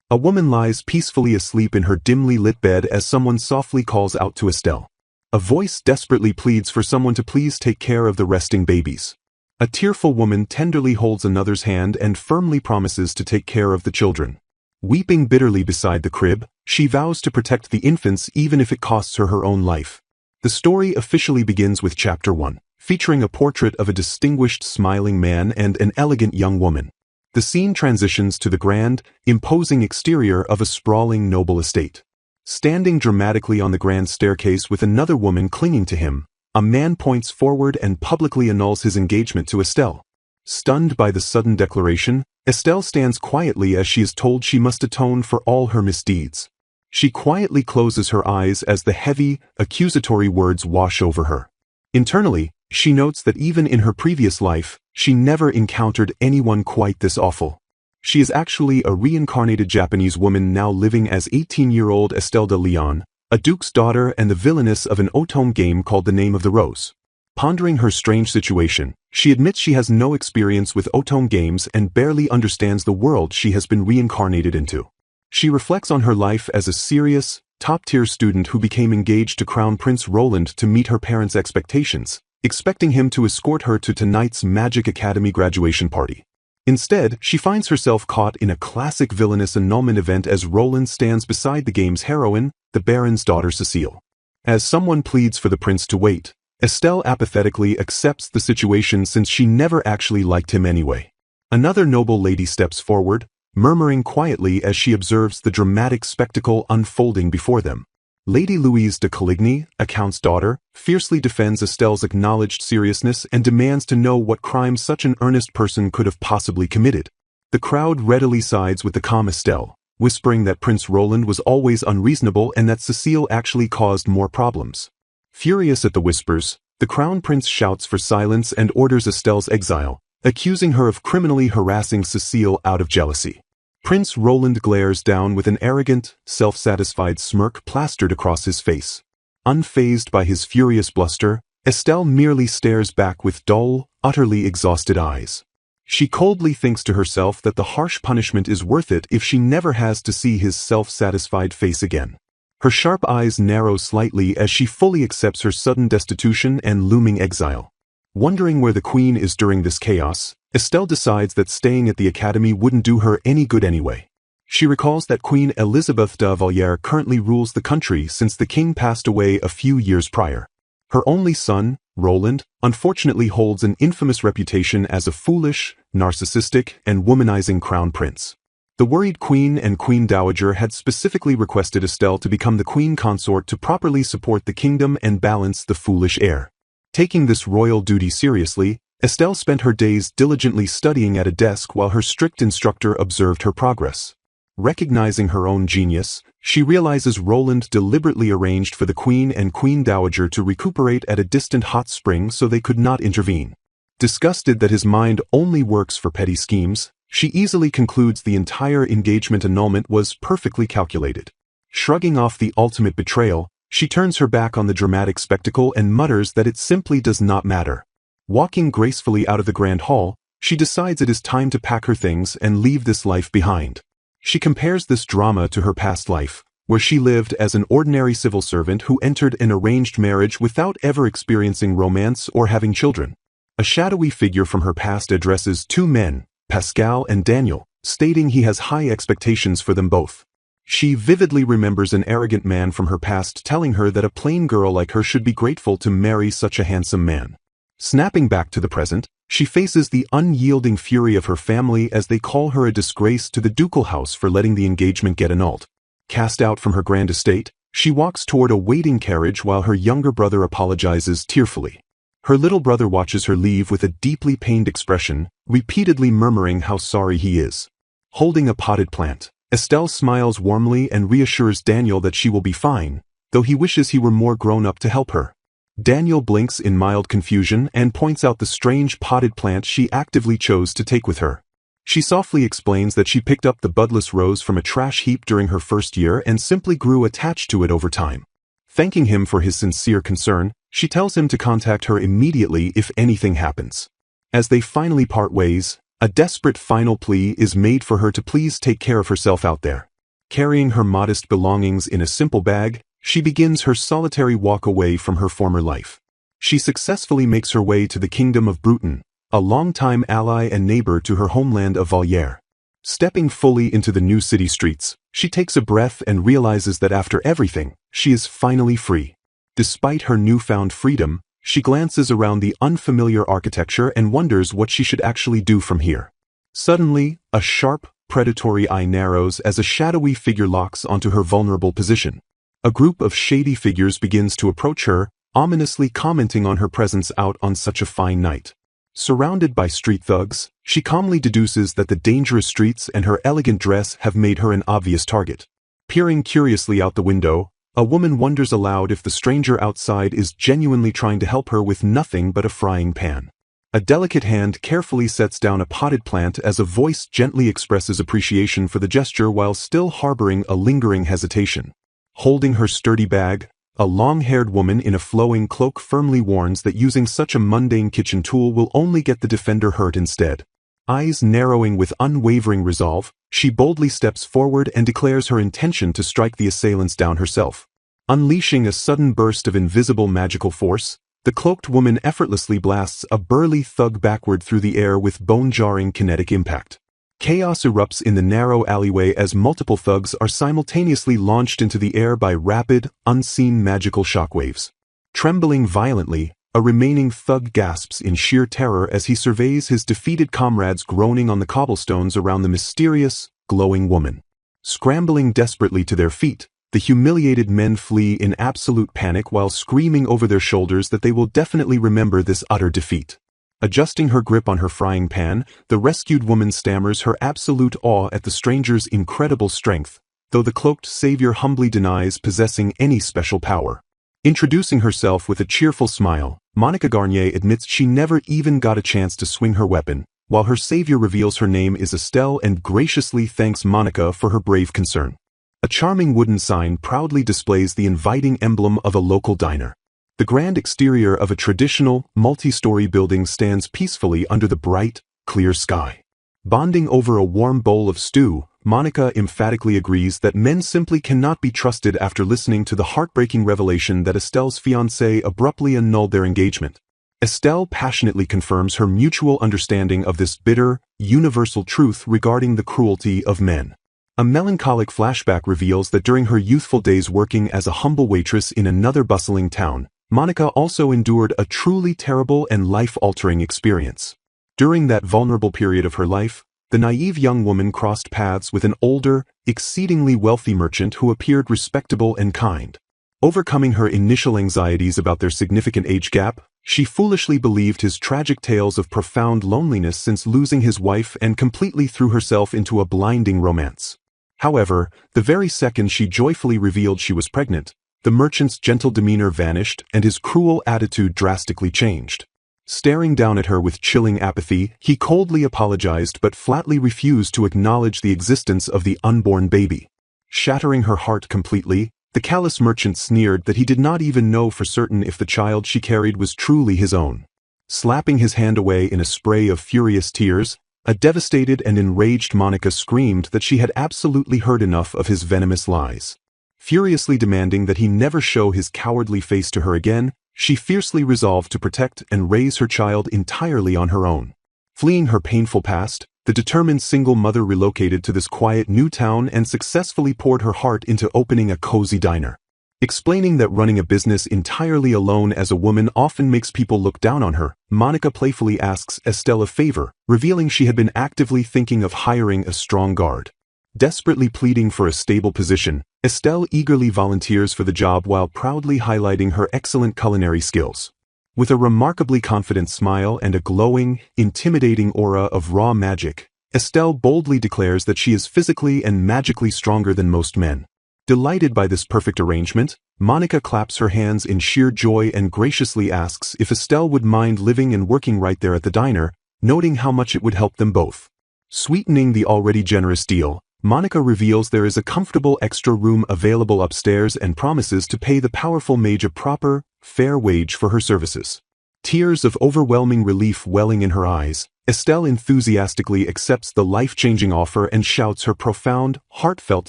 A woman lies peacefully asleep in her dimly lit bed as someone softly calls out to Estelle. A voice desperately pleads for someone to please take care of the resting babies. A tearful woman tenderly holds another's hand and firmly promises to take care of the children. Weeping bitterly beside the crib, she vows to protect the infants even if it costs her own life. The story officially begins with Chapter 1, featuring a portrait of a distinguished smiling man and an elegant young woman. The scene transitions to the grand, imposing exterior of a sprawling noble estate. Standing dramatically on the grand staircase with another woman clinging to him, a man points forward and publicly annuls his engagement to Estelle. Stunned by the sudden declaration, Estelle stands quietly as she is told she must atone for all her misdeeds. She quietly closes her eyes as the heavy, accusatory words wash over her. Internally, she notes that even in her previous life, she never encountered anyone quite this awful. She is actually a reincarnated Japanese woman now living as 18-year-old Estelle de Leon, a duke's daughter and the villainess of an otome game called The Name of the Rose. Pondering her strange situation, she admits she has no experience with otome games and barely understands the world she has been reincarnated into. She reflects on her life as a serious, top-tier student who became engaged to Crown Prince Roland to meet her parents' expectations, expecting him to escort her to tonight's Magic Academy graduation party. Instead, she finds herself caught in a classic villainous annulment event as Roland stands beside the game's heroine, the Baron's daughter Cecile. As someone pleads for the prince to wait, Estelle apathetically accepts the situation since she never actually liked him anyway. Another noble lady steps forward, murmuring quietly as she observes the dramatic spectacle unfolding before them. Lady Louise de Coligny, a count's daughter, fiercely defends Estelle's acknowledged seriousness and demands to know what crime such an earnest person could have possibly committed. The crowd readily sides with the calm Estelle, whispering that Prince Roland was always unreasonable and that Cecile actually caused more problems. Furious at the whispers, the Crown Prince shouts for silence and orders Estelle's exile, accusing her of criminally harassing Cecile out of jealousy. Prince Roland glares down with an arrogant, self-satisfied smirk plastered across his face. Unfazed by his furious bluster, Estelle merely stares back with dull, utterly exhausted eyes. She coldly thinks to herself that the harsh punishment is worth it if she never has to see his self-satisfied face again. Her sharp eyes narrow slightly as she fully accepts her sudden destitution and looming exile. Wondering where the queen is during this chaos, Estelle decides that staying at the academy wouldn't do her any good anyway. She recalls that Queen Elizabeth de Valier currently rules the country since the king passed away a few years prior. Her only son, Roland, unfortunately holds an infamous reputation as a foolish, narcissistic, and womanizing crown prince. The worried queen and queen dowager had specifically requested Estelle to become the queen consort to properly support the kingdom and balance the foolish heir. Taking this royal duty seriously, Estelle spent her days diligently studying at a desk while her strict instructor observed her progress. Recognizing her own genius, she realizes Roland deliberately arranged for the queen and queen dowager to recuperate at a distant hot spring so they could not intervene. Disgusted that his mind only works for petty schemes, she easily concludes the entire engagement annulment was perfectly calculated. Shrugging off the ultimate betrayal, she turns her back on the dramatic spectacle and mutters that it simply does not matter. Walking gracefully out of the grand hall, she decides it is time to pack her things and leave this life behind. She compares this drama to her past life, where she lived as an ordinary civil servant who entered an arranged marriage without ever experiencing romance or having children. A shadowy figure from her past addresses two men, Pascal and Daniel, stating he has high expectations for them both. She vividly remembers an arrogant man from her past telling her that a plain girl like her should be grateful to marry such a handsome man. Snapping back to the present, she faces the unyielding fury of her family as they call her a disgrace to the ducal house for letting the engagement get annulled. Cast out from her grand estate, she walks toward a waiting carriage while her younger brother apologizes tearfully. Her little brother watches her leave with a deeply pained expression, repeatedly murmuring how sorry he is. Holding a potted plant, Estelle smiles warmly and reassures Daniel that she will be fine, though he wishes he were more grown up to help her. Daniel blinks in mild confusion and points out the strange potted plant she actively chose to take with her. She softly explains that she picked up the budless rose from a trash heap during her first year and simply grew attached to it over time. Thanking him for his sincere concern, she tells him to contact her immediately if anything happens. As they finally part ways, a desperate final plea is made for her to please take care of herself out there. Carrying her modest belongings in a simple bag, she begins her solitary walk away from her former life. She successfully makes her way to the kingdom of Bruton, a longtime ally and neighbor to her homeland of Valier. Stepping fully into the new city streets, she takes a breath and realizes that after everything, she is finally free. Despite her newfound freedom, she glances around the unfamiliar architecture and wonders what she should actually do from here. Suddenly, a sharp, predatory eye narrows as a shadowy figure locks onto her vulnerable position. A group of shady figures begins to approach her, ominously commenting on her presence out on such a fine night. Surrounded by street thugs, she calmly deduces that the dangerous streets and her elegant dress have made her an obvious target. Peering curiously out the window, a woman wonders aloud if the stranger outside is genuinely trying to help her with nothing but a frying pan. A delicate hand carefully sets down a potted plant as a voice gently expresses appreciation for the gesture while still harboring a lingering hesitation. Holding her sturdy bag, a long-haired woman in a flowing cloak firmly warns that using such a mundane kitchen tool will only get the defender hurt instead. Eyes narrowing with unwavering resolve, she boldly steps forward and declares her intention to strike the assailants down herself. Unleashing a sudden burst of invisible magical force, the cloaked woman effortlessly blasts a burly thug backward through the air with bone-jarring kinetic impact. Chaos erupts in the narrow alleyway as multiple thugs are simultaneously launched into the air by rapid, unseen magical shockwaves. Trembling violently, a remaining thug gasps in sheer terror as he surveys his defeated comrades groaning on the cobblestones around the mysterious, glowing woman. Scrambling desperately to their feet, the humiliated men flee in absolute panic while screaming over their shoulders that they will definitely remember this utter defeat. Adjusting her grip on her frying pan, the rescued woman stammers her absolute awe at the stranger's incredible strength, though the cloaked savior humbly denies possessing any special power. Introducing herself with a cheerful smile, Monica Garnier admits she never even got a chance to swing her weapon, while her savior reveals her name is Estelle and graciously thanks Monica for her brave concern. A charming wooden sign proudly displays the inviting emblem of a local diner. The grand exterior of a traditional, multi-story building stands peacefully under the bright, clear sky. Bonding over a warm bowl of stew, Monica emphatically agrees that men simply cannot be trusted after listening to the heartbreaking revelation that Estelle's fiancé abruptly annulled their engagement. Estelle passionately confirms her mutual understanding of this bitter, universal truth regarding the cruelty of men. A melancholic flashback reveals that during her youthful days working as a humble waitress in another bustling town, Monica also endured a truly terrible and life-altering experience. During that vulnerable period of her life, the naive young woman crossed paths with an older, exceedingly wealthy merchant who appeared respectable and kind. Overcoming her initial anxieties about their significant age gap, she foolishly believed his tragic tales of profound loneliness since losing his wife and completely threw herself into a blinding romance. However, the very second she joyfully revealed she was pregnant, the merchant's gentle demeanor vanished and his cruel attitude drastically changed. Staring down at her with chilling apathy, he coldly apologized but flatly refused to acknowledge the existence of the unborn baby. Shattering her heart completely, the callous merchant sneered that he did not even know for certain if the child she carried was truly his own. Slapping his hand away in a spray of furious tears, a devastated and enraged Monica screamed that she had absolutely heard enough of his venomous lies. Furiously demanding that he never show his cowardly face to her again, she fiercely resolved to protect and raise her child entirely on her own. Fleeing her painful past, the determined single mother relocated to this quiet new town and successfully poured her heart into opening a cozy diner. Explaining that running a business entirely alone as a woman often makes people look down on her, Monica playfully asks Estelle a favor, revealing she had been actively thinking of hiring a strong guard. Desperately pleading for a stable position, Estelle eagerly volunteers for the job while proudly highlighting her excellent culinary skills. With a remarkably confident smile and a glowing, intimidating aura of raw magic, Estelle boldly declares that she is physically and magically stronger than most men. Delighted by this perfect arrangement, Monica claps her hands in sheer joy and graciously asks if Estelle would mind living and working right there at the diner, noting how much it would help them both. Sweetening the already generous deal, Monica reveals there is a comfortable extra room available upstairs and promises to pay the powerful mage a proper, fair wage for her services. Tears of overwhelming relief welling in her eyes, Estelle enthusiastically accepts the life-changing offer and shouts her profound, heartfelt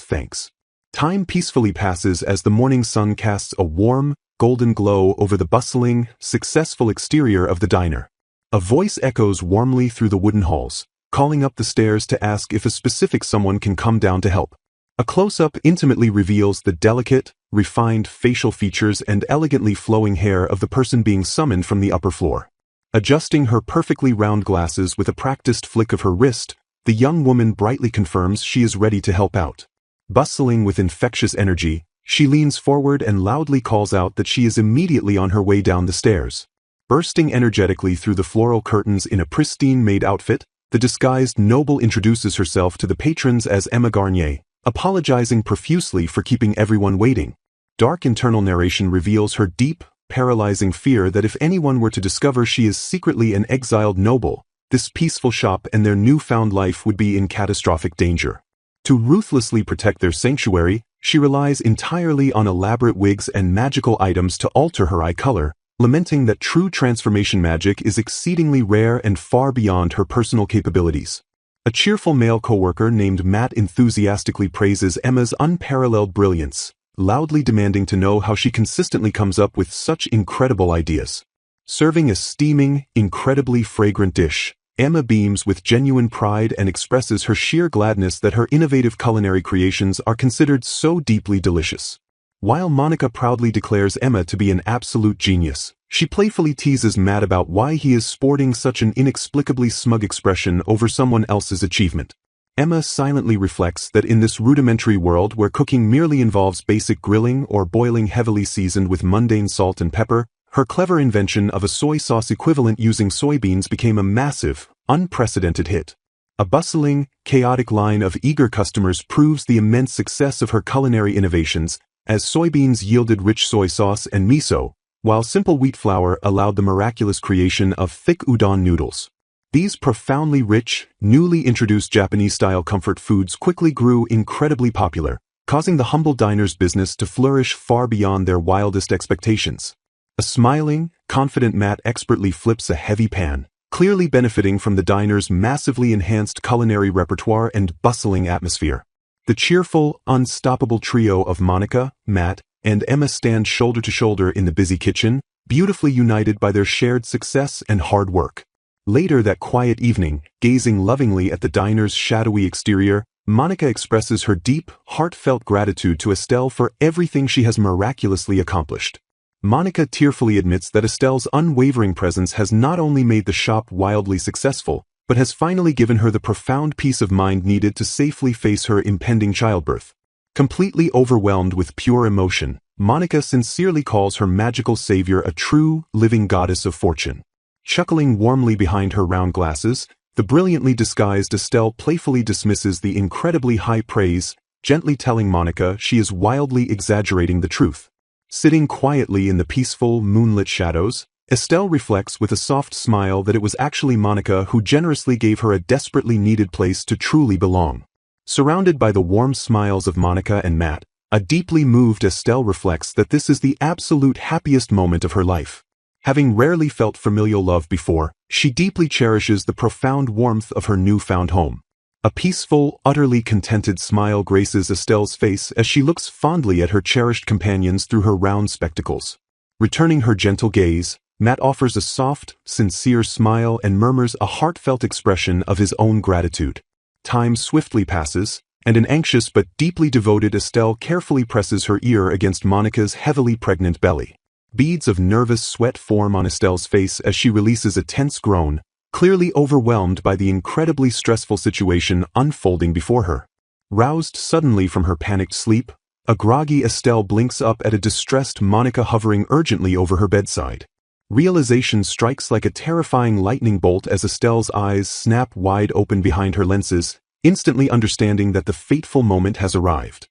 thanks. Time peacefully passes as the morning sun casts a warm, golden glow over the bustling, successful exterior of the diner. A voice echoes warmly through the wooden halls, calling up the stairs to ask if a specific someone can come down to help. A close-up intimately reveals the delicate, refined facial features and elegantly flowing hair of the person being summoned from the upper floor. Adjusting her perfectly round glasses with a practiced flick of her wrist, the young woman brightly confirms she is ready to help out. Bustling with infectious energy, she leans forward and loudly calls out that she is immediately on her way down the stairs. Bursting energetically through the floral curtains in a pristine maid outfit, the disguised noble introduces herself to the patrons as Emma Garnier, apologizing profusely for keeping everyone waiting. Dark internal narration reveals her deep, paralyzing fear that if anyone were to discover she is secretly an exiled noble, this peaceful shop and their newfound life would be in catastrophic danger. To ruthlessly protect their sanctuary, she relies entirely on elaborate wigs and magical items to alter her eye color, lamenting that true transformation magic is exceedingly rare and far beyond her personal capabilities. A cheerful male coworker named Matt enthusiastically praises Emma's unparalleled brilliance, loudly demanding to know how she consistently comes up with such incredible ideas. Serving a steaming, incredibly fragrant dish, Emma beams with genuine pride and expresses her sheer gladness that her innovative culinary creations are considered so deeply delicious. While Monica proudly declares Emma to be an absolute genius, she playfully teases Matt about why he is sporting such an inexplicably smug expression over someone else's achievement. Emma silently reflects that in this rudimentary world where cooking merely involves basic grilling or boiling heavily seasoned with mundane salt and pepper, her clever invention of a soy sauce equivalent using soybeans became a massive, unprecedented hit. A bustling, chaotic line of eager customers proves the immense success of her culinary innovations, as soybeans yielded rich soy sauce and miso, while simple wheat flour allowed the miraculous creation of thick udon noodles. These profoundly rich, newly introduced Japanese-style comfort foods quickly grew incredibly popular, causing the humble diner's business to flourish far beyond their wildest expectations. A smiling, confident Matt expertly flips a heavy pan, clearly benefiting from the diner's massively enhanced culinary repertoire and bustling atmosphere. The cheerful, unstoppable trio of Monica, Matt, and Emma stand shoulder to shoulder in the busy kitchen, beautifully united by their shared success and hard work. Later that quiet evening, gazing lovingly at the diner's shadowy exterior, Monica expresses her deep, heartfelt gratitude to Estelle for everything she has miraculously accomplished. Monica tearfully admits that Estelle's unwavering presence has not only made the shop wildly successful, but has finally given her the profound peace of mind needed to safely face her impending childbirth. Completely overwhelmed with pure emotion, Monica sincerely calls her magical savior a true, living goddess of fortune. Chuckling warmly behind her round glasses, the brilliantly disguised Estelle playfully dismisses the incredibly high praise, gently telling Monica she is wildly exaggerating the truth. Sitting quietly in the peaceful, moonlit shadows, Estelle reflects with a soft smile that it was actually Monica who generously gave her a desperately needed place to truly belong. Surrounded by the warm smiles of Monica and Matt, a deeply moved Estelle reflects that this is the absolute happiest moment of her life. Having rarely felt familial love before, she deeply cherishes the profound warmth of her newfound home. A peaceful, utterly contented smile graces Estelle's face as she looks fondly at her cherished companions through her round spectacles. Returning her gentle gaze, Matt offers a soft, sincere smile and murmurs a heartfelt expression of his own gratitude. Time swiftly passes, and an anxious but deeply devoted Estelle carefully presses her ear against Monica's heavily pregnant belly. Beads of nervous sweat form on Estelle's face as she releases a tense groan, clearly overwhelmed by the incredibly stressful situation unfolding before her. Roused suddenly from her panicked sleep, a groggy Estelle blinks up at a distressed Monica hovering urgently over her bedside. Realization strikes like a terrifying lightning bolt as Estelle's eyes snap wide open behind her lenses, instantly understanding that the fateful moment has arrived.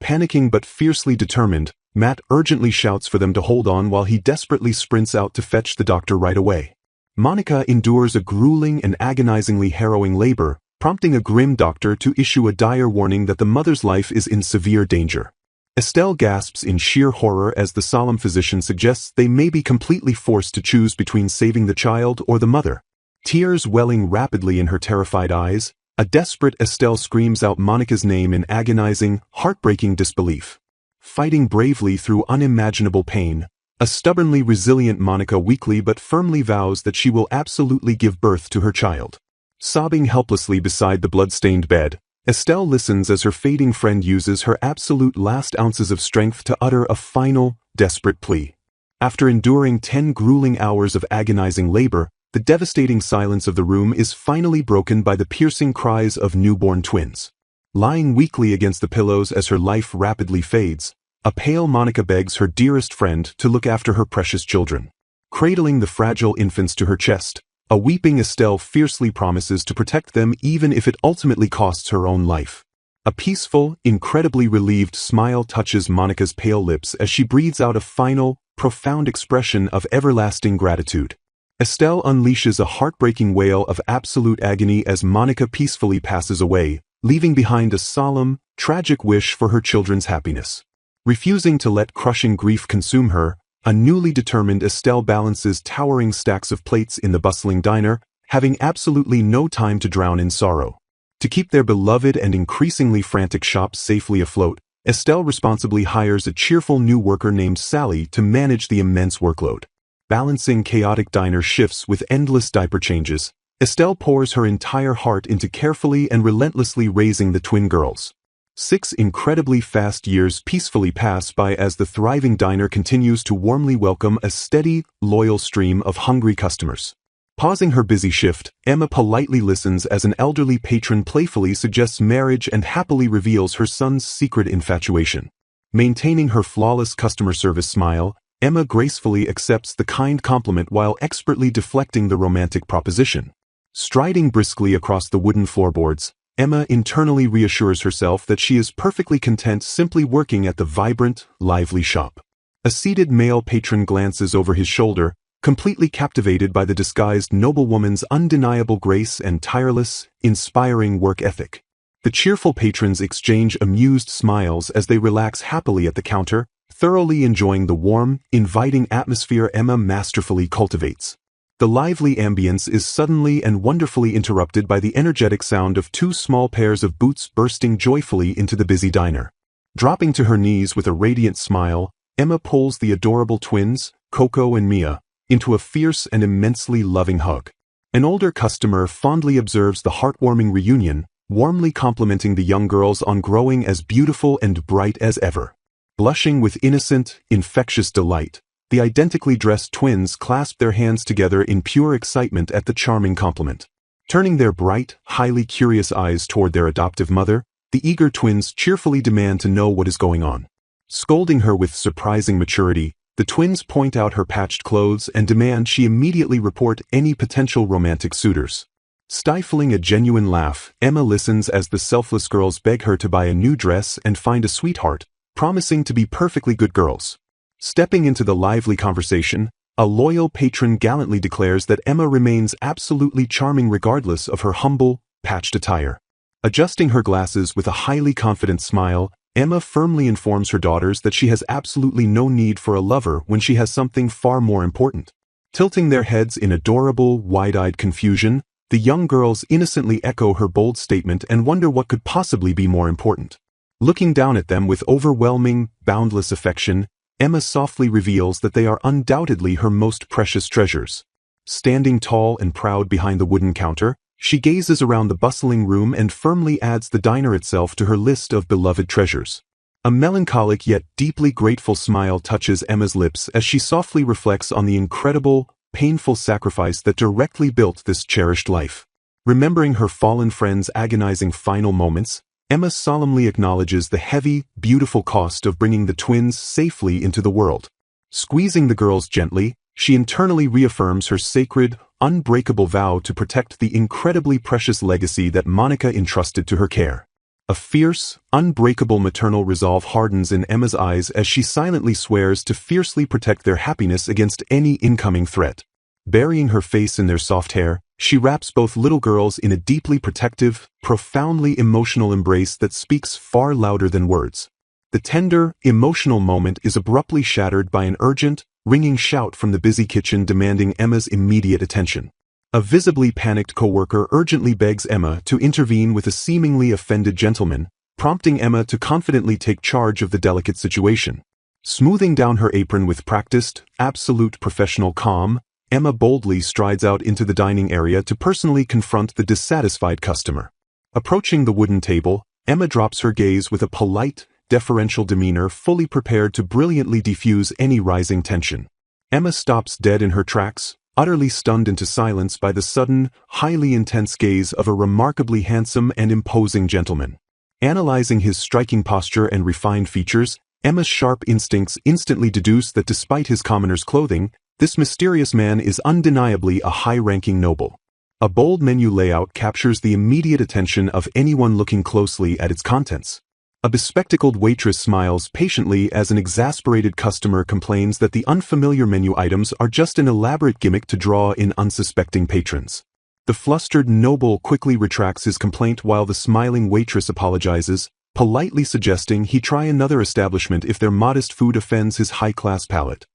Panicking but fiercely determined, Matt urgently shouts for them to hold on while he desperately sprints out to fetch the doctor right away. Monica endures a grueling and agonizingly harrowing labor, prompting a grim doctor to issue a dire warning that the mother's life is in severe danger. Estelle gasps in sheer horror as the solemn physician suggests they may be completely forced to choose between saving the child or the mother. Tears welling rapidly in her terrified eyes, a desperate Estelle screams out Monica's name in agonizing, heartbreaking disbelief. Fighting bravely through unimaginable pain, a stubbornly resilient Monica weakly but firmly vows that she will absolutely give birth to her child. Sobbing helplessly beside the blood-stained bed, Estelle listens as her fading friend uses her absolute last ounces of strength to utter a final, desperate plea. After enduring 10 grueling hours of agonizing labor, the devastating silence of the room is finally broken by the piercing cries of newborn twins. Lying weakly against the pillows as her life rapidly fades, a pale Monica begs her dearest friend to look after her precious children. Cradling the fragile infants to her chest, a weeping Estelle fiercely promises to protect them even if it ultimately costs her own life. A peaceful, incredibly relieved smile touches Monica's pale lips as she breathes out a final, profound expression of everlasting gratitude. Estelle unleashes a heartbreaking wail of absolute agony as Monica peacefully passes away, leaving behind a solemn, tragic wish for her children's happiness. Refusing to let crushing grief consume her, a newly determined Estelle balances towering stacks of plates in the bustling diner, having absolutely no time to drown in sorrow. To keep their beloved and increasingly frantic shop safely afloat, Estelle responsibly hires a cheerful new worker named Sally to manage the immense workload. Balancing chaotic diner shifts with endless diaper changes, Estelle pours her entire heart into carefully and relentlessly raising the twin girls. 6 incredibly fast years peacefully pass by as the thriving diner continues to warmly welcome a steady, loyal stream of hungry customers. Pausing her busy shift, Emma politely listens as an elderly patron playfully suggests marriage and happily reveals her son's secret infatuation. Maintaining her flawless customer service smile, Emma gracefully accepts the kind compliment while expertly deflecting the romantic proposition. Striding briskly across the wooden floorboards, Emma internally reassures herself that she is perfectly content simply working at the vibrant, lively shop. A seated male patron glances over his shoulder, completely captivated by the disguised noblewoman's undeniable grace and tireless, inspiring work ethic. The cheerful patrons exchange amused smiles as they relax happily at the counter, thoroughly enjoying the warm, inviting atmosphere Emma masterfully cultivates. The lively ambience is suddenly and wonderfully interrupted by the energetic sound of 2 small pairs of boots bursting joyfully into the busy diner. Dropping to her knees with a radiant smile, Emma pulls the adorable twins, Coco and Mia, into a fierce and immensely loving hug. An older customer fondly observes the heartwarming reunion, warmly complimenting the young girls on growing as beautiful and bright as ever. Blushing with innocent, infectious delight, the identically dressed twins clasp their hands together in pure excitement at the charming compliment. Turning their bright, highly curious eyes toward their adoptive mother, the eager twins cheerfully demand to know what is going on. Scolding her with surprising maturity, the twins point out her patched clothes and demand she immediately report any potential romantic suitors. Stifling a genuine laugh, Emma listens as the selfless girls beg her to buy a new dress and find a sweetheart, promising to be perfectly good girls. Stepping into the lively conversation, a loyal patron gallantly declares that Emma remains absolutely charming regardless of her humble, patched attire. Adjusting her glasses with a highly confident smile, Emma firmly informs her daughters that she has absolutely no need for a lover when she has something far more important. Tilting their heads in adorable, wide-eyed confusion, the young girls innocently echo her bold statement and wonder what could possibly be more important. Looking down at them with overwhelming, boundless affection, Emma softly reveals that they are undoubtedly her most precious treasures. Standing tall and proud behind the wooden counter, she gazes around the bustling room and firmly adds the diner itself to her list of beloved treasures. A melancholic yet deeply grateful smile touches Emma's lips as she softly reflects on the incredible, painful sacrifice that directly built this cherished life. Remembering her fallen friend's agonizing final moments, Emma solemnly acknowledges the heavy, beautiful cost of bringing the twins safely into the world. Squeezing the girls gently, she internally reaffirms her sacred, unbreakable vow to protect the incredibly precious legacy that Monica entrusted to her care. A fierce, unbreakable maternal resolve hardens in Emma's eyes as she silently swears to fiercely protect their happiness against any incoming threat. Burying her face in their soft hair, she wraps both little girls in a deeply protective, profoundly emotional embrace that speaks far louder than words. The tender, emotional moment is abruptly shattered by an urgent, ringing shout from the busy kitchen demanding Emma's immediate attention. A visibly panicked coworker urgently begs Emma to intervene with a seemingly offended gentleman, prompting Emma to confidently take charge of the delicate situation. Smoothing down her apron with practiced, absolute professional calm, Emma boldly strides out into the dining area to personally confront the dissatisfied customer. Approaching the wooden table, Emma drops her gaze with a polite, deferential demeanor fully prepared to brilliantly defuse any rising tension. Emma stops dead in her tracks, utterly stunned into silence by the sudden, highly intense gaze of a remarkably handsome and imposing gentleman. Analyzing his striking posture and refined features, Emma's sharp instincts instantly deduce that despite his commoner's clothing, this mysterious man is undeniably a high-ranking noble. A bold menu layout captures the immediate attention of anyone looking closely at its contents. A bespectacled waitress smiles patiently as an exasperated customer complains that the unfamiliar menu items are just an elaborate gimmick to draw in unsuspecting patrons. The flustered noble quickly retracts his complaint while the smiling waitress apologizes, politely suggesting he try another establishment if their modest food offends his high-class palate.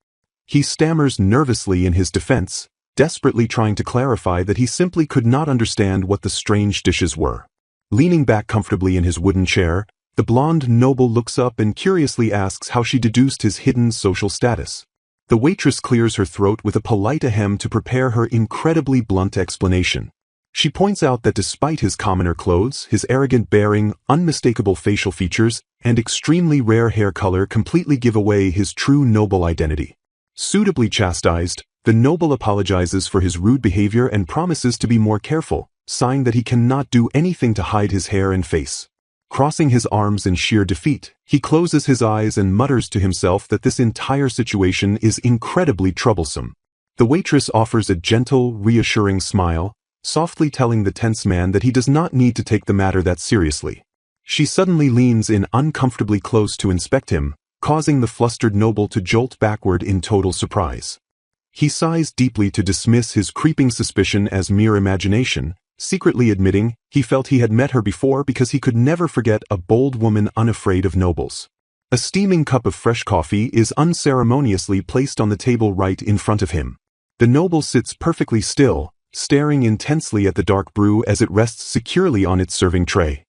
He stammers nervously in his defense, desperately trying to clarify that he simply could not understand what the strange dishes were. Leaning back comfortably in his wooden chair, the blonde noble looks up and curiously asks how she deduced his hidden social status. The waitress clears her throat with a polite ahem to prepare her incredibly blunt explanation. She points out that despite his commoner clothes, his arrogant bearing, unmistakable facial features, and extremely rare hair color completely give away his true noble identity. Suitably chastised, the noble apologizes for his rude behavior and promises to be more careful, sighing that he cannot do anything to hide his hair and face. Crossing his arms in sheer defeat, he closes his eyes and mutters to himself that this entire situation is incredibly troublesome. The waitress offers a gentle, reassuring smile, softly telling the tense man that he does not need to take the matter that seriously. She suddenly leans in uncomfortably close to inspect him, causing the flustered noble to jolt backward in total surprise. He sighs deeply to dismiss his creeping suspicion as mere imagination, secretly admitting he felt he had met her before because he could never forget a bold woman unafraid of nobles. A steaming cup of fresh coffee is unceremoniously placed on the table right in front of him. The noble sits perfectly still, staring intensely at the dark brew as it rests securely on its serving tray.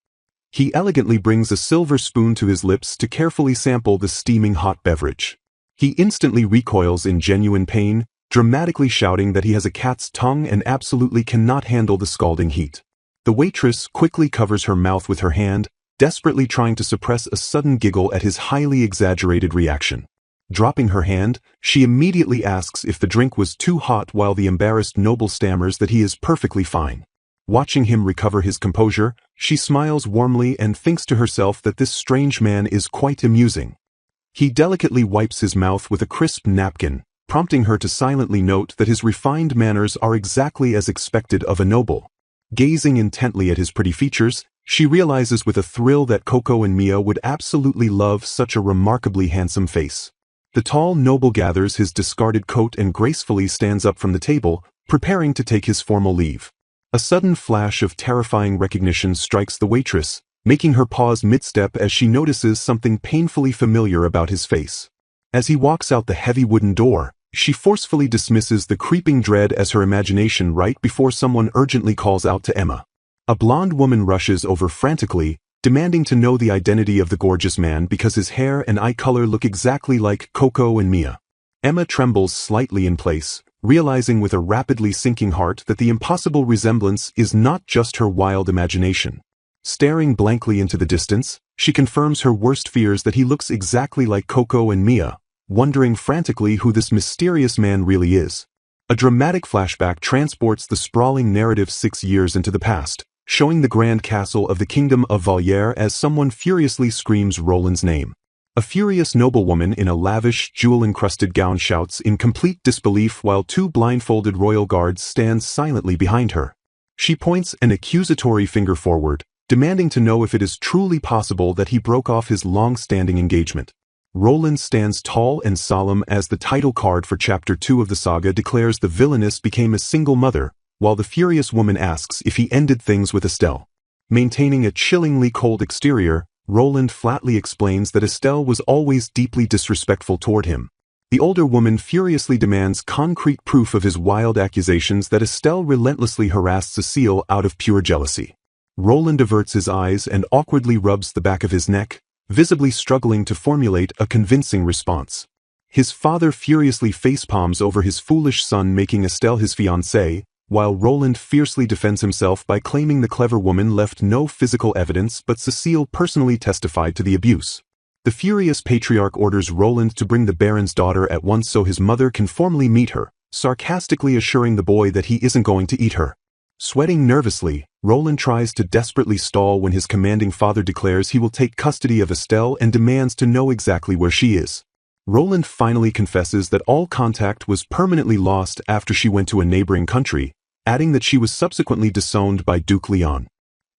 He elegantly brings a silver spoon to his lips to carefully sample the steaming hot beverage. He instantly recoils in genuine pain, dramatically shouting that he has a cat's tongue and absolutely cannot handle the scalding heat. The waitress quickly covers her mouth with her hand, desperately trying to suppress a sudden giggle at his highly exaggerated reaction. Dropping her hand, she immediately asks if the drink was too hot while the embarrassed noble stammers that he is perfectly fine. Watching him recover his composure, she smiles warmly and thinks to herself that this strange man is quite amusing. He delicately wipes his mouth with a crisp napkin, prompting her to silently note that his refined manners are exactly as expected of a noble. Gazing intently at his pretty features, she realizes with a thrill that Coco and Mia would absolutely love such a remarkably handsome face. The tall noble gathers his discarded coat and gracefully stands up from the table, preparing to take his formal leave. A sudden flash of terrifying recognition strikes the waitress, making her pause mid-step as she notices something painfully familiar about his face. As he walks out the heavy wooden door, she forcefully dismisses the creeping dread as her imagination right before someone urgently calls out to Emma. A blonde woman rushes over frantically, demanding to know the identity of the gorgeous man because his hair and eye color look exactly like Coco and Mia. Emma trembles slightly in place, realizing with a rapidly sinking heart that the impossible resemblance is not just her wild imagination. Staring blankly into the distance, she confirms her worst fears that he looks exactly like Coco and Mia, wondering frantically who this mysterious man really is. A dramatic flashback transports the sprawling narrative 6 years into the past, showing the grand castle of the kingdom of Valier as someone furiously screams Roland's name. A furious noblewoman in a lavish, jewel-encrusted gown shouts in complete disbelief while 2 blindfolded royal guards stand silently behind her. She points an accusatory finger forward, demanding to know if it is truly possible that he broke off his long-standing engagement. Roland stands tall and solemn as the title card for Chapter 2 of the saga declares the Villainess became a single mother, while the furious woman asks if he ended things with Estelle. Maintaining a chillingly cold exterior, Roland flatly explains that Estelle was always deeply disrespectful toward him. The older woman furiously demands concrete proof of his wild accusations that Estelle relentlessly harassed Cecile out of pure jealousy. Roland averts his eyes and awkwardly rubs the back of his neck, visibly struggling to formulate a convincing response. His father furiously facepalms over his foolish son making Estelle his fiancée, while Roland fiercely defends himself by claiming the clever woman left no physical evidence but Cecile personally testified to the abuse. The furious patriarch orders Roland to bring the Baron's daughter at once so his mother can formally meet her, sarcastically assuring the boy that he isn't going to eat her. Sweating nervously, Roland tries to desperately stall when his commanding father declares he will take custody of Estelle and demands to know exactly where she is. Roland finally confesses that all contact was permanently lost after she went to a neighboring country, adding that she was subsequently disowned by Duke Leon.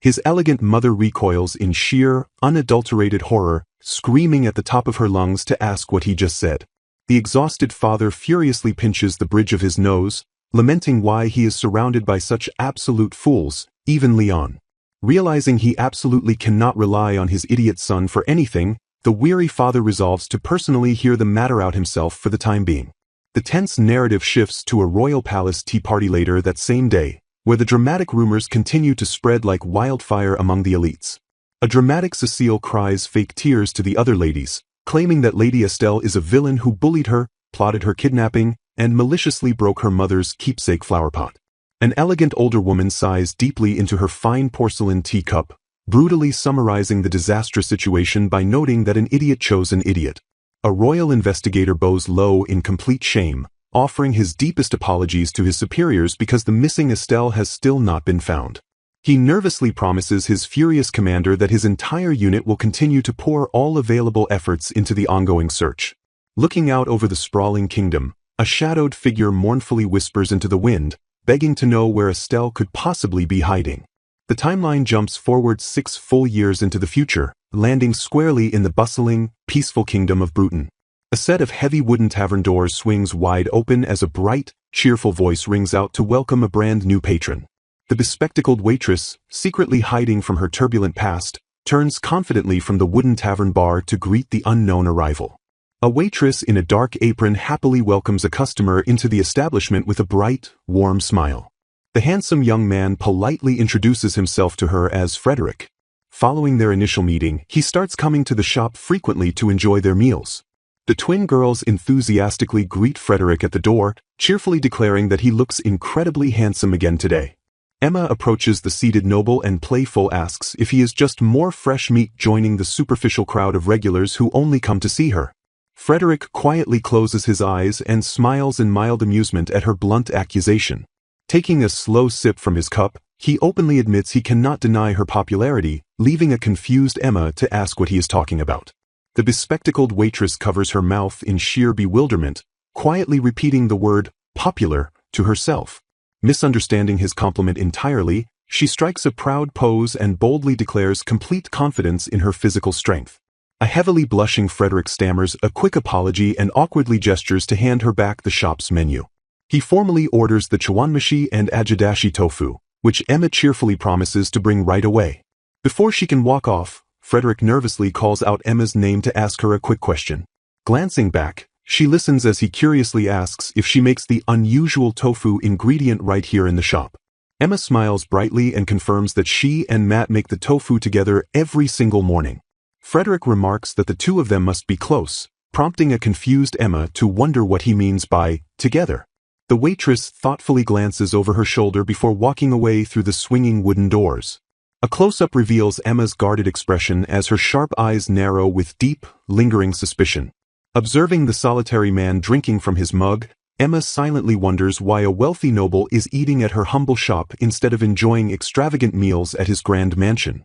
His elegant mother recoils in sheer, unadulterated horror, screaming at the top of her lungs to ask what he just said. The exhausted father furiously pinches the bridge of his nose, lamenting why he is surrounded by such absolute fools, even Leon. Realizing he absolutely cannot rely on his idiot son for anything, the weary father resolves to personally hear the matter out himself for the time being. The tense narrative shifts to a royal palace tea party later that same day, where the dramatic rumors continue to spread like wildfire among the elites. A dramatic Cecile cries fake tears to the other ladies, claiming that Lady Estelle is a villain who bullied her, plotted her kidnapping, and maliciously broke her mother's keepsake flowerpot. An elegant older woman sighs deeply into her fine porcelain teacup, brutally summarizing the disastrous situation by noting that an idiot chose an idiot. A royal investigator bows low in complete shame, offering his deepest apologies to his superiors because the missing Estelle has still not been found. He nervously promises his furious commander that his entire unit will continue to pour all available efforts into the ongoing search. Looking out over the sprawling kingdom, a shadowed figure mournfully whispers into the wind, begging to know where Estelle could possibly be hiding. The timeline jumps forward 6 full years into the future, landing squarely in the bustling, peaceful kingdom of Bruton. A set of heavy wooden tavern doors swings wide open as a bright, cheerful voice rings out to welcome a brand new patron. The bespectacled waitress, secretly hiding from her turbulent past, turns confidently from the wooden tavern bar to greet the unknown arrival. A waitress in a dark apron happily welcomes a customer into the establishment with a bright, warm smile. The handsome young man politely introduces himself to her as Frederick. Following their initial meeting, he starts coming to the shop frequently to enjoy their meals. The twin girls enthusiastically greet Frederick at the door, cheerfully declaring that he looks incredibly handsome again today. Emma approaches the seated noble and playful asks if he is just more fresh meat joining the superficial crowd of regulars who only come to see her. Frederick quietly closes his eyes and smiles in mild amusement at her blunt accusation. Taking a slow sip from his cup, he openly admits he cannot deny her popularity, leaving a confused Emma to ask what he is talking about. The bespectacled waitress covers her mouth in sheer bewilderment, quietly repeating the word popular to herself. Misunderstanding his compliment entirely, she strikes a proud pose and boldly declares complete confidence in her physical strength. A heavily blushing Frederick stammers a quick apology and awkwardly gestures to hand her back the shop's menu. He formally orders the chawanmushi and agedashi tofu, which Emma cheerfully promises to bring right away. Before she can walk off, Frederick nervously calls out Emma's name to ask her a quick question. Glancing back, she listens as he curiously asks if she makes the unusual tofu ingredient right here in the shop. Emma smiles brightly and confirms that she and Matt make the tofu together every single morning. Frederick remarks that the two of them must be close, prompting a confused Emma to wonder what he means by together. The waitress thoughtfully glances over her shoulder before walking away through the swinging wooden doors. A close-up reveals Emma's guarded expression as her sharp eyes narrow with deep, lingering suspicion. Observing the solitary man drinking from his mug, Emma silently wonders why a wealthy noble is eating at her humble shop instead of enjoying extravagant meals at his grand mansion.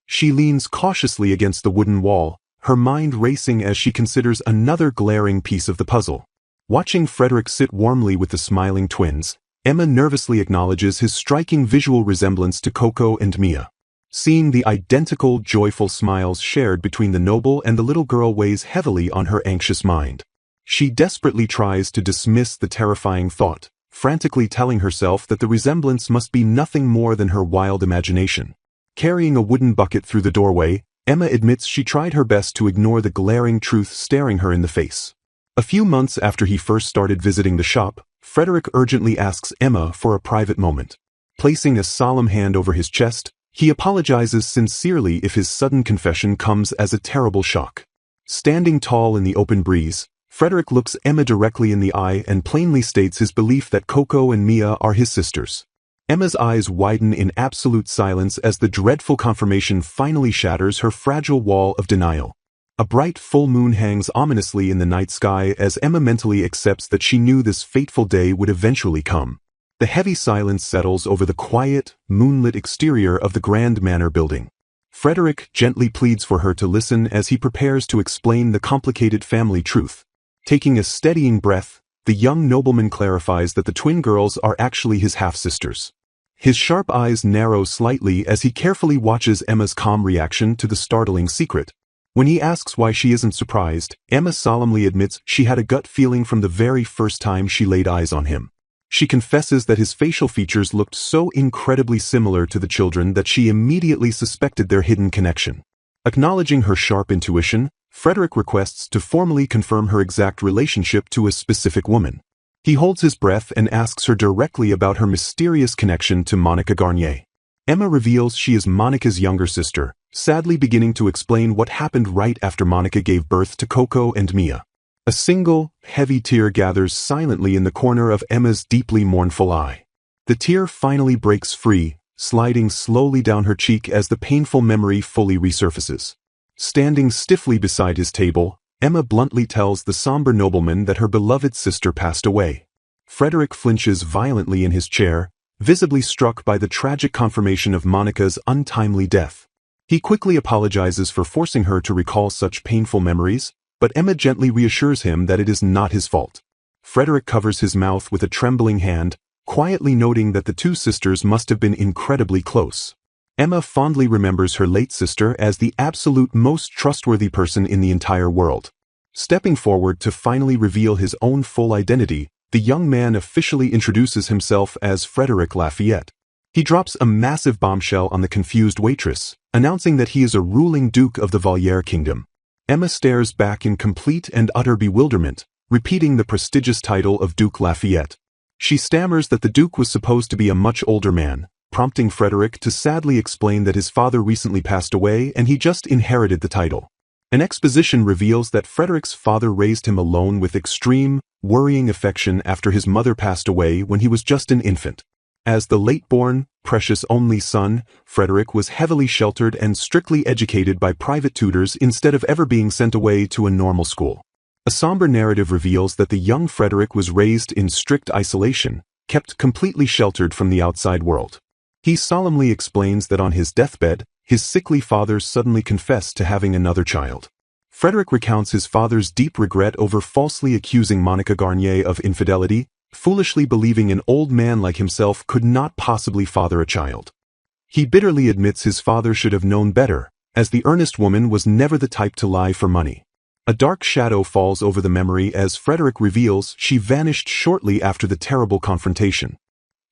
She leans cautiously against the wooden wall, her mind racing as she considers another glaring piece of the puzzle. Watching Frederick sit warmly with the smiling twins, Emma nervously acknowledges his striking visual resemblance to Coco and Mia. Seeing the identical joyful smiles shared between the noble and the little girl weighs heavily on her anxious mind. She desperately tries to dismiss the terrifying thought, frantically telling herself that the resemblance must be nothing more than her wild imagination. Carrying a wooden bucket through the doorway, Emma admits she tried her best to ignore the glaring truth staring her in the face. A few months after he first started visiting the shop, Frederick urgently asks Emma for a private moment. Placing a solemn hand over his chest, he apologizes sincerely if his sudden confession comes as a terrible shock. Standing tall in the open breeze, Frederick looks Emma directly in the eye and plainly states his belief that Coco and Mia are his sisters. Emma's eyes widen in absolute silence as the dreadful confirmation finally shatters her fragile wall of denial. A bright full moon hangs ominously in the night sky as Emma mentally accepts that she knew this fateful day would eventually come. The heavy silence settles over the quiet, moonlit exterior of the Grand Manor building. Frederick gently pleads for her to listen as he prepares to explain the complicated family truth. Taking a steadying breath, the young nobleman clarifies that the twin girls are actually his half-sisters. His sharp eyes narrow slightly as he carefully watches Emma's calm reaction to the startling secret. When he asks why she isn't surprised, Emma solemnly admits she had a gut feeling from the very first time she laid eyes on him. She confesses that his facial features looked so incredibly similar to the children that she immediately suspected their hidden connection. Acknowledging her sharp intuition, Frederick requests to formally confirm her exact relationship to a specific woman. He holds his breath and asks her directly about her mysterious connection to Monica Garnier. Emma reveals she is Monica's younger sister, sadly beginning to explain what happened right after Monica gave birth to Coco and Mia. A single, heavy tear gathers silently in the corner of Emma's deeply mournful eye. The tear finally breaks free, sliding slowly down her cheek as the painful memory fully resurfaces. Standing stiffly beside his table, Emma bluntly tells the somber nobleman that her beloved sister passed away. Frederick flinches violently in his chair, visibly struck by the tragic confirmation of Monica's untimely death. He quickly apologizes for forcing her to recall such painful memories, but Emma gently reassures him that it is not his fault. Frederick covers his mouth with a trembling hand, quietly noting that the two sisters must have been incredibly close. Emma fondly remembers her late sister as the absolute most trustworthy person in the entire world. Stepping forward to finally reveal his own full identity, the young man officially introduces himself as Frederick Lafayette. He drops a massive bombshell on the confused waitress, announcing that he is a ruling duke of the Valier kingdom. Emma stares back in complete and utter bewilderment, repeating the prestigious title of Duke Lafayette. She stammers that the duke was supposed to be a much older man, prompting Frederick to sadly explain that his father recently passed away and he just inherited the title. An exposition reveals that Frederick's father raised him alone with extreme, worrying affection after his mother passed away when he was just an infant. As the late-born, precious only son, Frederick was heavily sheltered and strictly educated by private tutors instead of ever being sent away to a normal school. A somber narrative reveals that the young Frederick was raised in strict isolation, kept completely sheltered from the outside world. He solemnly explains that on his deathbed, his sickly father suddenly confessed to having another child. Frederick recounts his father's deep regret over falsely accusing Monica Garnier of infidelity, foolishly believing an old man like himself could not possibly father a child. He bitterly admits his father should have known better, as the earnest woman was never the type to lie for money. A dark shadow falls over the memory as Frederick reveals she vanished shortly after the terrible confrontation.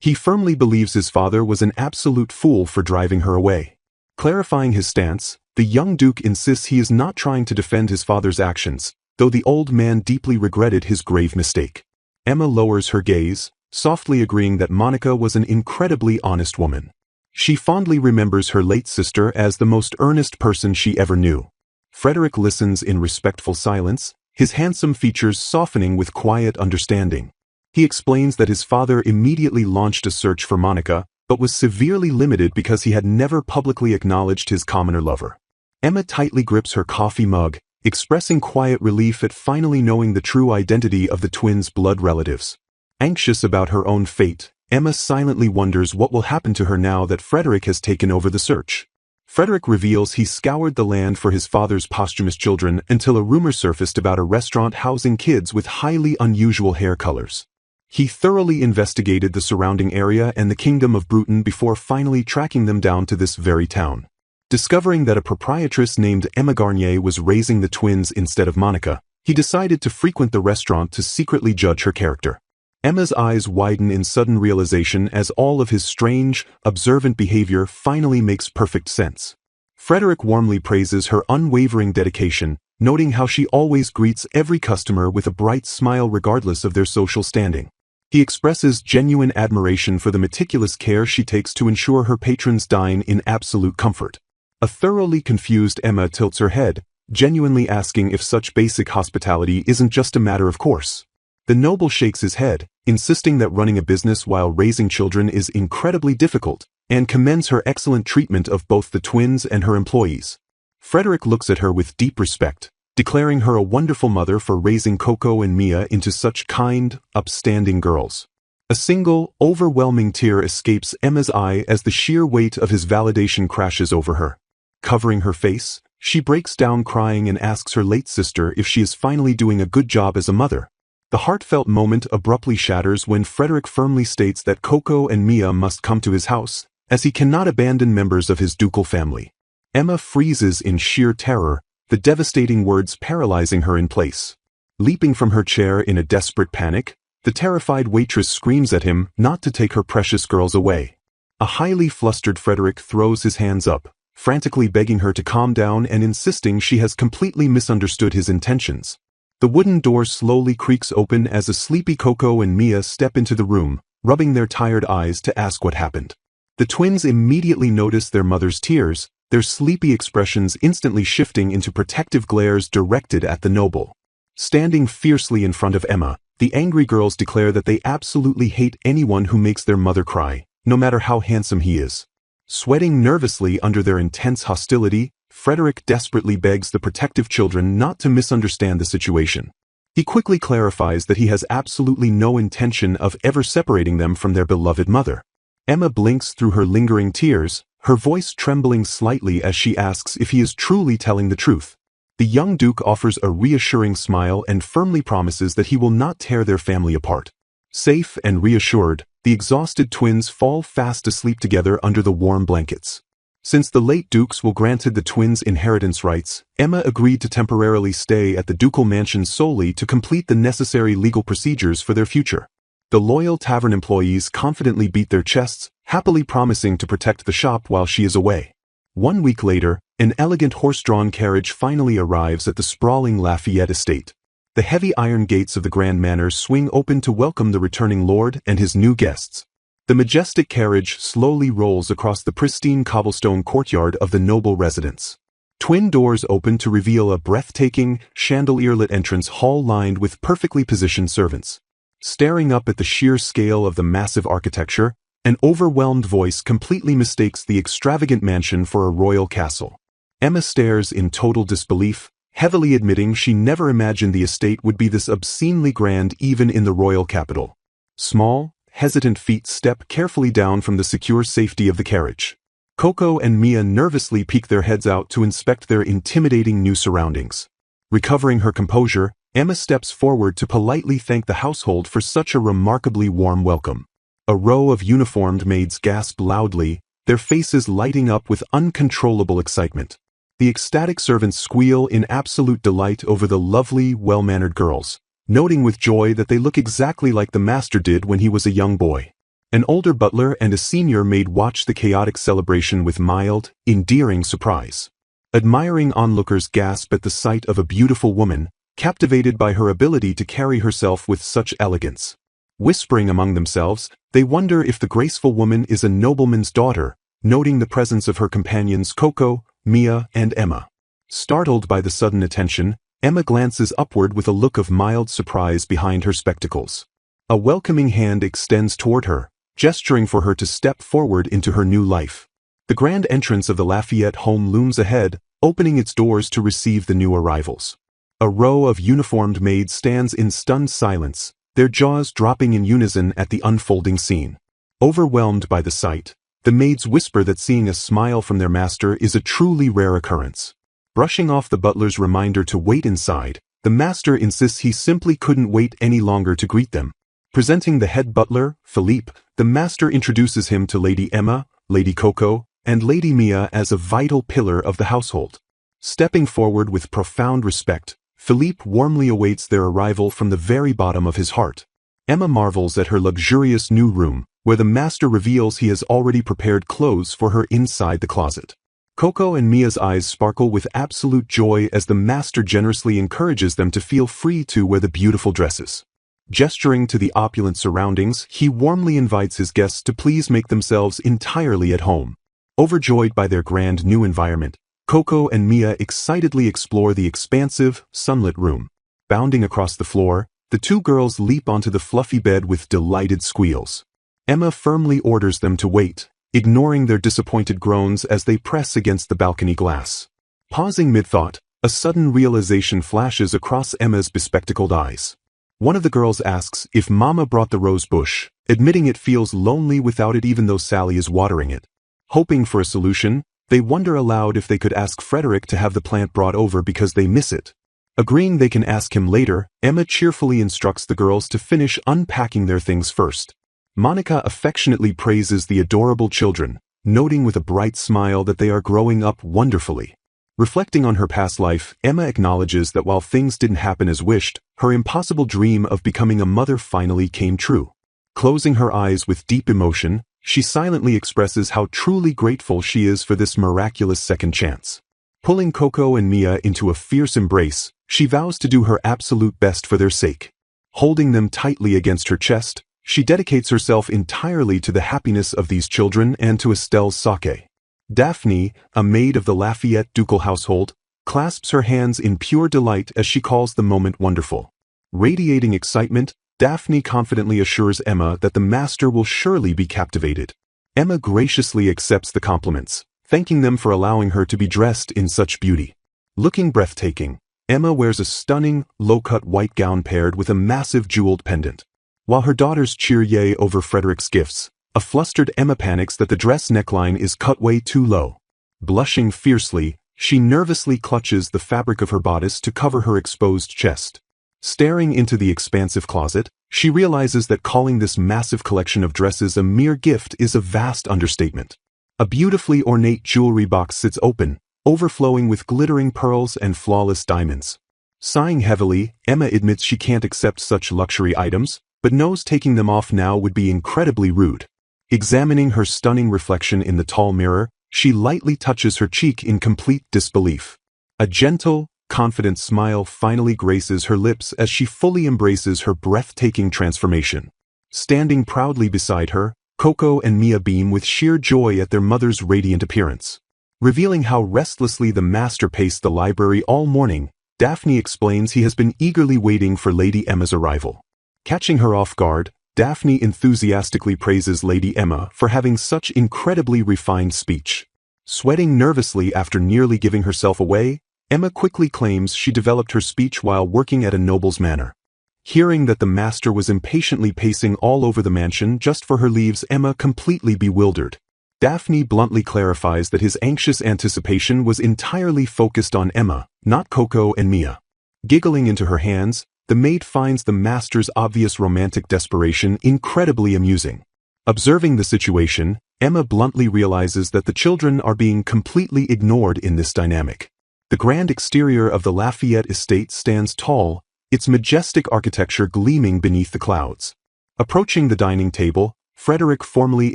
He firmly believes his father was an absolute fool for driving her away. Clarifying his stance, the young duke insists he is not trying to defend his father's actions, though the old man deeply regretted his grave mistake. Emma lowers her gaze, softly agreeing that Monica was an incredibly honest woman. She fondly remembers her late sister as the most earnest person she ever knew. Frederick listens in respectful silence, his handsome features softening with quiet understanding. He explains that his father immediately launched a search for Monica, but was severely limited because he had never publicly acknowledged his commoner lover. Emma tightly grips her coffee mug, expressing quiet relief at finally knowing the true identity of the twins' blood relatives. Anxious about her own fate, Emma silently wonders what will happen to her now that Frederick has taken over the search. Frederick reveals he scoured the land for his father's posthumous children until a rumor surfaced about a restaurant housing kids with highly unusual hair colors. He thoroughly investigated the surrounding area and the kingdom of Bruton before finally tracking them down to this very town. Discovering that a proprietress named Emma Garnier was raising the twins instead of Monica, he decided to frequent the restaurant to secretly judge her character. Emma's eyes widen in sudden realization as all of his strange, observant behavior finally makes perfect sense. Frederick warmly praises her unwavering dedication, noting how she always greets every customer with a bright smile regardless of their social standing. He expresses genuine admiration for the meticulous care she takes to ensure her patrons dine in absolute comfort. A thoroughly confused Emma tilts her head, genuinely asking if such basic hospitality isn't just a matter of course. The noble shakes his head, insisting that running a business while raising children is incredibly difficult, and commends her excellent treatment of both the twins and her employees. Frederick looks at her with deep respect, declaring her a wonderful mother for raising Coco and Mia into such kind, upstanding girls. A single, overwhelming tear escapes Emma's eye as the sheer weight of his validation crashes over her. Covering her face, she breaks down crying and asks her late sister if she is finally doing a good job as a mother. The heartfelt moment abruptly shatters when Frederick firmly states that Coco and Mia must come to his house, as he cannot abandon members of his ducal family. Emma freezes in sheer terror, the devastating words paralyzing her in place. Leaping from her chair in a desperate panic, the terrified waitress screams at him not to take her precious girls away. A highly flustered Frederick throws his hands up, frantically begging her to calm down and insisting she has completely misunderstood his intentions. The wooden door slowly creaks open as a sleepy Coco and Mia step into the room, rubbing their tired eyes to ask what happened. The twins immediately notice their mother's tears, their sleepy expressions instantly shifting into protective glares directed at the noble. Standing fiercely in front of Emma, the angry girls declare that they absolutely hate anyone who makes their mother cry, no matter how handsome he is. Sweating nervously under their intense hostility, Frederick desperately begs the protective children not to misunderstand the situation. He quickly clarifies that he has absolutely no intention of ever separating them from their beloved mother. Emma blinks through her lingering tears, her voice trembling slightly as she asks if he is truly telling the truth. The young Duke offers a reassuring smile and firmly promises that he will not tear their family apart. Safe and reassured, the exhausted twins fall fast asleep together under the warm blankets. Since the late dukes will granted the twins' inheritance rights, Emma agreed to temporarily stay at the ducal mansion solely to complete the necessary legal procedures for their future. The loyal tavern employees confidently beat their chests, happily promising to protect the shop while she is away. 1 week later, an elegant horse-drawn carriage finally arrives at the sprawling Lafayette estate. The heavy iron gates of the Grand Manor swing open to welcome the returning lord and his new guests. The majestic carriage slowly rolls across the pristine cobblestone courtyard of the noble residence. Twin doors open to reveal a breathtaking, chandelier-lit entrance hall lined with perfectly positioned servants. Staring up at the sheer scale of the massive architecture, an overwhelmed voice completely mistakes the extravagant mansion for a royal castle. Emma stares in total disbelief, heavily admitting she never imagined the estate would be this obscenely grand even in the royal capital. Small, hesitant feet step carefully down from the secure safety of the carriage. Coco and Mia nervously peek their heads out to inspect their intimidating new surroundings. Recovering her composure, Emma steps forward to politely thank the household for such a remarkably warm welcome. A row of uniformed maids gasp loudly, their faces lighting up with uncontrollable excitement. The ecstatic servants squeal in absolute delight over the lovely, well-mannered girls, noting with joy that they look exactly like the master did when he was a young boy. An older butler and a senior maid watch the chaotic celebration with mild, endearing surprise. Admiring onlookers gasp at the sight of a beautiful woman, captivated by her ability to carry herself with such elegance. Whispering among themselves, they wonder if the graceful woman is a nobleman's daughter, noting the presence of her companions Coco, Mia, and Emma. Startled by the sudden attention, Emma glances upward with a look of mild surprise behind her spectacles. A welcoming hand extends toward her, gesturing for her to step forward into her new life. The grand entrance of the Lafayette home looms ahead, opening its doors to receive the new arrivals. A row of uniformed maids stands in stunned silence, their jaws dropping in unison at the unfolding scene. Overwhelmed by the sight, the maids whisper that seeing a smile from their master is a truly rare occurrence. Brushing off the butler's reminder to wait inside, the master insists he simply couldn't wait any longer to greet them. Presenting the head butler, Philippe, the master introduces him to Lady Emma, Lady Coco, and Lady Mia as a vital pillar of the household. Stepping forward with profound respect, Philippe warmly awaits their arrival from the very bottom of his heart. Emma marvels at her luxurious new room, where the master reveals he has already prepared clothes for her inside the closet. Coco and Mia's eyes sparkle with absolute joy as the master generously encourages them to feel free to wear the beautiful dresses. Gesturing to the opulent surroundings, he warmly invites his guests to please make themselves entirely at home. Overjoyed by their grand new environment, Coco and Mia excitedly explore the expansive, sunlit room. Bounding across the floor, the two girls leap onto the fluffy bed with delighted squeals. Emma firmly orders them to wait, ignoring their disappointed groans as they press against the balcony glass. Pausing mid-thought, a sudden realization flashes across Emma's bespectacled eyes. One of the girls asks if Mama brought the rose bush, admitting it feels lonely without it even though Sally is watering it. Hoping for a solution, they wonder aloud if they could ask Frederick to have the plant brought over because they miss it. Agreeing they can ask him later, Emma cheerfully instructs the girls to finish unpacking their things first. Monica affectionately praises the adorable children, noting with a bright smile that they are growing up wonderfully. Reflecting on her past life, Emma acknowledges that while things didn't happen as wished, her impossible dream of becoming a mother finally came true. Closing her eyes with deep emotion, she silently expresses how truly grateful she is for this miraculous second chance. Pulling Coco and Mia into a fierce embrace, she vows to do her absolute best for their sake. Holding them tightly against her chest, she dedicates herself entirely to the happiness of these children and to Estelle's sake. Daphne, a maid of the Lafayette ducal household, clasps her hands in pure delight as she calls the moment wonderful. Radiating excitement, Daphne confidently assures Emma that the master will surely be captivated. Emma graciously accepts the compliments, thanking them for allowing her to be dressed in such beauty. Looking breathtaking, Emma wears a stunning, low-cut white gown paired with a massive jeweled pendant. While her daughters cheer yay over Frederick's gifts, a flustered Emma panics that the dress neckline is cut way too low. Blushing fiercely, she nervously clutches the fabric of her bodice to cover her exposed chest. Staring into the expansive closet, she realizes that calling this massive collection of dresses a mere gift is a vast understatement. A beautifully ornate jewelry box sits open, overflowing with glittering pearls and flawless diamonds. Sighing heavily, Emma admits she can't accept such luxury items, but knows taking them off now would be incredibly rude. Examining her stunning reflection in the tall mirror, she lightly touches her cheek in complete disbelief. A gentle, confident smile finally graces her lips as she fully embraces her breathtaking transformation. Standing proudly beside her, Coco and Mia beam with sheer joy at their mother's radiant appearance. Revealing how restlessly the master paced the library all morning, Daphne explains he has been eagerly waiting for Lady Emma's arrival. Catching her off guard, Daphne enthusiastically praises Lady Emma for having such incredibly refined speech. Sweating nervously after nearly giving herself away, Emma quickly claims she developed her speech while working at a noble's manor. Hearing that the master was impatiently pacing all over the mansion just for her leaves Emma completely bewildered. Daphne bluntly clarifies that his anxious anticipation was entirely focused on Emma, not Coco and Mia. Giggling into her hands, the maid finds the master's obvious romantic desperation incredibly amusing. Observing the situation, Emma bluntly realizes that the children are being completely ignored in this dynamic. The grand exterior of the Lafayette estate stands tall, its majestic architecture gleaming beneath the clouds. Approaching the dining table, Frederick formally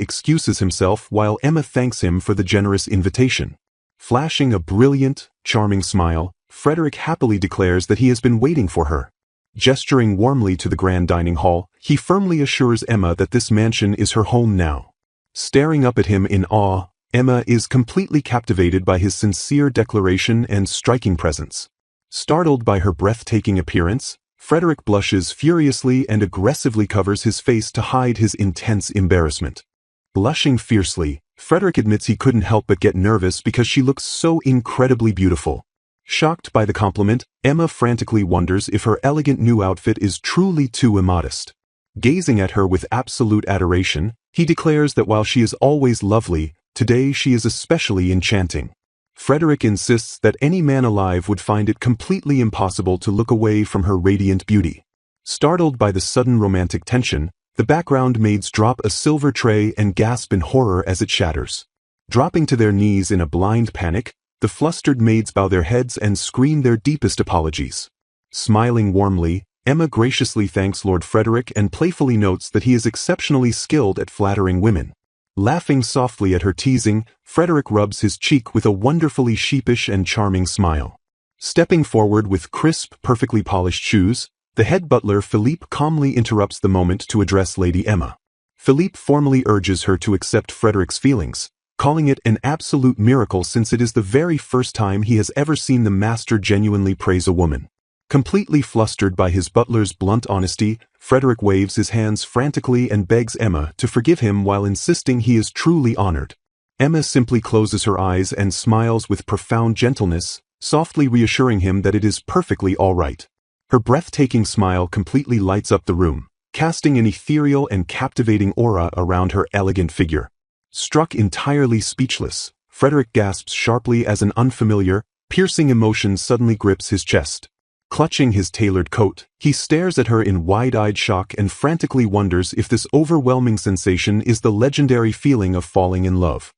excuses himself while Emma thanks him for the generous invitation. Flashing a brilliant, charming smile, Frederick happily declares that he has been waiting for her. Gesturing warmly to the grand dining hall, he firmly assures Emma that this mansion is her home now. Staring up at him in awe, Emma is completely captivated by his sincere declaration and striking presence. Startled by her breathtaking appearance, Frederick blushes furiously and aggressively covers his face to hide his intense embarrassment. Blushing fiercely, Frederick admits he couldn't help but get nervous because she looks so incredibly beautiful. Shocked by the compliment, Emma frantically wonders if her elegant new outfit is truly too immodest. Gazing at her with absolute adoration, he declares that while she is always lovely, today she is especially enchanting. Frederick insists that any man alive would find it completely impossible to look away from her radiant beauty. Startled by the sudden romantic tension, the background maids drop a silver tray and gasp in horror as it shatters. Dropping to their knees in a blind panic, the flustered maids bow their heads and scream their deepest apologies. Smiling warmly, Emma graciously thanks Lord Frederick and playfully notes that he is exceptionally skilled at flattering women. Laughing softly at her teasing, Frederick rubs his cheek with a wonderfully sheepish and charming smile. Stepping forward with crisp, perfectly polished shoes, the head butler Philippe calmly interrupts the moment to address Lady Emma. Philippe formally urges her to accept Frederick's feelings, calling it an absolute miracle since it is the very first time he has ever seen the master genuinely praise a woman. Completely flustered by his butler's blunt honesty, Frederick waves his hands frantically and begs Emma to forgive him while insisting he is truly honored. Emma simply closes her eyes and smiles with profound gentleness, softly reassuring him that it is perfectly all right. Her breathtaking smile completely lights up the room, casting an ethereal and captivating aura around her elegant figure. Struck entirely speechless, Frederick gasps sharply as an unfamiliar, piercing emotion suddenly grips his chest. Clutching his tailored coat, he stares at her in wide-eyed shock and frantically wonders if this overwhelming sensation is the legendary feeling of falling in love.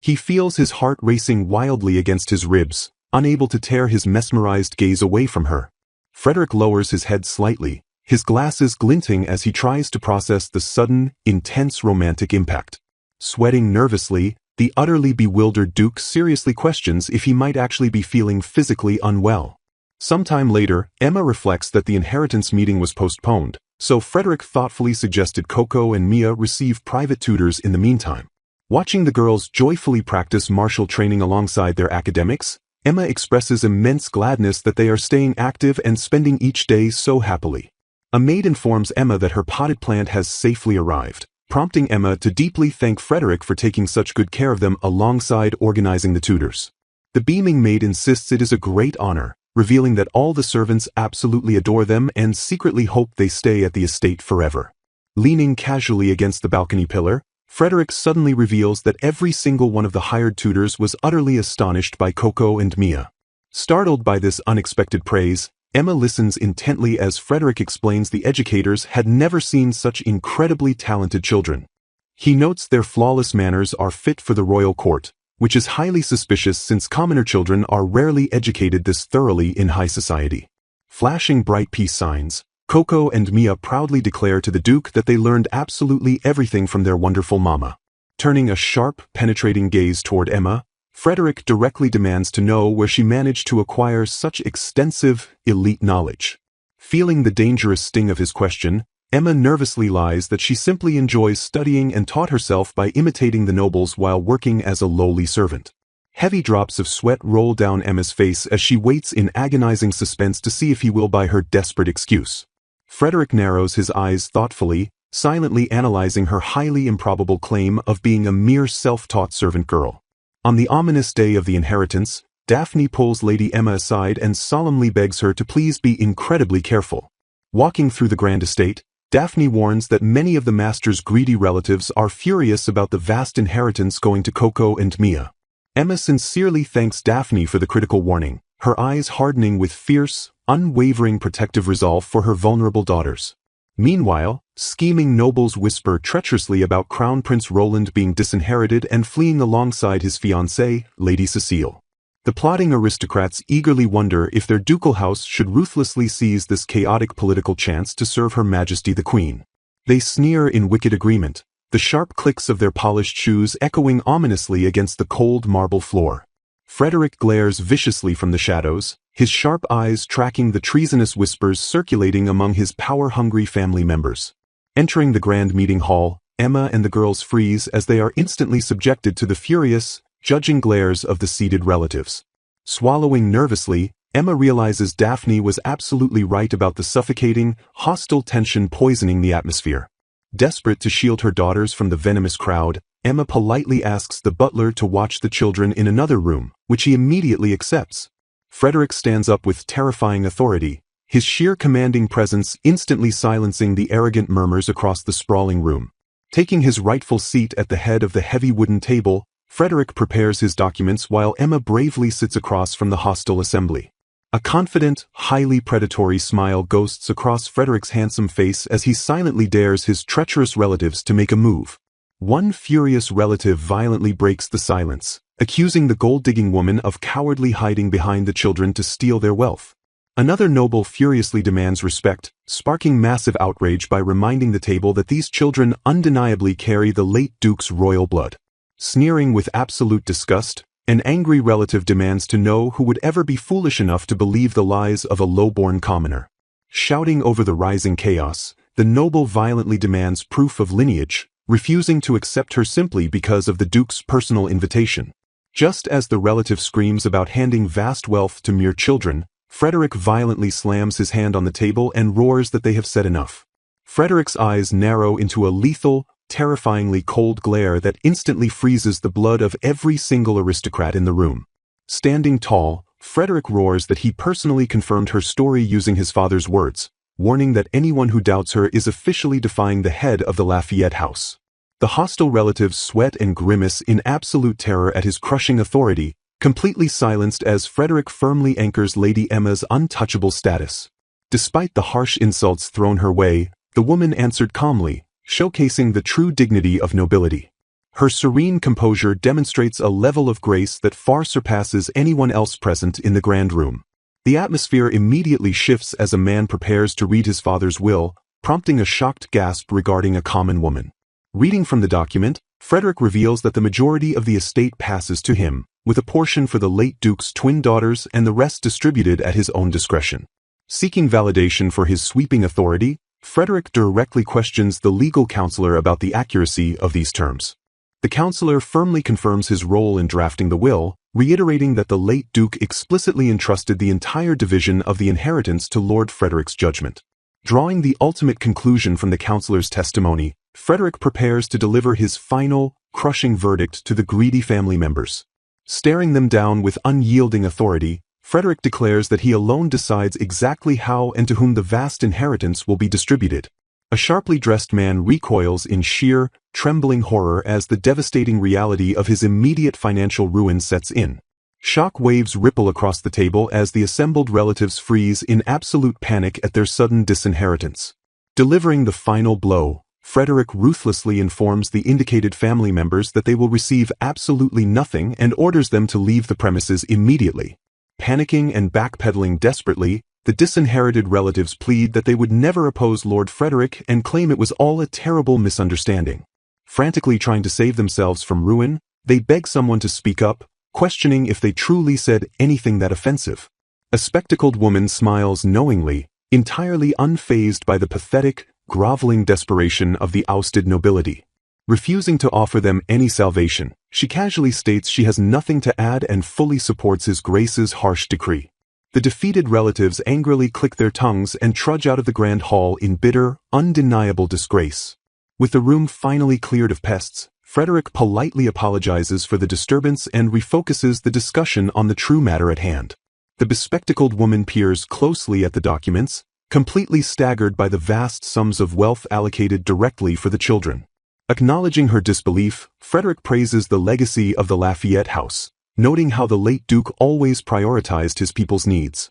He feels his heart racing wildly against his ribs, unable to tear his mesmerized gaze away from her. Frederick lowers his head slightly, his glasses glinting as he tries to process the sudden, intense romantic impact. Sweating nervously, the utterly bewildered Duke seriously questions if he might actually be feeling physically unwell. Sometime later, Emma reflects that the inheritance meeting was postponed, so Frederick thoughtfully suggested Coco and Mia receive private tutors in the meantime. Watching the girls joyfully practice martial training alongside their academics, Emma expresses immense gladness that they are staying active and spending each day so happily. A maid informs Emma that her potted plant has safely arrived, prompting Emma to deeply thank Frederick for taking such good care of them alongside organizing the tutors. The beaming maid insists it is a great honor, revealing that all the servants absolutely adore them and secretly hope they stay at the estate forever. Leaning casually against the balcony pillar, Frederick suddenly reveals that every single one of the hired tutors was utterly astonished by Coco and Mia. Startled by this unexpected praise, Emma listens intently as Frederick explains the educators had never seen such incredibly talented children. He notes their flawless manners are fit for the royal court, which is highly suspicious since commoner children are rarely educated this thoroughly in high society. Flashing bright peace signs, Coco and Mia proudly declare to the Duke that they learned absolutely everything from their wonderful mama. Turning a sharp, penetrating gaze toward Emma, Frederick directly demands to know where she managed to acquire such extensive, elite knowledge. Feeling the dangerous sting of his question, Emma nervously lies that she simply enjoys studying and taught herself by imitating the nobles while working as a lowly servant. Heavy drops of sweat roll down Emma's face as she waits in agonizing suspense to see if he will buy her desperate excuse. Frederick narrows his eyes thoughtfully, silently analyzing her highly improbable claim of being a mere self-taught servant girl. On the ominous day of the inheritance, Daphne pulls Lady Emma aside and solemnly begs her to please be incredibly careful. Walking through the grand estate, Daphne warns that many of the master's greedy relatives are furious about the vast inheritance going to Coco and Mia. Emma sincerely thanks Daphne for the critical warning, her eyes hardening with fierce, unwavering protective resolve for her vulnerable daughters. Meanwhile, scheming nobles whisper treacherously about Crown Prince Roland being disinherited and fleeing alongside his fiancée, Lady Cecile. The plotting aristocrats eagerly wonder if their ducal house should ruthlessly seize this chaotic political chance to serve Her Majesty the Queen. They sneer in wicked agreement, the sharp clicks of their polished shoes echoing ominously against the cold marble floor. Frederick glares viciously from the shadows, his sharp eyes tracking the treasonous whispers circulating among his power-hungry family members. Entering the grand meeting hall, Emma and the girls freeze as they are instantly subjected to the furious, judging glares of the seated relatives. Swallowing nervously, Emma realizes Daphne was absolutely right about the suffocating, hostile tension poisoning the atmosphere. Desperate to shield her daughters from the venomous crowd, Emma politely asks the butler to watch the children in another room, which he immediately accepts. Frederick stands up with terrifying authority, his sheer commanding presence instantly silencing the arrogant murmurs across the sprawling room. Taking his rightful seat at the head of the heavy wooden table, Frederick prepares his documents while Emma bravely sits across from the hostile assembly. A confident, highly predatory smile ghosts across Frederick's handsome face as he silently dares his treacherous relatives to make a move. One furious relative violently breaks the silence, accusing the gold-digging woman of cowardly hiding behind the children to steal their wealth. Another noble furiously demands respect, sparking massive outrage by reminding the table that these children undeniably carry the late Duke's royal blood. Sneering with absolute disgust, an angry relative demands to know who would ever be foolish enough to believe the lies of a low-born commoner. Shouting over the rising chaos, the noble violently demands proof of lineage, refusing to accept her simply because of the Duke's personal invitation. Just as the relative screams about handing vast wealth to mere children, Frederick violently slams his hand on the table and roars that they have said enough. Frederick's eyes narrow into a lethal, terrifyingly cold glare that instantly freezes the blood of every single aristocrat in the room. Standing tall, Frederick roars that he personally confirmed her story using his father's words, warning that anyone who doubts her is officially defying the head of the Lafayette house. The hostile relatives sweat and grimace in absolute terror at his crushing authority, completely silenced as Frederick firmly anchors Lady Emma's untouchable status. Despite the harsh insults thrown her way, the woman answered calmly, showcasing the true dignity of nobility. Her serene composure demonstrates a level of grace that far surpasses anyone else present in the grand room. The atmosphere immediately shifts as a man prepares to read his father's will, prompting a shocked gasp regarding a common woman. Reading from the document, Frederick reveals that the majority of the estate passes to him, with a portion for the late Duke's twin daughters and the rest distributed at his own discretion. Seeking validation for his sweeping authority, Frederick directly questions the legal counselor about the accuracy of these terms. The counselor firmly confirms his role in drafting the will, reiterating that the late Duke explicitly entrusted the entire division of the inheritance to Lord Frederick's judgment. Drawing the ultimate conclusion from the counselor's testimony, Frederick prepares to deliver his final, crushing verdict to the greedy family members. Staring them down with unyielding authority, Frederick declares that he alone decides exactly how and to whom the vast inheritance will be distributed. A sharply dressed man recoils in sheer, trembling horror as the devastating reality of his immediate financial ruin sets in. Shock waves ripple across the table as the assembled relatives freeze in absolute panic at their sudden disinheritance. Delivering the final blow, Frederick ruthlessly informs the indicated family members that they will receive absolutely nothing and orders them to leave the premises immediately. Panicking and backpedaling desperately, the disinherited relatives plead that they would never oppose Lord Frederick and claim it was all a terrible misunderstanding. Frantically trying to save themselves from ruin, they beg someone to speak up, questioning if they truly said anything that offensive. A spectacled woman smiles knowingly, entirely unfazed by the pathetic, groveling desperation of the ousted nobility. Refusing to offer them any salvation, she casually states she has nothing to add and fully supports His Grace's harsh decree. The defeated relatives angrily click their tongues and trudge out of the grand hall in bitter, undeniable disgrace. With the room finally cleared of pests, Frederick politely apologizes for the disturbance and refocuses the discussion on the true matter at hand. The bespectacled woman peers closely at the documents, completely staggered by the vast sums of wealth allocated directly for the children. Acknowledging her disbelief, Frederick praises the legacy of the Lafayette house, noting how the late Duke always prioritized his people's needs.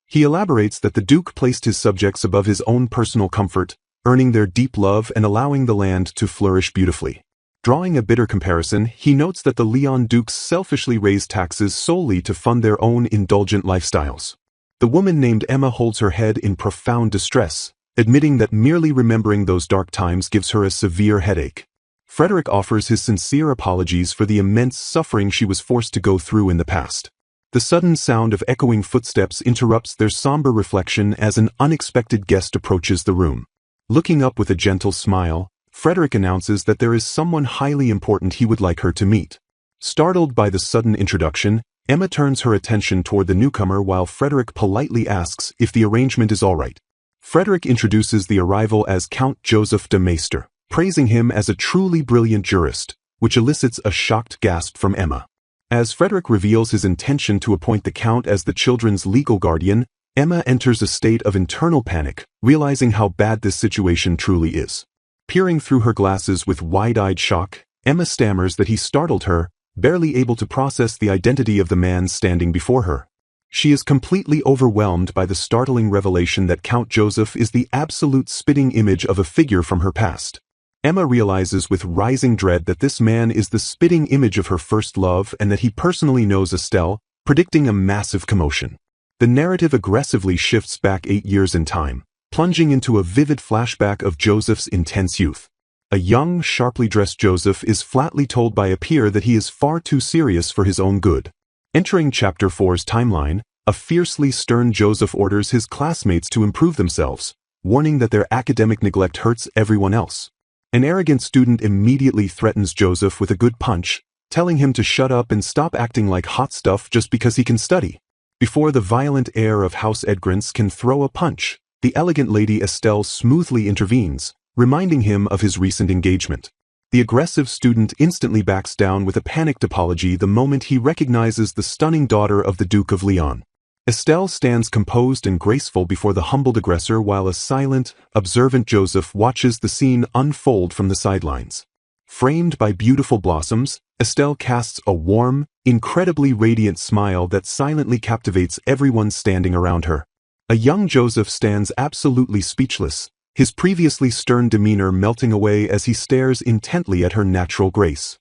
He elaborates that the Duke placed his subjects above his own personal comfort, earning their deep love and allowing the land to flourish beautifully. Drawing a bitter comparison, he notes that the Leon Dukes selfishly raised taxes solely to fund their own indulgent lifestyles. The woman named Emma holds her head in profound distress, admitting that merely remembering those dark times gives her a severe headache. Frederick offers his sincere apologies for the immense suffering she was forced to go through in the past. The sudden sound of echoing footsteps interrupts their somber reflection as an unexpected guest approaches the room. Looking up with a gentle smile, Frederick announces that there is someone highly important he would like her to meet. Startled by the sudden introduction, Emma turns her attention toward the newcomer while Frederick politely asks if the arrangement is all right. Frederick introduces the arrival as Count Joseph de Maistre, praising him as a truly brilliant jurist, which elicits a shocked gasp from Emma. As Frederick reveals his intention to appoint the Count as the children's legal guardian, Emma enters a state of internal panic, realizing how bad this situation truly is. Peering through her glasses with wide-eyed shock, Emma stammers that he startled her, barely able to process the identity of the man standing before her. She is completely overwhelmed by the startling revelation that Count Joseph is the absolute spitting image of a figure from her past. Emma realizes with rising dread that this man is the spitting image of her first love and that he personally knows Estelle, predicting a massive commotion. The narrative aggressively shifts back 8 years in time, plunging into a vivid flashback of Joseph's intense youth. A young, sharply dressed Joseph is flatly told by a peer that he is far too serious for his own good. Entering Chapter 4's timeline, a fiercely stern Joseph orders his classmates to improve themselves, warning that their academic neglect hurts everyone else. An arrogant student immediately threatens Joseph with a good punch, telling him to shut up and stop acting like hot stuff just because he can study. Before the violent heir of House Edgrants can throw a punch, the elegant Lady Estelle smoothly intervenes, reminding him of his recent engagement. The aggressive student instantly backs down with a panicked apology the moment he recognizes the stunning daughter of the Duke of Leon. Estelle stands composed and graceful before the humbled aggressor while a silent, observant Joseph watches the scene unfold from the sidelines. Framed by beautiful blossoms, Estelle casts a warm, incredibly radiant smile that silently captivates everyone standing around her. A young Joseph stands absolutely speechless, his previously stern demeanor melting away as he stares intently at her natural grace.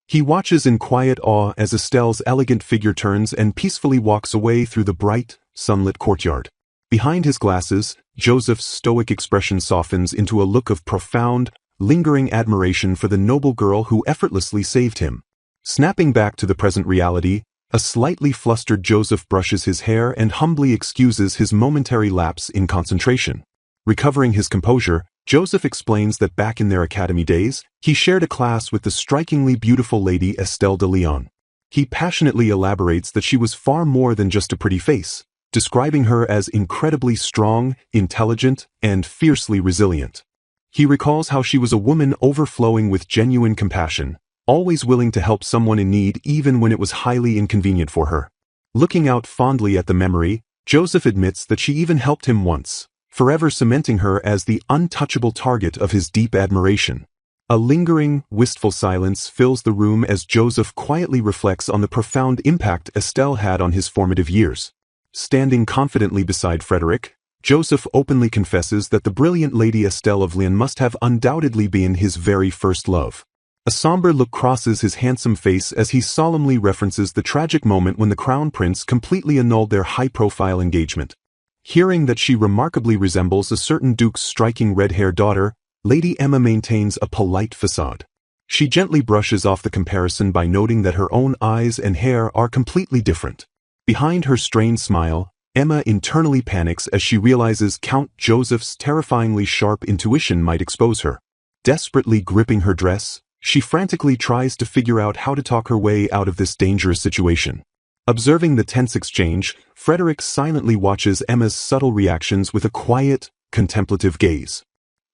He watches in quiet awe as Estelle's elegant figure turns and peacefully walks away through the bright, sunlit courtyard. Behind his glasses, Joseph's stoic expression softens into a look of profound, lingering admiration for the noble girl who effortlessly saved him. Snapping back to the present reality, a slightly flustered Joseph brushes his hair and humbly excuses his momentary lapse in concentration. Recovering his composure, Joseph explains that back in their academy days, he shared a class with the strikingly beautiful Lady Estelle de Leon. He passionately elaborates that she was far more than just a pretty face, describing her as incredibly strong, intelligent, and fiercely resilient. He recalls how she was a woman overflowing with genuine compassion, always willing to help someone in need even when it was highly inconvenient for her. Looking out fondly at the memory, Joseph admits that she even helped him once, forever cementing her as the untouchable target of his deep admiration. A lingering, wistful silence fills the room as Joseph quietly reflects on the profound impact Estelle had on his formative years. Standing confidently beside Frederick, Joseph openly confesses that the brilliant Lady Estelle of Lynn must have undoubtedly been his very first love. A somber look crosses his handsome face as he solemnly references the tragic moment when the Crown Prince completely annulled their high-profile engagement. Hearing that she remarkably resembles a certain duke's striking red-haired daughter, Lady Emma maintains a polite facade. She gently brushes off the comparison by noting that her own eyes and hair are completely different. Behind her strained smile, Emma internally panics as she realizes Count Joseph's terrifyingly sharp intuition might expose her. Desperately gripping her dress, she frantically tries to figure out how to talk her way out of this dangerous situation. Observing the tense exchange, Frederick silently watches Emma's subtle reactions with a quiet, contemplative gaze.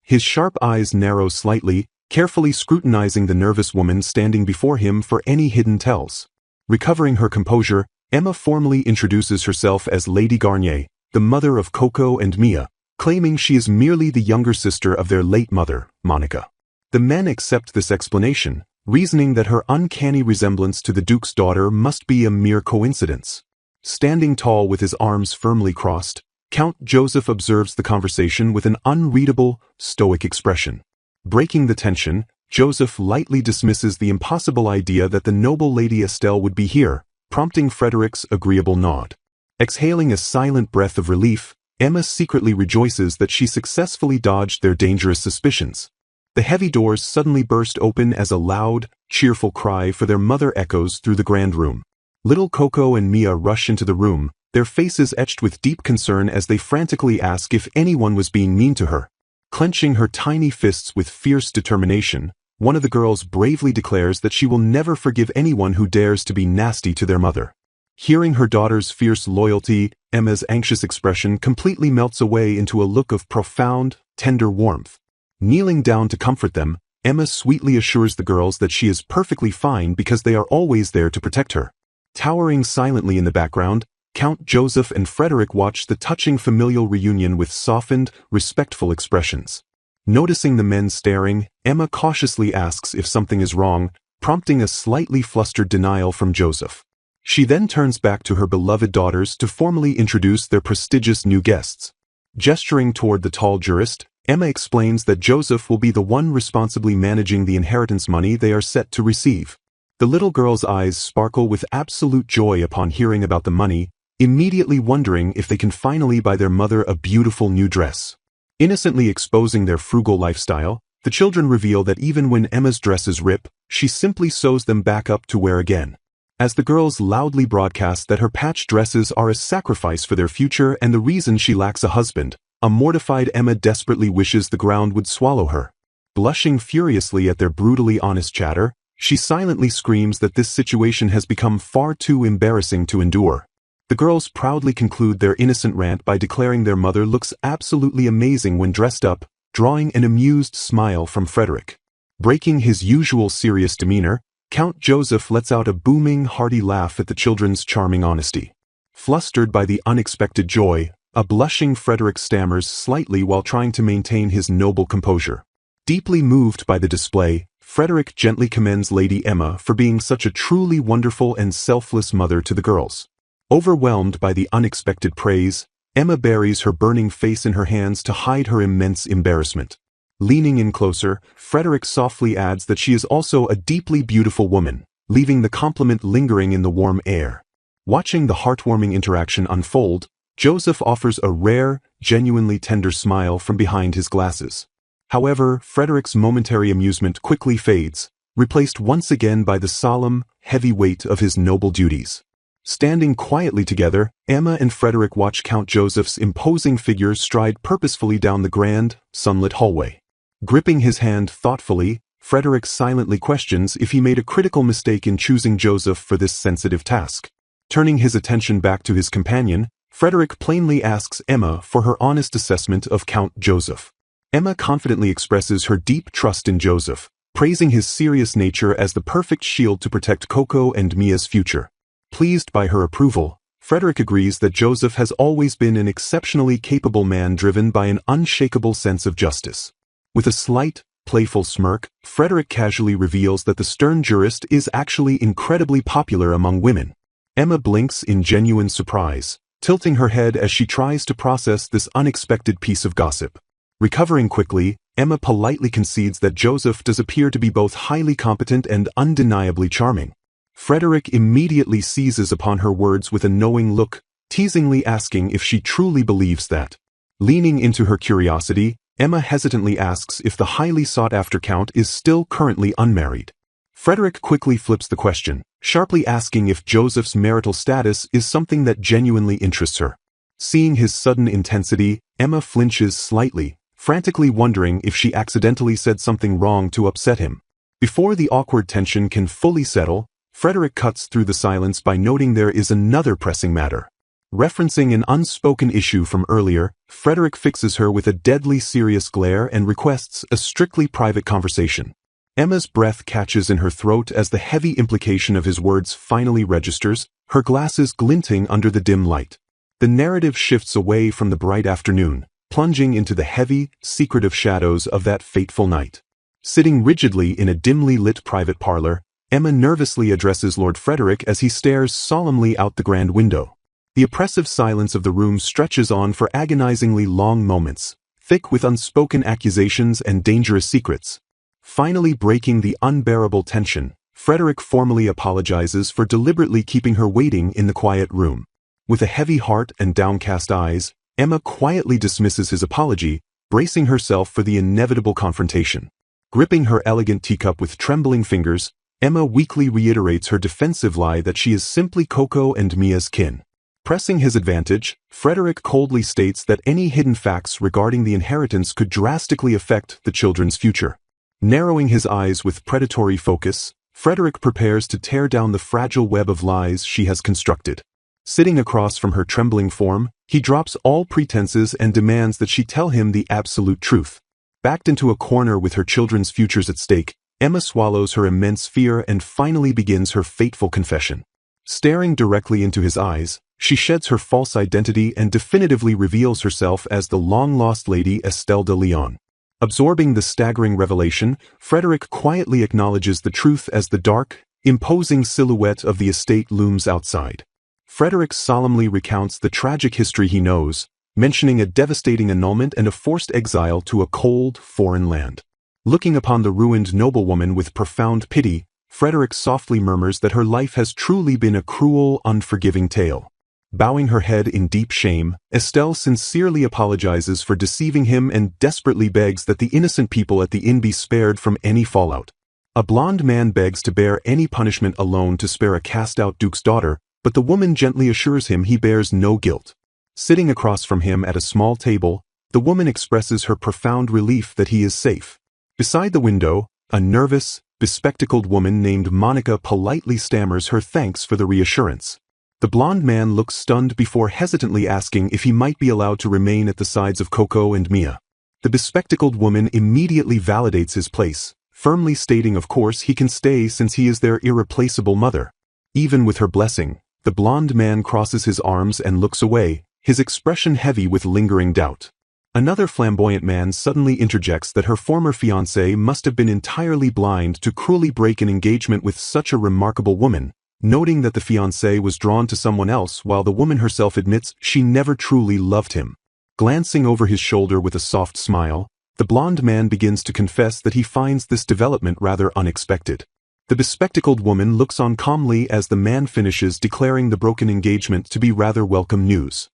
His sharp eyes narrow slightly, carefully scrutinizing the nervous woman standing before him for any hidden tells. Recovering her composure, Emma formally introduces herself as Lady Garnier, the mother of Coco and Mia, claiming she is merely the younger sister of their late mother, Monica. The men accept this explanation, reasoning that her uncanny resemblance to the Duke's daughter must be a mere coincidence. Standing tall with his arms firmly crossed, Count Joseph observes the conversation with an unreadable, stoic expression. Breaking the tension, Joseph lightly dismisses the impossible idea that the noble Lady Estelle would be here, prompting Frederick's agreeable nod. Exhaling a silent breath of relief, Emma secretly rejoices that she successfully dodged their dangerous suspicions. The heavy doors suddenly burst open as a loud, cheerful cry for their mother echoes through the grand room. Little Coco and Mia rush into the room, their faces etched with deep concern as they frantically ask if anyone was being mean to her. Clenching her tiny fists with fierce determination, one of the girls bravely declares that she will never forgive anyone who dares to be nasty to their mother. Hearing her daughter's fierce loyalty, Emma's anxious expression completely melts away into a look of profound, tender warmth. Kneeling down to comfort them, Emma sweetly assures the girls that she is perfectly fine because they are always there to protect her. Towering silently in the background, Count Joseph and Frederick watch the touching familial reunion with softened, respectful expressions. Noticing the men staring, Emma cautiously asks if something is wrong, prompting a slightly flustered denial from Joseph. She then turns back to her beloved daughters to formally introduce their prestigious new guests. Gesturing toward the tall jurist, Emma explains that Joseph will be the one responsibly managing the inheritance money they are set to receive. The little girl's eyes sparkle with absolute joy upon hearing about the money, immediately wondering if they can finally buy their mother a beautiful new dress. Innocently exposing their frugal lifestyle, the children reveal that even when Emma's dresses rip, she simply sews them back up to wear again. As the girls loudly broadcast that her patched dresses are a sacrifice for their future and the reason she lacks a husband, a mortified Emma desperately wishes the ground would swallow her. Blushing furiously at their brutally honest chatter, she silently screams that this situation has become far too embarrassing to endure. The girls proudly conclude their innocent rant by declaring their mother looks absolutely amazing when dressed up, drawing an amused smile from Frederick. Breaking his usual serious demeanor, Count Joseph lets out a booming, hearty laugh at the children's charming honesty. Flustered by the unexpected joy, a blushing Frederick stammers slightly while trying to maintain his noble composure. Deeply moved by the display, Frederick gently commends Lady Emma for being such a truly wonderful and selfless mother to the girls. Overwhelmed by the unexpected praise, Emma buries her burning face in her hands to hide her immense embarrassment. Leaning in closer, Frederick softly adds that she is also a deeply beautiful woman, leaving the compliment lingering in the warm air. Watching the heartwarming interaction unfold, Joseph offers a rare, genuinely tender smile from behind his glasses. However, Frederick's momentary amusement quickly fades, replaced once again by the solemn, heavy weight of his noble duties. Standing quietly together, Emma and Frederick watch Count Joseph's imposing figure stride purposefully down the grand, sunlit hallway. Gripping his hand thoughtfully, Frederick silently questions if he made a critical mistake in choosing Joseph for this sensitive task. Turning his attention back to his companion, Frederick plainly asks Emma for her honest assessment of Count Joseph. Emma confidently expresses her deep trust in Joseph, praising his serious nature as the perfect shield to protect Coco and Mia's future. Pleased by her approval, Frederick agrees that Joseph has always been an exceptionally capable man driven by an unshakable sense of justice. With a slight, playful smirk, Frederick casually reveals that the stern jurist is actually incredibly popular among women. Emma blinks in genuine surprise, tilting her head as she tries to process this unexpected piece of gossip. Recovering quickly, Emma politely concedes that Joseph does appear to be both highly competent and undeniably charming. Frederick immediately seizes upon her words with a knowing look, teasingly asking if she truly believes that. Leaning into her curiosity, Emma hesitantly asks if the highly sought-after Count is still currently unmarried. Frederick quickly flips the question, sharply asking if Joseph's marital status is something that genuinely interests her. Seeing his sudden intensity, Emma flinches slightly, frantically wondering if she accidentally said something wrong to upset him. Before the awkward tension can fully settle, Frederick cuts through the silence by noting there is another pressing matter. Referencing an unspoken issue from earlier, Frederick fixes her with a deadly serious glare and requests a strictly private conversation. Emma's breath catches in her throat as the heavy implication of his words finally registers, her glasses glinting under the dim light. The narrative shifts away from the bright afternoon, plunging into the heavy, secretive shadows of that fateful night. Sitting rigidly in a dimly lit private parlor, Emma nervously addresses Lord Frederick as he stares solemnly out the grand window. The oppressive silence of the room stretches on for agonizingly long moments, thick with unspoken accusations and dangerous secrets. Finally breaking the unbearable tension, Frederick formally apologizes for deliberately keeping her waiting in the quiet room. With a heavy heart and downcast eyes, Emma quietly dismisses his apology, bracing herself for the inevitable confrontation. Gripping her elegant teacup with trembling fingers, Emma weakly reiterates her defensive lie that she is simply Coco and Mia's kin. Pressing his advantage, Frederick coldly states that any hidden facts regarding the inheritance could drastically affect the children's future. Narrowing his eyes with predatory focus, Frederick prepares to tear down the fragile web of lies she has constructed. Sitting across from her trembling form, he drops all pretenses and demands that she tell him the absolute truth. Backed into a corner with her children's futures at stake, Emma swallows her immense fear and finally begins her fateful confession. Staring directly into his eyes, she sheds her false identity and definitively reveals herself as the long-lost Lady Estelle de Leon. Absorbing the staggering revelation, Frederick quietly acknowledges the truth as the dark, imposing silhouette of the estate looms outside. Frederick solemnly recounts the tragic history he knows, mentioning a devastating annulment and a forced exile to a cold, foreign land. Looking upon the ruined noblewoman with profound pity, Frederick softly murmurs that her life has truly been a cruel, unforgiving tale. Bowing her head in deep shame, Estelle sincerely apologizes for deceiving him and desperately begs that the innocent people at the inn be spared from any fallout. A blonde man begs to bear any punishment alone to spare a cast-out duke's daughter, but the woman gently assures him he bears no guilt. Sitting across from him at a small table, the woman expresses her profound relief that he is safe. Beside the window, a nervous, bespectacled woman named Monica politely stammers her thanks for the reassurance. The blonde man looks stunned before hesitantly asking if he might be allowed to remain at the sides of Coco and Mia. The bespectacled woman immediately validates his place, firmly stating of course he can stay since he is their irreplaceable mother. Even with her blessing, the blonde man crosses his arms and looks away, his expression heavy with lingering doubt. Another flamboyant man suddenly interjects that her former fiancé must have been entirely blind to cruelly break an engagement with such a remarkable woman, noting that the fiancé was drawn to someone else while the woman herself admits she never truly loved him. Glancing over his shoulder with a soft smile, the blonde man begins to confess that he finds this development rather unexpected. The bespectacled woman looks on calmly as the man finishes, declaring the broken engagement to be rather welcome news.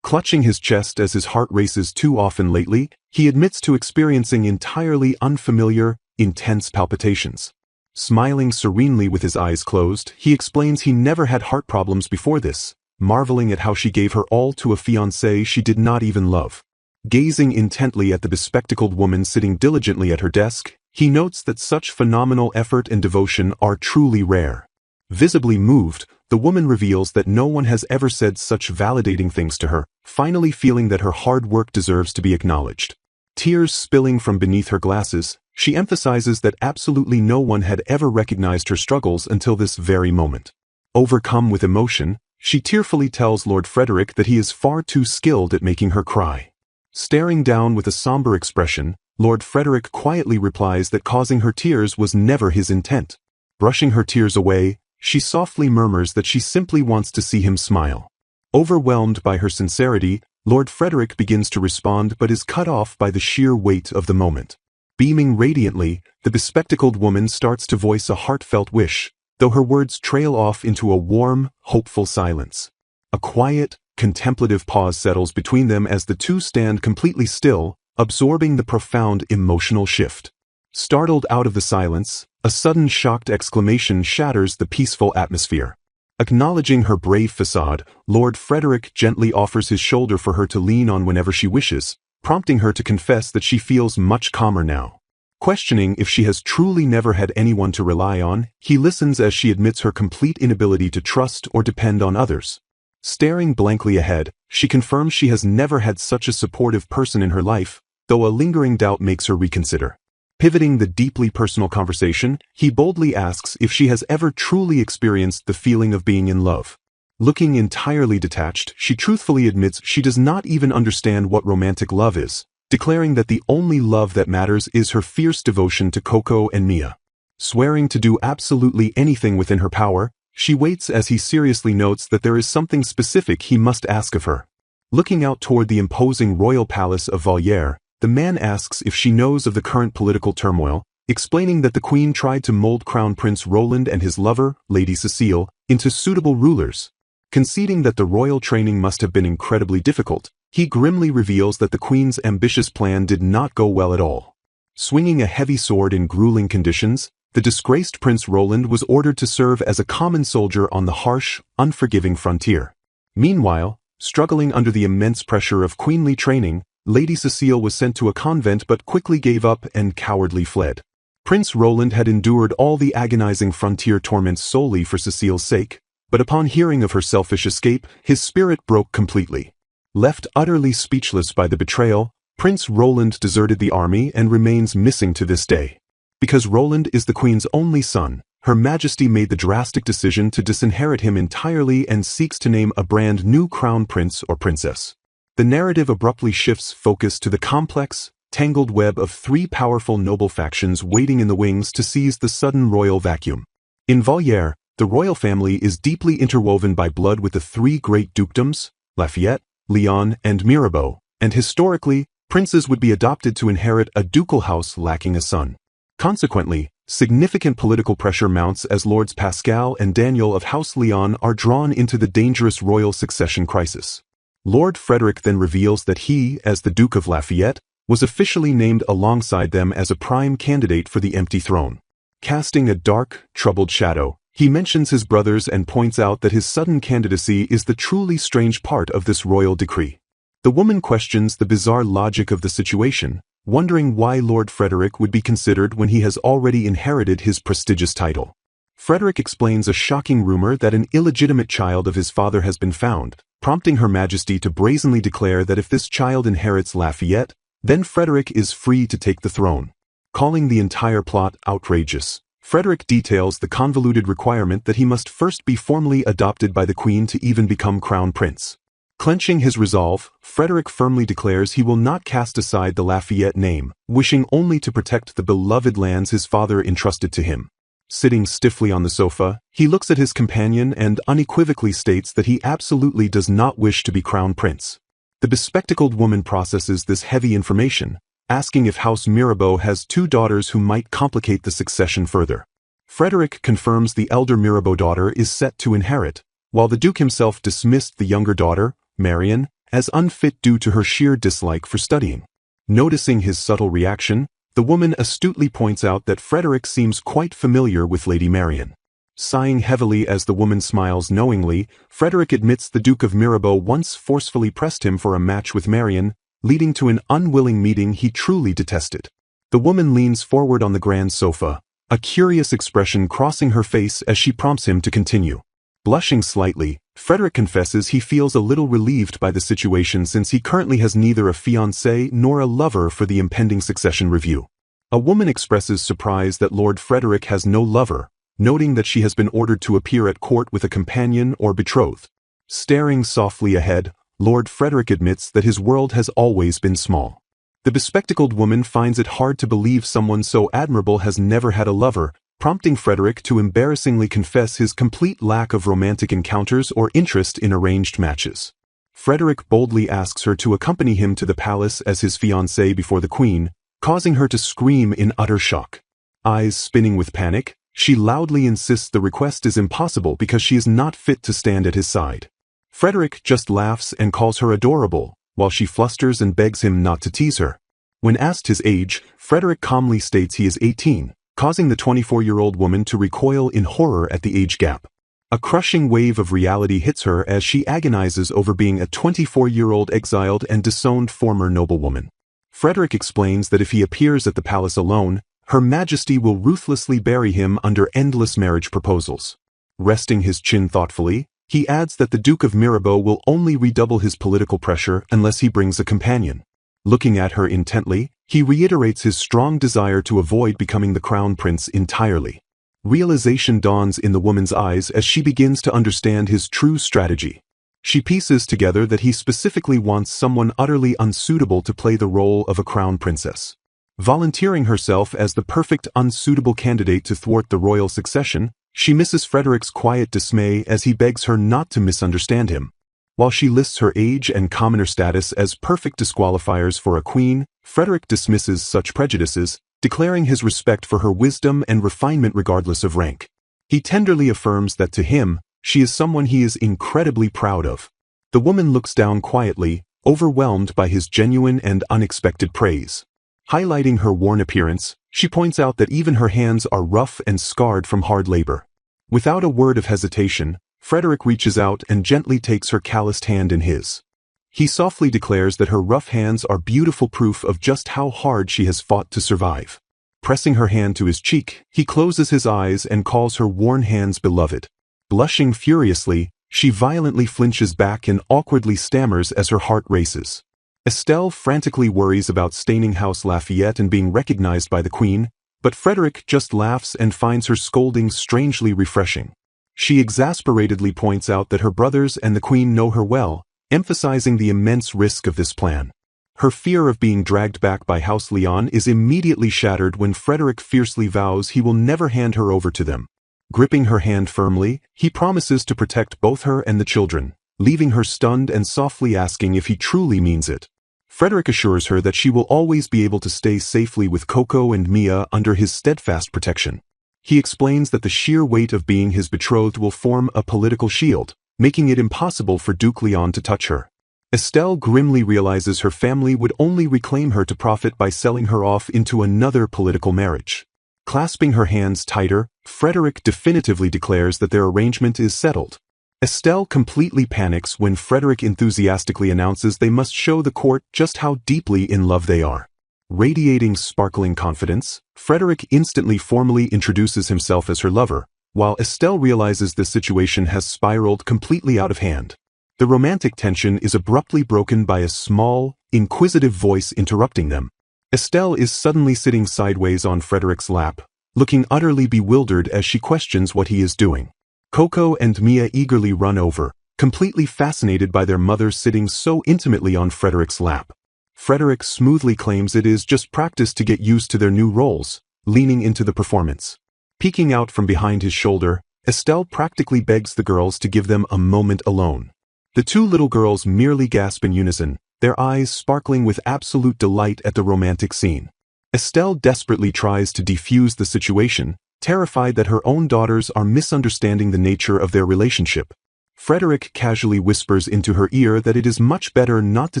Clutching his chest as his heart races too often lately, he admits to experiencing entirely unfamiliar, intense palpitations. Smiling serenely with his eyes closed, he explains he never had heart problems before this, marveling at how she gave her all to a fiancé she did not even love. Gazing intently at the bespectacled woman sitting diligently at her desk, he notes that such phenomenal effort and devotion are truly rare. Visibly moved, the woman reveals that no one has ever said such validating things to her, finally feeling that her hard work deserves to be acknowledged. Tears spilling from beneath her glasses, she emphasizes that absolutely no one had ever recognized her struggles until this very moment. Overcome with emotion, she tearfully tells Lord Frederick that he is far too skilled at making her cry. Staring down with a somber expression, Lord Frederick quietly replies that causing her tears was never his intent. Brushing her tears away, she softly murmurs that she simply wants to see him smile. Overwhelmed by her sincerity, Lord Frederick begins to respond but is cut off by the sheer weight of the moment. Beaming radiantly, the bespectacled woman starts to voice a heartfelt wish, though her words trail off into a warm, hopeful silence. A quiet, contemplative pause settles between them as the two stand completely still, absorbing the profound emotional shift. Startled out of the silence, a sudden shocked exclamation shatters the peaceful atmosphere. Acknowledging her brave facade, Lord Frederick gently offers his shoulder for her to lean on whenever she wishes, prompting her to confess that she feels much calmer now. Questioning if she has truly never had anyone to rely on, he listens as she admits her complete inability to trust or depend on others. Staring blankly ahead, she confirms she has never had such a supportive person in her life, though a lingering doubt makes her reconsider. Pivoting the deeply personal conversation, he boldly asks if she has ever truly experienced the feeling of being in love. Looking entirely detached, she truthfully admits she does not even understand what romantic love is, declaring that the only love that matters is her fierce devotion to Coco and Mia. Swearing to do absolutely anything within her power, she waits as he seriously notes that there is something specific he must ask of her. Looking out toward the imposing royal palace of Valier, the man asks if she knows of the current political turmoil, explaining that the Queen tried to mold Crown Prince Roland and his lover, Lady Cecile, into suitable rulers. Conceding that the royal training must have been incredibly difficult, he grimly reveals that the Queen's ambitious plan did not go well at all. Swinging a heavy sword in grueling conditions, the disgraced Prince Roland was ordered to serve as a common soldier on the harsh, unforgiving frontier. Meanwhile, struggling under the immense pressure of queenly training, Lady Cecile was sent to a convent but quickly gave up and cowardly fled. Prince Roland had endured all the agonizing frontier torments solely for Cecile's sake, but upon hearing of her selfish escape, his spirit broke completely. Left utterly speechless by the betrayal, Prince Roland deserted the army and remains missing to this day. Because Roland is the Queen's only son, Her Majesty made the drastic decision to disinherit him entirely and seeks to name a brand new crown prince or princess. The narrative abruptly shifts focus to the complex, tangled web of three powerful noble factions waiting in the wings to seize the sudden royal vacuum. In Valier, the royal family is deeply interwoven by blood with the three great dukedoms, Lafayette, Lyon, and Mirabeau, and historically, princes would be adopted to inherit a ducal house lacking a son. Consequently, Significant political pressure mounts as Lords Pascal and Daniel of House Leon are drawn into the dangerous royal succession crisis. Lord Frederick then reveals that he, as the Duke of Lafayette, was officially named alongside them as a prime candidate for the empty throne. Casting a dark, troubled shadow, he mentions his brothers and points out that his sudden candidacy is the truly strange part of this royal decree. The woman questions the bizarre logic of the situation, wondering why Lord Frederick would be considered when he has already inherited his prestigious title. Frederick explains a shocking rumor that an illegitimate child of his father has been found, prompting Her Majesty to brazenly declare that if this child inherits Lafayette, then Frederick is free to take the throne. Calling the entire plot outrageous, Frederick details the convoluted requirement that he must first be formally adopted by the Queen to even become crown prince. Clenching his resolve, Frederick firmly declares he will not cast aside the Lafayette name, wishing only to protect the beloved lands his father entrusted to him. Sitting stiffly on the sofa, he looks at his companion and unequivocally states that he absolutely does not wish to be crown prince. The bespectacled woman processes this heavy information, asking if House Mirabeau has two daughters who might complicate the succession further. Frederick confirms the elder Mirabeau daughter is set to inherit, while the Duke himself dismissed the younger daughter, Marion, as unfit due to her sheer dislike for studying. Noticing his subtle reaction, the woman astutely points out that Frederick seems quite familiar with Lady Marion. Sighing heavily as the woman smiles knowingly, Frederick admits the Duke of Mirabeau once forcefully pressed him for a match with Marion, leading to an unwilling meeting he truly detested. The woman leans forward on the grand sofa, a curious expression crossing her face as she prompts him to continue. Blushing slightly, Frederick confesses he feels a little relieved by the situation since he currently has neither a fiancé nor a lover for the impending succession review. A woman expresses surprise that Lord Frederick has no lover, noting that she has been ordered to appear at court with a companion or betrothed. Staring softly ahead, Lord Frederick admits that his world has always been small. The bespectacled woman finds it hard to believe someone so admirable has never had a lover, prompting Frederick to embarrassingly confess his complete lack of romantic encounters or interest in arranged matches. Frederick boldly asks her to accompany him to the palace as his fiancée before the Queen, causing her to scream in utter shock. Eyes spinning with panic, she loudly insists the request is impossible because she is not fit to stand at his side. Frederick just laughs and calls her adorable, while she flusters and begs him not to tease her. When asked his age, Frederick calmly states he is 18, causing the 24-year-old woman to recoil in horror at the age gap. A crushing wave of reality hits her as she agonizes over being a 24-year-old exiled and disowned former noblewoman. Frederick explains that if he appears at the palace alone, Her Majesty will ruthlessly bury him under endless marriage proposals. Resting his chin thoughtfully, he adds that the Duke of Mirabeau will only redouble his political pressure unless he brings a companion. Looking at her intently, he reiterates his strong desire to avoid becoming the crown prince entirely. Realization dawns in the woman's eyes as she begins to understand his true strategy. She pieces together that he specifically wants someone utterly unsuitable to play the role of a crown princess. Volunteering herself as the perfect unsuitable candidate to thwart the royal succession, she misses Frederick's quiet dismay as he begs her not to misunderstand him. While she lists her age and commoner status as perfect disqualifiers for a queen, Frederick dismisses such prejudices, declaring his respect for her wisdom and refinement regardless of rank. He tenderly affirms that to him, she is someone he is incredibly proud of. The woman looks down quietly, overwhelmed by his genuine and unexpected praise. Highlighting her worn appearance, she points out that even her hands are rough and scarred from hard labor. Without a word of hesitation, Frederick reaches out and gently takes her calloused hand in his. He softly declares that her rough hands are beautiful proof of just how hard she has fought to survive. Pressing her hand to his cheek, he closes his eyes and calls her worn hands beloved. Blushing furiously, she violently flinches back and awkwardly stammers as her heart races. Estelle frantically worries about staining House Lafayette and being recognized by the Queen, but Frederick just laughs and finds her scolding strangely refreshing. She exasperatedly points out that her brothers and the Queen know her well, emphasizing the immense risk of this plan. Her fear of being dragged back by House Leon is immediately shattered when Frederick fiercely vows he will never hand her over to them. Gripping her hand firmly, he promises to protect both her and the children, leaving her stunned and softly asking if he truly means it. Frederick assures her that she will always be able to stay safely with Coco and Mia under his steadfast protection. He explains that the sheer weight of being his betrothed will form a political shield, making it impossible for Duke Leon to touch her. Estelle grimly realizes her family would only reclaim her to profit by selling her off into another political marriage. Clasping her hands tighter, Frederick definitively declares that their arrangement is settled. Estelle completely panics when Frederick enthusiastically announces they must show the court just how deeply in love they are. Radiating sparkling confidence, Frederick instantly formally introduces himself as her lover, while Estelle realizes the situation has spiraled completely out of hand. The romantic tension is abruptly broken by a small, inquisitive voice interrupting them. Estelle is suddenly sitting sideways on Frederick's lap, looking utterly bewildered as she questions what he is doing. Coco and Mia eagerly run over, completely fascinated by their mother sitting so intimately on Frederick's lap. Frederick smoothly claims it is just practice to get used to their new roles, leaning into the performance. Peeking out from behind his shoulder, Estelle practically begs the girls to give them a moment alone. The two little girls merely gasp in unison, their eyes sparkling with absolute delight at the romantic scene. Estelle desperately tries to defuse the situation, terrified that her own daughters are misunderstanding the nature of their relationship. Frederick casually whispers into her ear that it is much better not to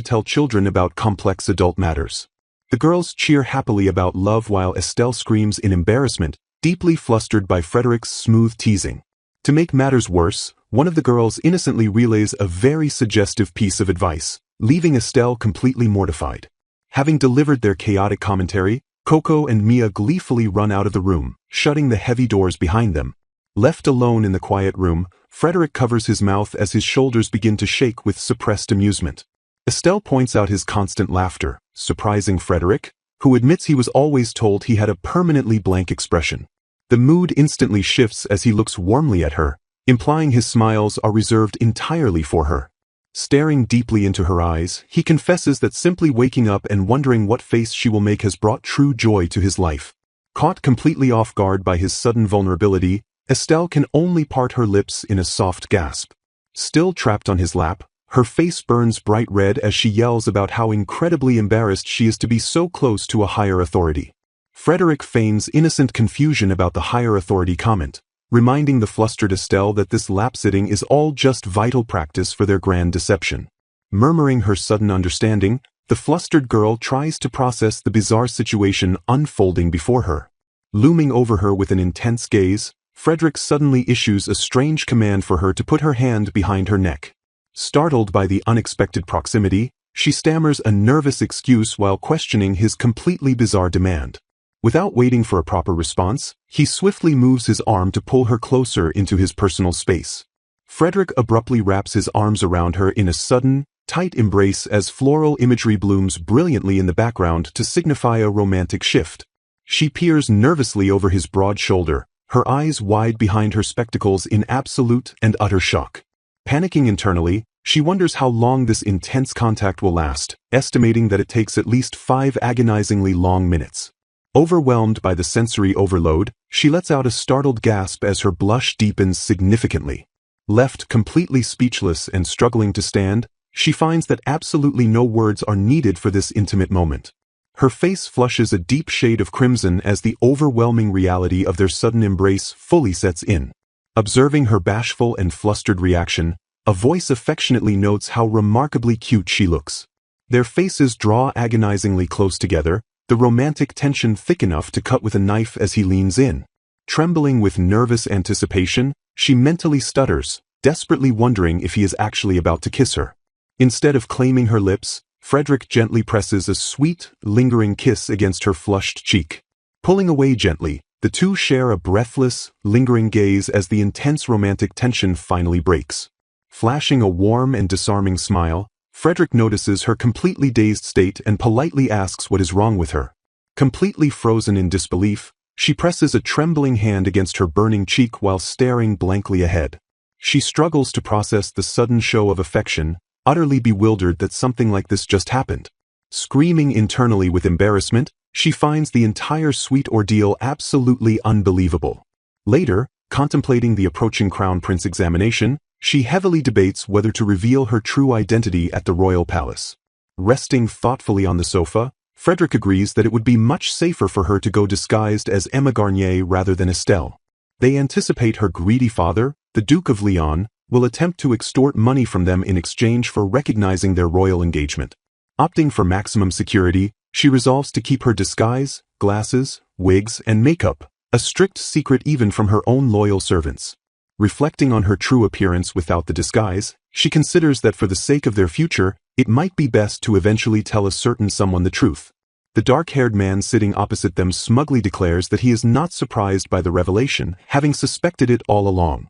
tell children about complex adult matters. The girls cheer happily about love while Estelle screams in embarrassment, deeply flustered by Frederick's smooth teasing. To make matters worse, one of the girls innocently relays a very suggestive piece of advice, leaving Estelle completely mortified. Having delivered their chaotic commentary, Coco and Mia gleefully run out of the room, shutting the heavy doors behind them. Left alone in the quiet room, Frederick covers his mouth as his shoulders begin to shake with suppressed amusement. Estelle points out his constant laughter, surprising Frederick, who admits he was always told he had a permanently blank expression. The mood instantly shifts as he looks warmly at her, implying his smiles are reserved entirely for her. Staring deeply into her eyes, he confesses that simply waking up and wondering what face she will make has brought true joy to his life. Caught completely off guard by his sudden vulnerability, Estelle can only part her lips in a soft gasp. Still trapped on his lap, her face burns bright red as she yells about how incredibly embarrassed she is to be so close to a higher authority. Frederick feigns innocent confusion about the higher authority comment, reminding the flustered Estelle that this lap-sitting is all just vital practice for their grand deception. Murmuring her sudden understanding, the flustered girl tries to process the bizarre situation unfolding before her. Looming over her with an intense gaze, Frederick suddenly issues a strange command for her to put her hand behind her neck. Startled by the unexpected proximity, she stammers a nervous excuse while questioning his completely bizarre demand. Without waiting for a proper response, he swiftly moves his arm to pull her closer into his personal space. Frederick abruptly wraps his arms around her in a sudden, tight embrace as floral imagery blooms brilliantly in the background to signify a romantic shift. She peers nervously over his broad shoulder, her eyes wide behind her spectacles in absolute and utter shock. Panicking internally, she wonders how long this intense contact will last, estimating that it takes at least 5 agonizingly long minutes. Overwhelmed by the sensory overload, she lets out a startled gasp as her blush deepens significantly. Left completely speechless and struggling to stand, she finds that absolutely no words are needed for this intimate moment. Her face flushes a deep shade of crimson as the overwhelming reality of their sudden embrace fully sets in. Observing her bashful and flustered reaction, a voice affectionately notes how remarkably cute she looks. Their faces draw agonizingly close together, the romantic tension thick enough to cut with a knife as he leans in. Trembling with nervous anticipation, she mentally stutters, desperately wondering if he is actually about to kiss her. Instead of claiming her lips, Frederick gently presses a sweet, lingering kiss against her flushed cheek. Pulling away gently, the two share a breathless, lingering gaze as the intense romantic tension finally breaks. Flashing a warm and disarming smile, Frederick notices her completely dazed state and politely asks what is wrong with her. Completely frozen in disbelief, she presses a trembling hand against her burning cheek while staring blankly ahead. She struggles to process the sudden show of affection, utterly bewildered that something like this just happened. Screaming internally with embarrassment, she finds the entire sweet ordeal absolutely unbelievable. Later, contemplating the approaching Crown Prince examination, she heavily debates whether to reveal her true identity at the royal palace. Resting thoughtfully on the sofa, Frederick agrees that it would be much safer for her to go disguised as Emma Garnier rather than Estelle. They anticipate her greedy father, the Duke of Lyon, will attempt to extort money from them in exchange for recognizing their royal engagement. Opting for maximum security, she resolves to keep her disguise, glasses, wigs, and makeup a strict secret even from her own loyal servants. Reflecting on her true appearance without the disguise, she considers that for the sake of their future, it might be best to eventually tell a certain someone the truth. The dark-haired man sitting opposite them smugly declares that he is not surprised by the revelation, having suspected it all along.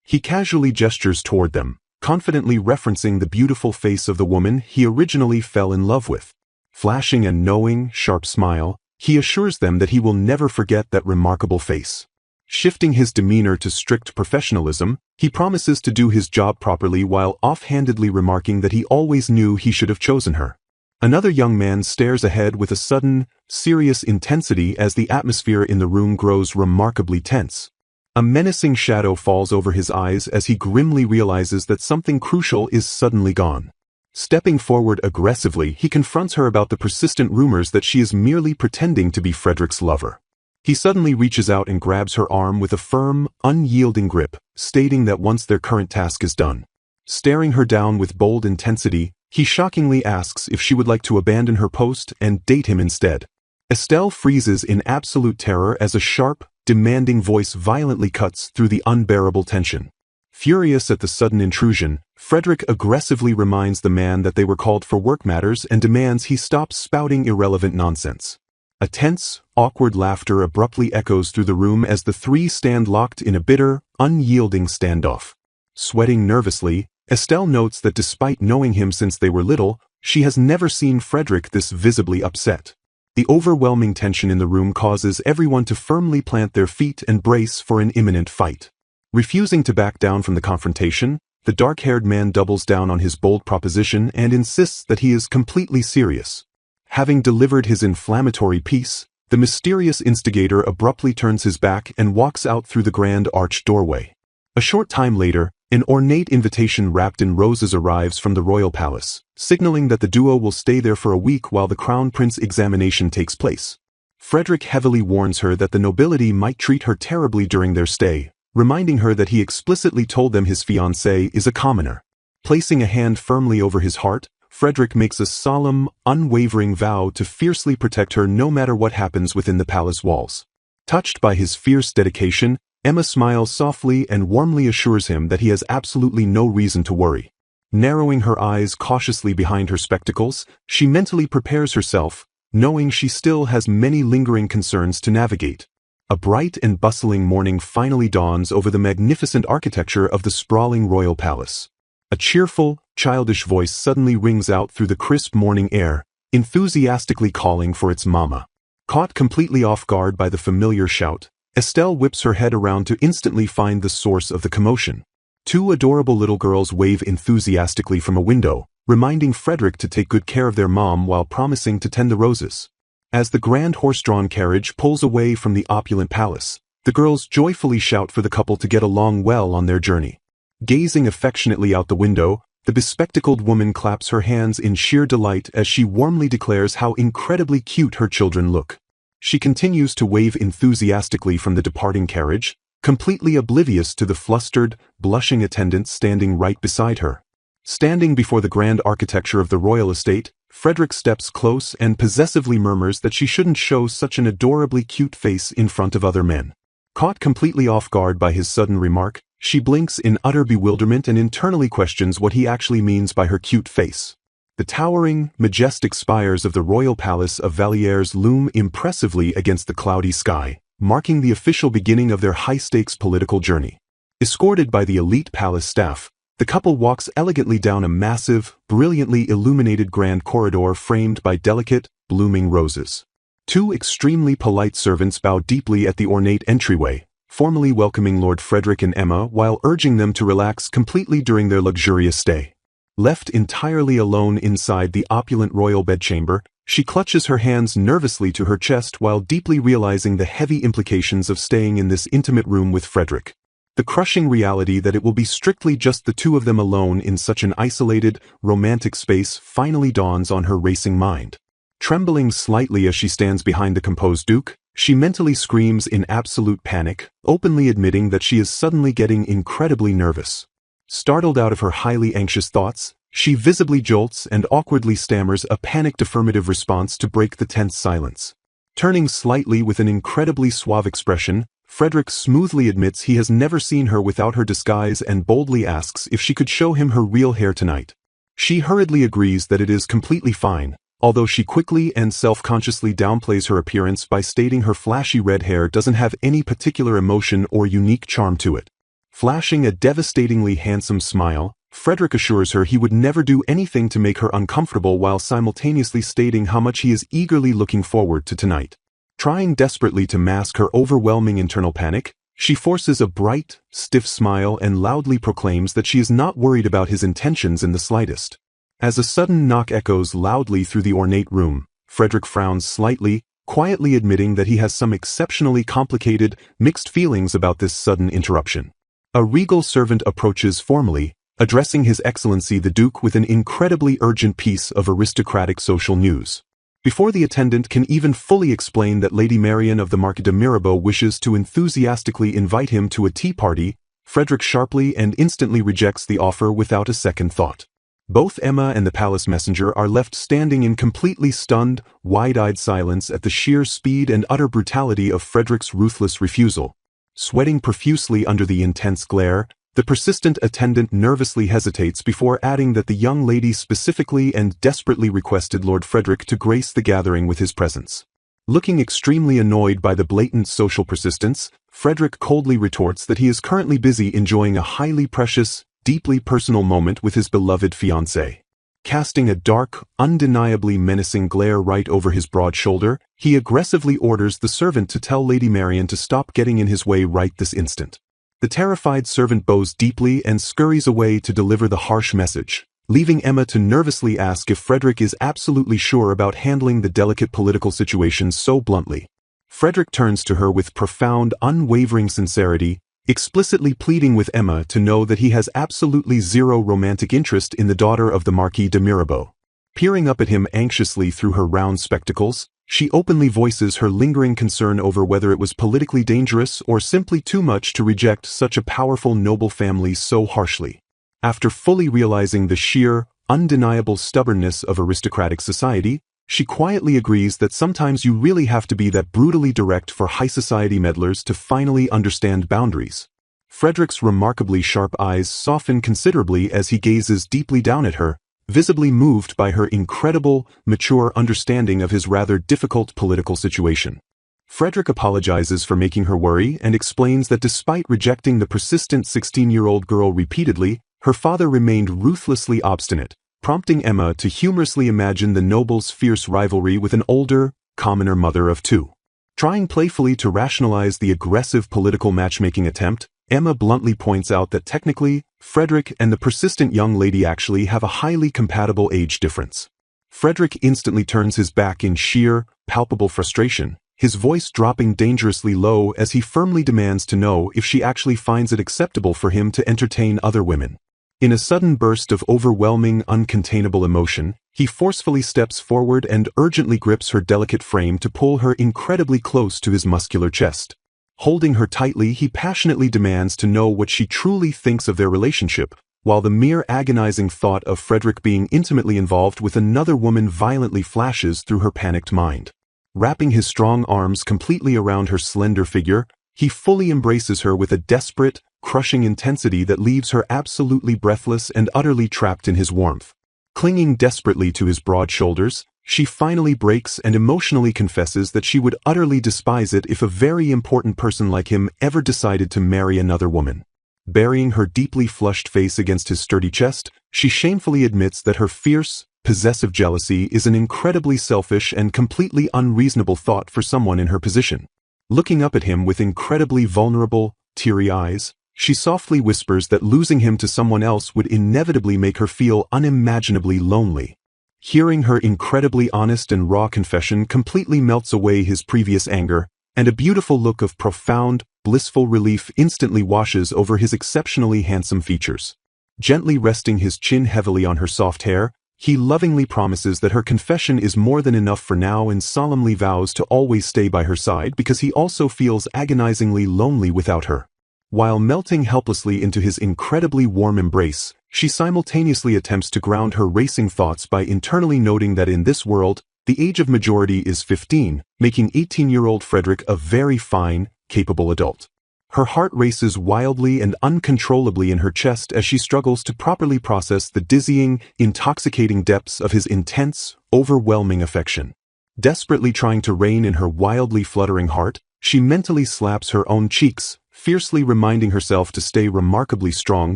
He casually gestures toward them, confidently referencing the beautiful face of the woman he originally fell in love with. Flashing a knowing, sharp smile, he assures them that he will never forget that remarkable face. Shifting his demeanor to strict professionalism, he promises to do his job properly while offhandedly remarking that he always knew he should have chosen her. Another young man stares ahead with a sudden, serious intensity as the atmosphere in the room grows remarkably tense. A menacing shadow falls over his eyes as he grimly realizes that something crucial is suddenly gone. Stepping forward aggressively, he confronts her about the persistent rumors that she is merely pretending to be Frederick's lover. He suddenly reaches out and grabs her arm with a firm, unyielding grip, stating that once their current task is done. Staring her down with bold intensity, he shockingly asks if she would like to abandon her post and date him instead. Estelle freezes in absolute terror as a sharp, demanding voice violently cuts through the unbearable tension. Furious at the sudden intrusion, Frederick aggressively reminds the man that they were called for work matters and demands he stop spouting irrelevant nonsense. A tense, awkward laughter abruptly echoes through the room as the three stand locked in a bitter, unyielding standoff. Sweating nervously, Estelle notes that despite knowing him since they were little, she has never seen Frederick this visibly upset. The overwhelming tension in the room causes everyone to firmly plant their feet and brace for an imminent fight. Refusing to back down from the confrontation, the dark-haired man doubles down on his bold proposition and insists that he is completely serious. Having delivered his inflammatory piece, the mysterious instigator abruptly turns his back and walks out through the grand arched doorway. A short time later, an ornate invitation wrapped in roses arrives from the royal palace, signaling that the duo will stay there for a week while the crown prince examination takes place. Frederick heavily warns her that the nobility might treat her terribly during their stay, reminding her that he explicitly told them his fiancée is a commoner. Placing a hand firmly over his heart, Frederick makes a solemn, unwavering vow to fiercely protect her no matter what happens within the palace walls. Touched by his fierce dedication, Emma smiles softly and warmly assures him that he has absolutely no reason to worry. Narrowing her eyes cautiously behind her spectacles, she mentally prepares herself, knowing she still has many lingering concerns to navigate. A bright and bustling morning finally dawns over the magnificent architecture of the sprawling royal palace. A cheerful, childish voice suddenly rings out through the crisp morning air, enthusiastically calling for its mama. Caught completely off guard by the familiar shout, Estelle whips her head around to instantly find the source of the commotion. Two adorable little girls wave enthusiastically from a window, reminding Frederick to take good care of their mom while promising to tend the roses. As the grand horse-drawn carriage pulls away from the opulent palace, the girls joyfully shout for the couple to get along well on their journey. Gazing affectionately out the window, the bespectacled woman claps her hands in sheer delight as she warmly declares how incredibly cute her children look. She continues to wave enthusiastically from the departing carriage, completely oblivious to the flustered, blushing attendants standing right beside her. Standing before the grand architecture of the royal estate, Frederick steps close and possessively murmurs that she shouldn't show such an adorably cute face in front of other men. Caught completely off guard by his sudden remark, she blinks in utter bewilderment and internally questions what he actually means by her cute face. The towering, majestic spires of the royal palace of Vallières loom impressively against the cloudy sky, marking the official beginning of their high-stakes political journey. Escorted by the elite palace staff, the couple walks elegantly down a massive, brilliantly illuminated grand corridor framed by delicate, blooming roses. Two extremely polite servants bow deeply at the ornate entryway, formally welcoming Lord Frederick and Emma while urging them to relax completely during their luxurious stay. Left entirely alone inside the opulent royal bedchamber, she clutches her hands nervously to her chest while deeply realizing the heavy implications of staying in this intimate room with Frederick. The crushing reality that it will be strictly just the two of them alone in such an isolated, romantic space finally dawns on her racing mind. Trembling slightly as she stands behind the composed Duke, she mentally screams in absolute panic, openly admitting that she is suddenly getting incredibly nervous. Startled out of her highly anxious thoughts, she visibly jolts and awkwardly stammers a panicked affirmative response to break the tense silence. Turning slightly with an incredibly suave expression, Frederick smoothly admits he has never seen her without her disguise and boldly asks if she could show him her real hair tonight. She hurriedly agrees that it is completely fine, although she quickly and self-consciously downplays her appearance by stating her flashy red hair doesn't have any particular emotion or unique charm to it. Flashing a devastatingly handsome smile, Frederick assures her he would never do anything to make her uncomfortable while simultaneously stating how much he is eagerly looking forward to tonight. Trying desperately to mask her overwhelming internal panic, she forces a bright, stiff smile and loudly proclaims that she is not worried about his intentions in the slightest. As a sudden knock echoes loudly through the ornate room, Frederick frowns slightly, quietly admitting that he has some exceptionally complicated, mixed feelings about this sudden interruption. A regal servant approaches formally, addressing His Excellency the Duke with an incredibly urgent piece of aristocratic social news. Before the attendant can even fully explain that Lady Marian of the Marquis de Mirabeau wishes to enthusiastically invite him to a tea party, Frederick sharply and instantly rejects the offer without a second thought. Both Emma and the palace messenger are left standing in completely stunned, wide-eyed silence at the sheer speed and utter brutality of Frederick's ruthless refusal. Sweating profusely under the intense glare, the persistent attendant nervously hesitates before adding that the young lady specifically and desperately requested Lord Frederick to grace the gathering with his presence. Looking extremely annoyed by the blatant social persistence, Frederick coldly retorts that he is currently busy enjoying a highly precious, deeply personal moment with his beloved fiancée. Casting a dark, undeniably menacing glare right over his broad shoulder, he aggressively orders the servant to tell Lady Marian to stop getting in his way right this instant. The terrified servant bows deeply and scurries away to deliver the harsh message, leaving Emma to nervously ask if Frederick is absolutely sure about handling the delicate political situation so bluntly. Frederick turns to her with profound, unwavering sincerity, explicitly pleading with Emma to know that he has absolutely zero romantic interest in the daughter of the Marquis de Mirabeau. Peering up at him anxiously through her round spectacles, she openly voices her lingering concern over whether it was politically dangerous or simply too much to reject such a powerful noble family so harshly. After fully realizing the sheer, undeniable stubbornness of aristocratic society, she quietly agrees that sometimes you really have to be that brutally direct for high society meddlers to finally understand boundaries. Frederick's remarkably sharp eyes soften considerably as he gazes deeply down at her, visibly moved by her incredible, mature understanding of his rather difficult political situation. Frederick apologizes for making her worry and explains that despite rejecting the persistent 16-year-old girl repeatedly, her father remained ruthlessly obstinate, prompting Emma to humorously imagine the noble's fierce rivalry with an older, commoner mother of two. Trying playfully to rationalize the aggressive political matchmaking attempt, Emma bluntly points out that technically, Frederick and the persistent young lady actually have a highly compatible age difference. Frederick instantly turns his back in sheer, palpable frustration, his voice dropping dangerously low as he firmly demands to know if she actually finds it acceptable for him to entertain other women. In a sudden burst of overwhelming, uncontainable emotion, he forcefully steps forward and urgently grips her delicate frame to pull her incredibly close to his muscular chest. Holding her tightly, he passionately demands to know what she truly thinks of their relationship, while the mere agonizing thought of Frederick being intimately involved with another woman violently flashes through her panicked mind. Wrapping his strong arms completely around her slender figure, he fully embraces her with a desperate, crushing intensity that leaves her absolutely breathless and utterly trapped in his warmth. Clinging desperately to his broad shoulders, she finally breaks and emotionally confesses that she would utterly despise it if a very important person like him ever decided to marry another woman. Burying her deeply flushed face against his sturdy chest, she shamefully admits that her fierce, possessive jealousy is an incredibly selfish and completely unreasonable thought for someone in her position. Looking up at him with incredibly vulnerable, teary eyes, she softly whispers that losing him to someone else would inevitably make her feel unimaginably lonely. Hearing her incredibly honest and raw confession completely melts away his previous anger, and a beautiful look of profound, blissful relief instantly washes over his exceptionally handsome features. Gently resting his chin heavily on her soft hair, he lovingly promises that her confession is more than enough for now and solemnly vows to always stay by her side because he also feels agonizingly lonely without her. While melting helplessly into his incredibly warm embrace, she simultaneously attempts to ground her racing thoughts by internally noting that in this world, the age of majority is 15, making 18-year-old Frederick a very fine, capable adult. Her heart races wildly and uncontrollably in her chest as she struggles to properly process the dizzying, intoxicating depths of his intense, overwhelming affection. Desperately trying to rein in her wildly fluttering heart, she mentally slaps her own cheeks, fiercely reminding herself to stay remarkably strong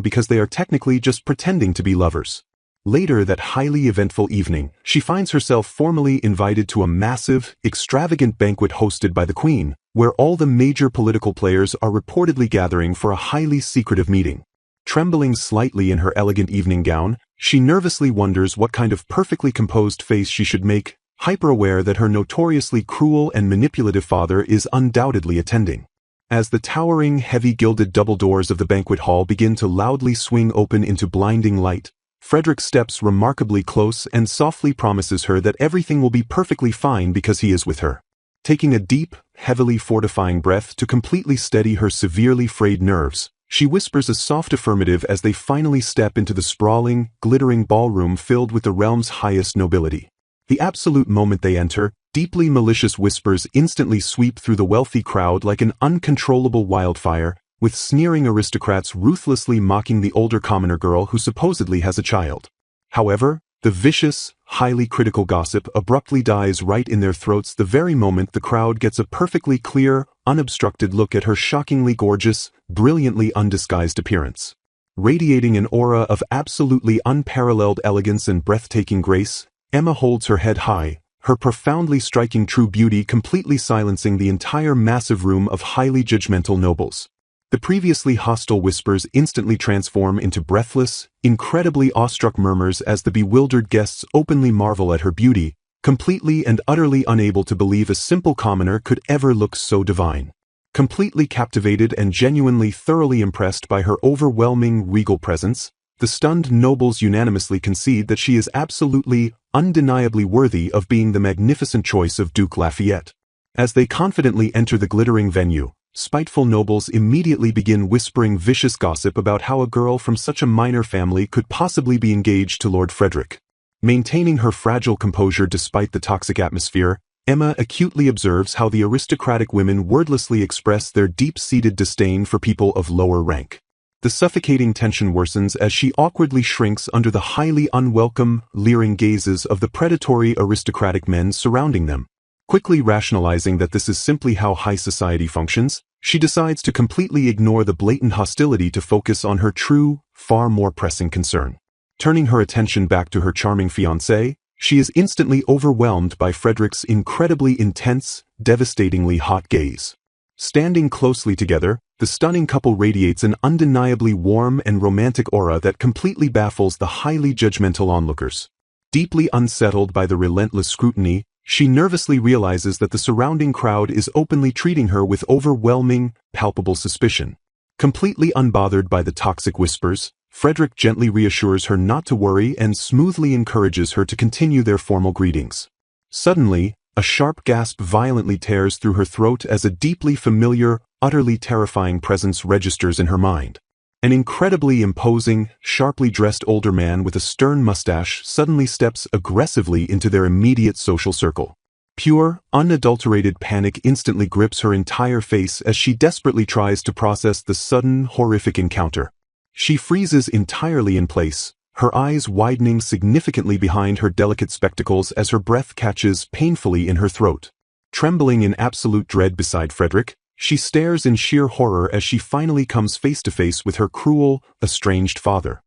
because they are technically just pretending to be lovers. Later that highly eventful evening, she finds herself formally invited to a massive, extravagant banquet hosted by the Queen, where all the major political players are reportedly gathering for a highly secretive meeting. Trembling slightly in her elegant evening gown, she nervously wonders what kind of perfectly composed face she should make, hyper-aware that her notoriously cruel and manipulative father is undoubtedly attending. As the towering, heavy gilded double doors of the banquet hall begin to loudly swing open into blinding light, Frederick steps remarkably close and softly promises her that everything will be perfectly fine because he is with her. Taking a deep, heavily fortifying breath to completely steady her severely frayed nerves, she whispers a soft affirmative as they finally step into the sprawling, glittering ballroom filled with the realm's highest nobility. The absolute moment they enter, deeply malicious whispers instantly sweep through the wealthy crowd like an uncontrollable wildfire, with sneering aristocrats ruthlessly mocking the older commoner girl who supposedly has a child. However, the vicious, highly critical gossip abruptly dies right in their throats the very moment the crowd gets a perfectly clear, unobstructed look at her shockingly gorgeous, brilliantly undisguised appearance. Radiating an aura of absolutely unparalleled elegance and breathtaking grace, Emma holds her head high, her profoundly striking true beauty completely silencing the entire massive room of highly judgmental nobles. The previously hostile whispers instantly transform into breathless, incredibly awestruck murmurs as the bewildered guests openly marvel at her beauty, completely and utterly unable to believe a simple commoner could ever look so divine. Completely captivated and genuinely thoroughly impressed by her overwhelming, regal presence, the stunned nobles unanimously concede that she is absolutely, undeniably worthy of being the magnificent choice of Duke Lafayette. As they confidently enter the glittering venue, spiteful nobles immediately begin whispering vicious gossip about how a girl from such a minor family could possibly be engaged to Lord Frederick. Maintaining her fragile composure despite the toxic atmosphere, Emma acutely observes how the aristocratic women wordlessly express their deep-seated disdain for people of lower rank. The suffocating tension worsens as she awkwardly shrinks under the highly unwelcome, leering gazes of the predatory aristocratic men surrounding them. Quickly rationalizing that this is simply how high society functions, she decides to completely ignore the blatant hostility to focus on her true, far more pressing concern. Turning her attention back to her charming fiancé, she is instantly overwhelmed by Frederick's incredibly intense, devastatingly hot gaze. Standing closely together, the stunning couple radiates an undeniably warm and romantic aura that completely baffles the highly judgmental onlookers. Deeply unsettled by the relentless scrutiny, she nervously realizes that the surrounding crowd is openly treating her with overwhelming, palpable suspicion. Completely unbothered by the toxic whispers, Frederick gently reassures her not to worry and smoothly encourages her to continue their formal greetings. Suddenly, a sharp gasp violently tears through her throat as a deeply familiar, utterly terrifying presence registers in her mind. An incredibly imposing, sharply dressed older man with a stern mustache suddenly steps aggressively into their immediate social circle. Pure, unadulterated panic instantly grips her entire face as she desperately tries to process the sudden, horrific encounter. She freezes entirely in place, her eyes widening significantly behind her delicate spectacles as her breath catches painfully in her throat. Trembling in absolute dread beside Frederick, she stares in sheer horror as she finally comes face to face with her cruel, estranged father.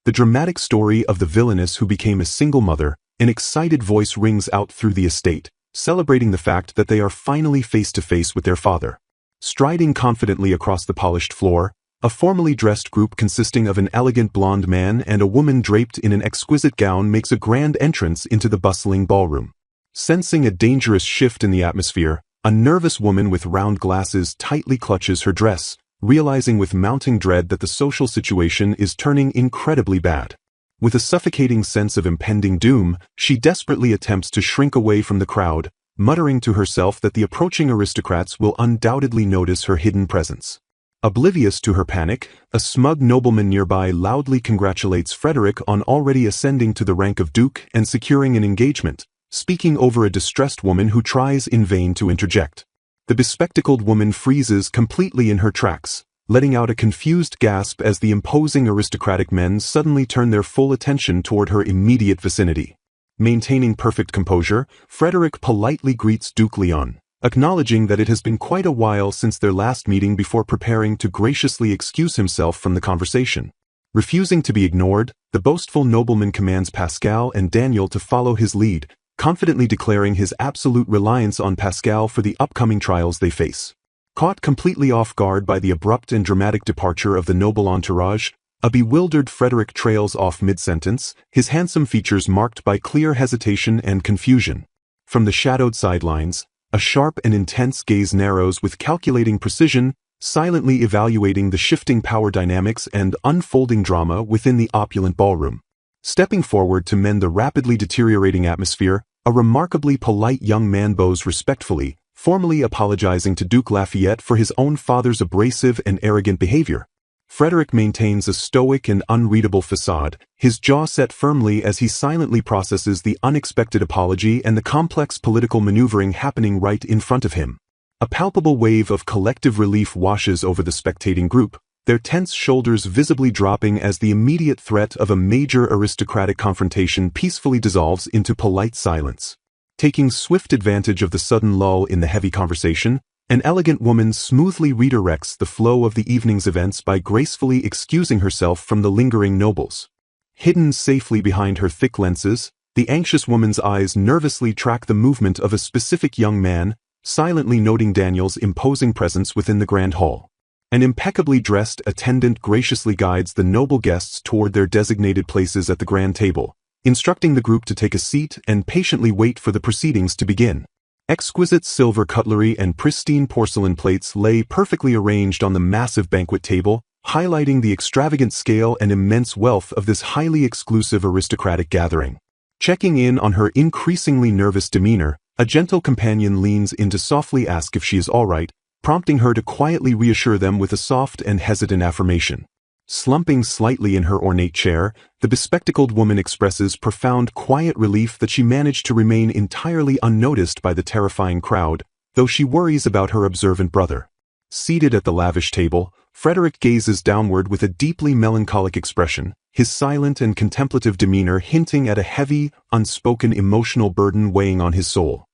The dramatic story of the villainess who became a single mother, an excited voice rings out through the estate, celebrating the fact that they are finally face to face with their father. Striding confidently across the polished floor, a formally dressed group consisting of an elegant blonde man and a woman draped in an exquisite gown makes a grand entrance into the bustling ballroom. Sensing a dangerous shift in the atmosphere, A nervous woman with round glasses tightly clutches her dress, realizing with mounting dread that the social situation is turning incredibly bad. With a suffocating sense of impending doom, she desperately attempts to shrink away from the crowd, muttering to herself that the approaching aristocrats will undoubtedly notice her hidden presence. Oblivious to her panic, a smug nobleman nearby loudly congratulates Frederick on already ascending to the rank of duke and securing an engagement, speaking over a distressed woman who tries in vain to interject. The bespectacled woman freezes completely in her tracks, letting out a confused gasp as the imposing aristocratic men suddenly turn their full attention toward her immediate vicinity. Maintaining perfect composure, Frederick politely greets Duke Leon, acknowledging that it has been quite a while since their last meeting before preparing to graciously excuse himself from the conversation. Refusing to be ignored, the boastful nobleman commands Pascal and Daniel to follow his lead, confidently declaring his absolute reliance on Pascal for the upcoming trials they face. Caught completely off guard by the abrupt and dramatic departure of the noble entourage, a bewildered Frederick trails off mid-sentence, his handsome features marked by clear hesitation and confusion. From the shadowed sidelines, a sharp and intense gaze narrows with calculating precision, silently evaluating the shifting power dynamics and unfolding drama within the opulent ballroom. Stepping forward to mend the rapidly deteriorating atmosphere, a remarkably polite young man bows respectfully, formally apologizing to Duke Lafayette for his own father's abrasive and arrogant behavior. Frederick maintains a stoic and unreadable facade, his jaw set firmly as he silently processes the unexpected apology and the complex political maneuvering happening right in front of him. A palpable wave of collective relief washes over the spectating group, their tense shoulders visibly dropping as the immediate threat of a major aristocratic confrontation peacefully dissolves into polite silence. Taking swift advantage of the sudden lull in the heavy conversation, an elegant woman smoothly redirects the flow of the evening's events by gracefully excusing herself from the lingering nobles. Hidden safely behind her thick lenses, the anxious woman's eyes nervously track the movement of a specific young man, silently noting Daniel's imposing presence within the grand hall. An impeccably dressed attendant graciously guides the noble guests toward their designated places at the grand table, instructing the group to take a seat and patiently wait for the proceedings to begin. Exquisite silver cutlery and pristine porcelain plates lay perfectly arranged on the massive banquet table, highlighting the extravagant scale and immense wealth of this highly exclusive aristocratic gathering. Checking in on her increasingly nervous demeanor, a gentle companion leans in to softly ask if she is all right, prompting her to quietly reassure them with a soft and hesitant affirmation. Slumping slightly in her ornate chair, the bespectacled woman expresses profound quiet relief that she managed to remain entirely unnoticed by the terrifying crowd, though she worries about her observant brother. Seated at the lavish table, Frederick gazes downward with a deeply melancholic expression, his silent and contemplative demeanor hinting at a heavy, unspoken emotional burden weighing on his soul.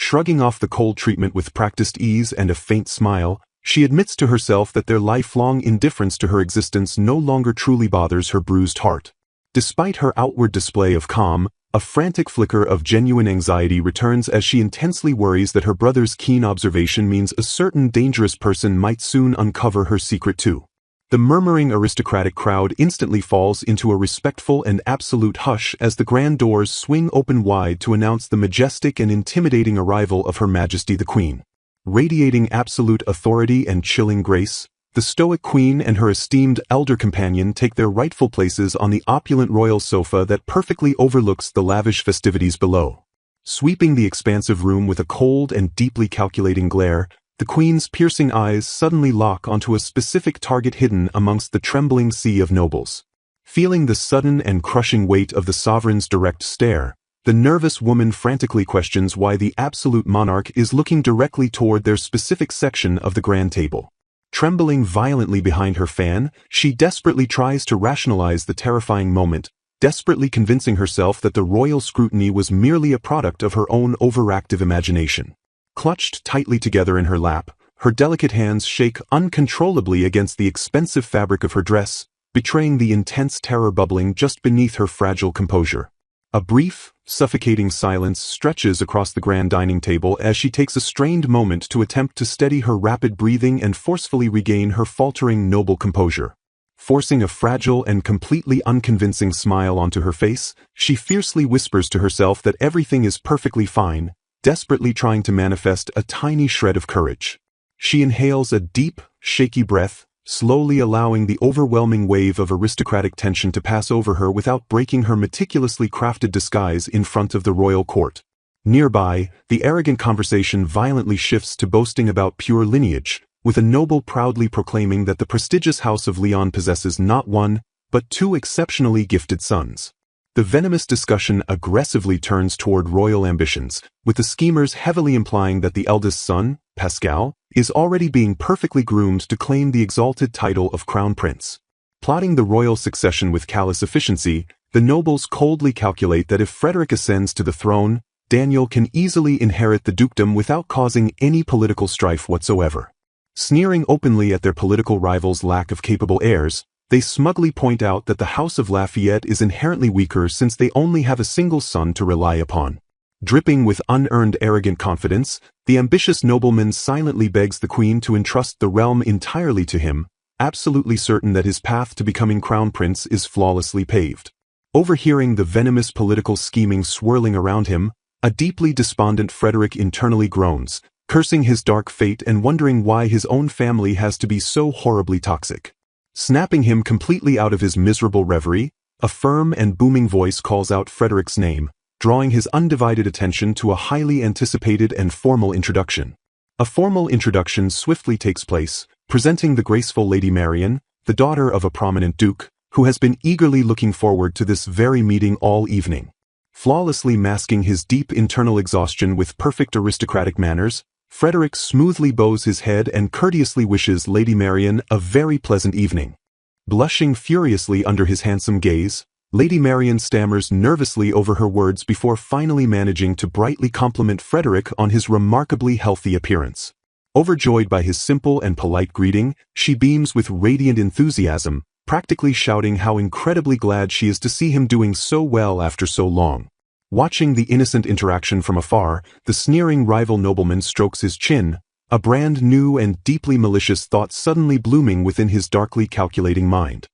Shrugging off the cold treatment with practiced ease and a faint smile, she admits to herself that their lifelong indifference to her existence no longer truly bothers her bruised heart. Despite her outward display of calm, a frantic flicker of genuine anxiety returns as she intensely worries that her brother's keen observation means a certain dangerous person might soon uncover her secret too. The murmuring aristocratic crowd instantly falls into a respectful and absolute hush as the grand doors swing open wide to announce the majestic and intimidating arrival of Her Majesty the Queen. Radiating absolute authority and chilling grace, the stoic queen and her esteemed elder companion take their rightful places on the opulent royal sofa that perfectly overlooks the lavish festivities below. Sweeping the expansive room with a cold and deeply calculating glare, the queen's piercing eyes suddenly lock onto a specific target hidden amongst the trembling sea of nobles. Feeling the sudden and crushing weight of the sovereign's direct stare, the nervous woman frantically questions why the absolute monarch is looking directly toward their specific section of the grand table. Trembling violently behind her fan, she desperately tries to rationalize the terrifying moment, desperately convincing herself that the royal scrutiny was merely a product of her own overactive imagination. Clutched tightly together in her lap, her delicate hands shake uncontrollably against the expensive fabric of her dress, betraying the intense terror bubbling just beneath her fragile composure. A brief, suffocating silence stretches across the grand dining table as she takes a strained moment to attempt to steady her rapid breathing and forcefully regain her faltering noble composure. Forcing a fragile and completely unconvincing smile onto her face, she fiercely whispers to herself that everything is perfectly fine, desperately trying to manifest a tiny shred of courage. She inhales a deep, shaky breath, slowly allowing the overwhelming wave of aristocratic tension to pass over her without breaking her meticulously crafted disguise in front of the royal court. Nearby, the arrogant conversation violently shifts to boasting about pure lineage, with a noble proudly proclaiming that the prestigious house of Leon possesses not one, but two exceptionally gifted sons. The venomous discussion aggressively turns toward royal ambitions, with the schemers heavily implying that the eldest son, Pascal, is already being perfectly groomed to claim the exalted title of crown prince. Plotting the royal succession with callous efficiency, the nobles coldly calculate that if Frederick ascends to the throne, Daniel can easily inherit the dukedom without causing any political strife whatsoever. Sneering openly at their political rivals' lack of capable heirs, they smugly point out that the House of Lafayette is inherently weaker since they only have a single son to rely upon. Dripping with unearned arrogant confidence, the ambitious nobleman silently begs the queen to entrust the realm entirely to him, absolutely certain that his path to becoming crown prince is flawlessly paved. Overhearing the venomous political scheming swirling around him, a deeply despondent Frederick internally groans, cursing his dark fate and wondering why his own family has to be so horribly toxic. Snapping him completely out of his miserable reverie, a firm and booming voice calls out Frederick's name, drawing his undivided attention to a highly anticipated and formal introduction. A formal introduction swiftly takes place, presenting the graceful Lady Marian, the daughter of a prominent duke, who has been eagerly looking forward to this very meeting all evening. Flawlessly masking his deep internal exhaustion with perfect aristocratic manners, Frederick smoothly bows his head and courteously wishes Lady Marian a very pleasant evening. Blushing furiously under his handsome gaze, Lady Marian stammers nervously over her words before finally managing to brightly compliment Frederick on his remarkably healthy appearance. Overjoyed by his simple and polite greeting, she beams with radiant enthusiasm, practically shouting how incredibly glad she is to see him doing so well after so long. Watching the innocent interaction from afar, the sneering rival nobleman strokes his chin, a brand new and deeply malicious thought suddenly blooming within his darkly calculating mind.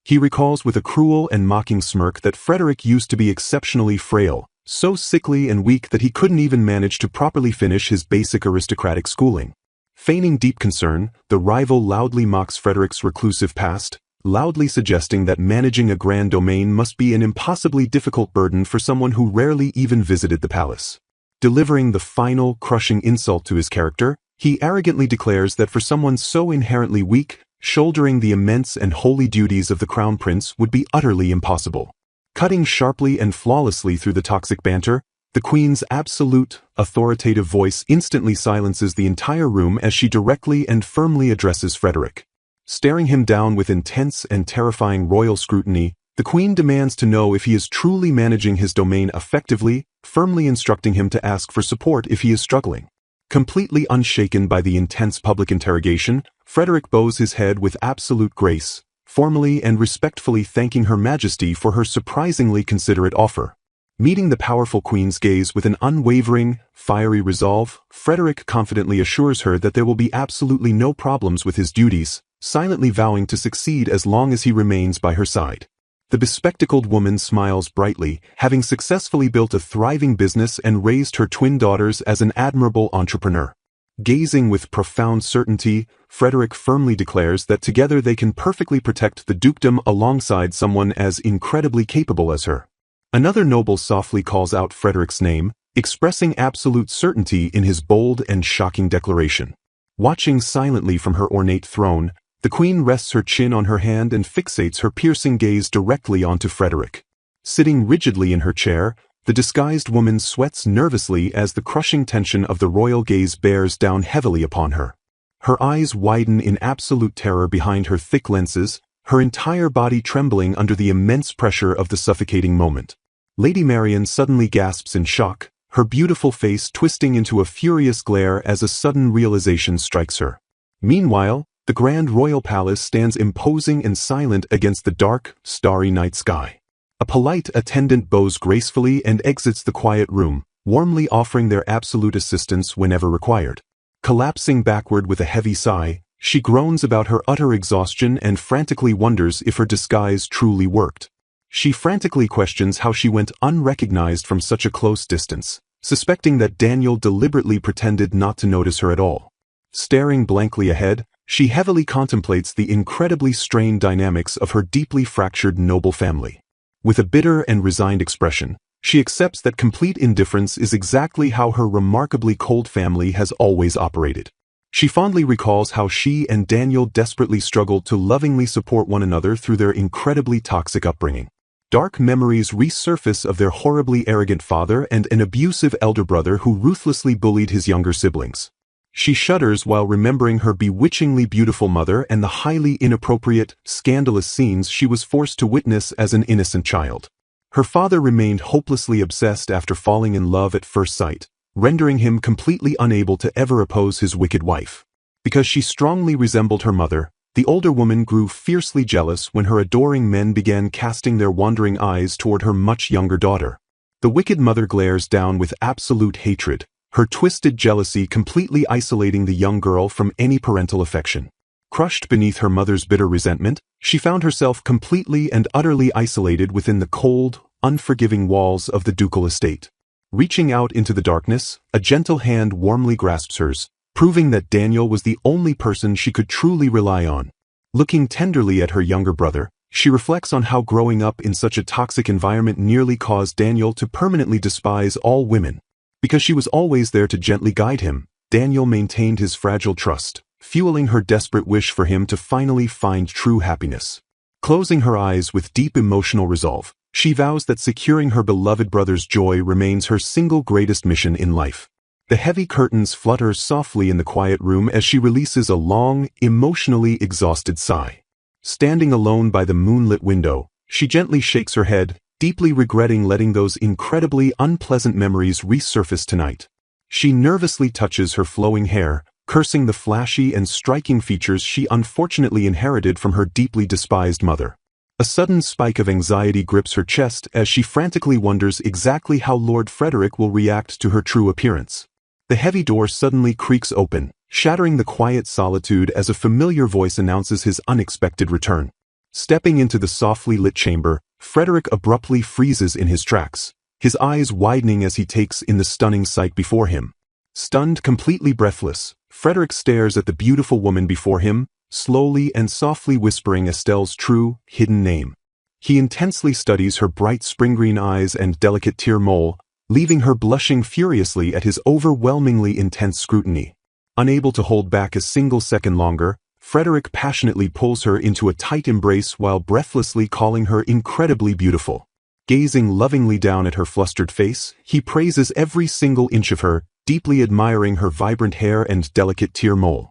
He recalls with a cruel and mocking smirk that Frederick used to be exceptionally frail, so sickly and weak that he couldn't even manage to properly finish his basic aristocratic schooling. Feigning deep concern, the rival loudly mocks Frederick's reclusive past, loudly suggesting that managing a grand domain must be an impossibly difficult burden for someone who rarely even visited the palace. Delivering the final, crushing insult to his character, he arrogantly declares that for someone so inherently weak, shouldering the immense and holy duties of the crown prince would be utterly impossible. Cutting sharply and flawlessly through the toxic banter, the queen's absolute, authoritative voice instantly silences the entire room as she directly and firmly addresses Frederick. Staring him down with intense and terrifying royal scrutiny, the queen demands to know if he is truly managing his domain effectively, firmly instructing him to ask for support if he is struggling. Completely unshaken by the intense public interrogation, Frederick bows his head with absolute grace, formally and respectfully thanking Her Majesty for her surprisingly considerate offer. Meeting the powerful queen's gaze with an unwavering, fiery resolve, Frederick confidently assures her that there will be absolutely no problems with his duties, silently vowing to succeed as long as he remains by her side. The bespectacled woman smiles brightly, having successfully built a thriving business and raised her twin daughters as an admirable entrepreneur. Gazing with profound certainty, Frederick firmly declares that together they can perfectly protect the dukedom alongside someone as incredibly capable as her. Another noble softly calls out Frederick's name, expressing absolute certainty in his bold and shocking declaration. Watching silently from her ornate throne, the queen rests her chin on her hand and fixates her piercing gaze directly onto Frederick. Sitting rigidly in her chair, the disguised woman sweats nervously as the crushing tension of the royal gaze bears down heavily upon her. Her eyes widen in absolute terror behind her thick lenses, her entire body trembling under the immense pressure of the suffocating moment. Lady Marian suddenly gasps in shock, her beautiful face twisting into a furious glare as a sudden realization strikes her. Meanwhile, the grand royal palace stands imposing and silent against the dark, starry night sky. A polite attendant bows gracefully and exits the quiet room, warmly offering their absolute assistance whenever required. Collapsing backward with a heavy sigh, she groans about her utter exhaustion and frantically wonders if her disguise truly worked. She frantically questions how she went unrecognized from such a close distance, suspecting that Daniel deliberately pretended not to notice her at all. Staring blankly ahead, she heavily contemplates the incredibly strained dynamics of her deeply fractured noble family. With a bitter and resigned expression, she accepts that complete indifference is exactly how her remarkably cold family has always operated. She fondly recalls how she and Daniel desperately struggled to lovingly support one another through their incredibly toxic upbringing. Dark memories resurface of their horribly arrogant father and an abusive elder brother who ruthlessly bullied his younger siblings. She shudders while remembering her bewitchingly beautiful mother and the highly inappropriate, scandalous scenes she was forced to witness as an innocent child. Her father remained hopelessly obsessed after falling in love at first sight, rendering him completely unable to ever oppose his wicked wife. Because she strongly resembled her mother, the older woman grew fiercely jealous when her adoring men began casting their wandering eyes toward her much younger daughter. The wicked mother glares down with absolute hatred, her twisted jealousy completely isolating the young girl from any parental affection. Crushed beneath her mother's bitter resentment, she found herself completely and utterly isolated within the cold, unforgiving walls of the ducal estate. Reaching out into the darkness, a gentle hand warmly grasps hers, proving that Daniel was the only person she could truly rely on. Looking tenderly at her younger brother, she reflects on how growing up in such a toxic environment nearly caused Daniel to permanently despise all women. Because she was always there to gently guide him, Daniel maintained his fragile trust, fueling her desperate wish for him to finally find true happiness. Closing her eyes with deep emotional resolve, she vows that securing her beloved brother's joy remains her single greatest mission in life. The heavy curtains flutter softly in the quiet room as she releases a long, emotionally exhausted sigh. Standing alone by the moonlit window, she gently shakes her head, deeply regretting letting those incredibly unpleasant memories resurface tonight. She nervously touches her flowing hair, cursing the flashy and striking features she unfortunately inherited from her deeply despised mother. A sudden spike of anxiety grips her chest as she frantically wonders exactly how Lord Frederick will react to her true appearance. The heavy door suddenly creaks open, shattering the quiet solitude as a familiar voice announces his unexpected return. Stepping into the softly lit chamber, Frederick abruptly freezes in his tracks, his eyes widening as he takes in the stunning sight before him. Stunned, completely breathless, Frederick stares at the beautiful woman before him, slowly and softly whispering Estelle's true, hidden name. He intensely studies her bright spring-green eyes and delicate tear mole, leaving her blushing furiously at his overwhelmingly intense scrutiny. Unable to hold back a single second longer, Frederick passionately pulls her into a tight embrace while breathlessly calling her incredibly beautiful. Gazing lovingly down at her flustered face, he praises every single inch of her, deeply admiring her vibrant hair and delicate tear mole.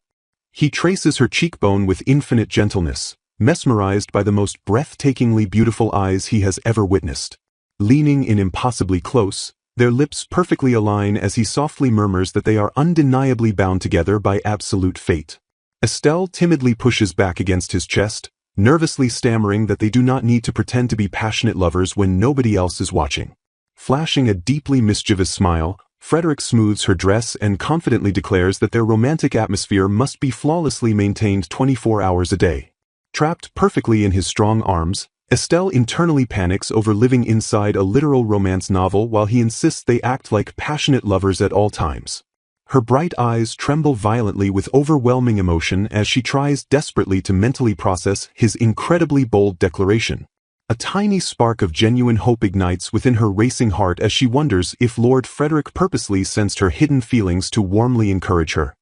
He traces her cheekbone with infinite gentleness, mesmerized by the most breathtakingly beautiful eyes he has ever witnessed. Leaning in impossibly close, their lips perfectly align as he softly murmurs that they are undeniably bound together by absolute fate. Estelle timidly pushes back against his chest, nervously stammering that they do not need to pretend to be passionate lovers when nobody else is watching. Flashing a deeply mischievous smile, Frederick smooths her dress and confidently declares that their romantic atmosphere must be flawlessly maintained 24 hours a day. Trapped perfectly in his strong arms, Estelle internally panics over living inside a literal romance novel while he insists they act like passionate lovers at all times. Her bright eyes tremble violently with overwhelming emotion as she tries desperately to mentally process his incredibly bold declaration. A tiny spark of genuine hope ignites within her racing heart as she wonders if Lord Frederick purposely sensed her hidden feelings to warmly encourage her.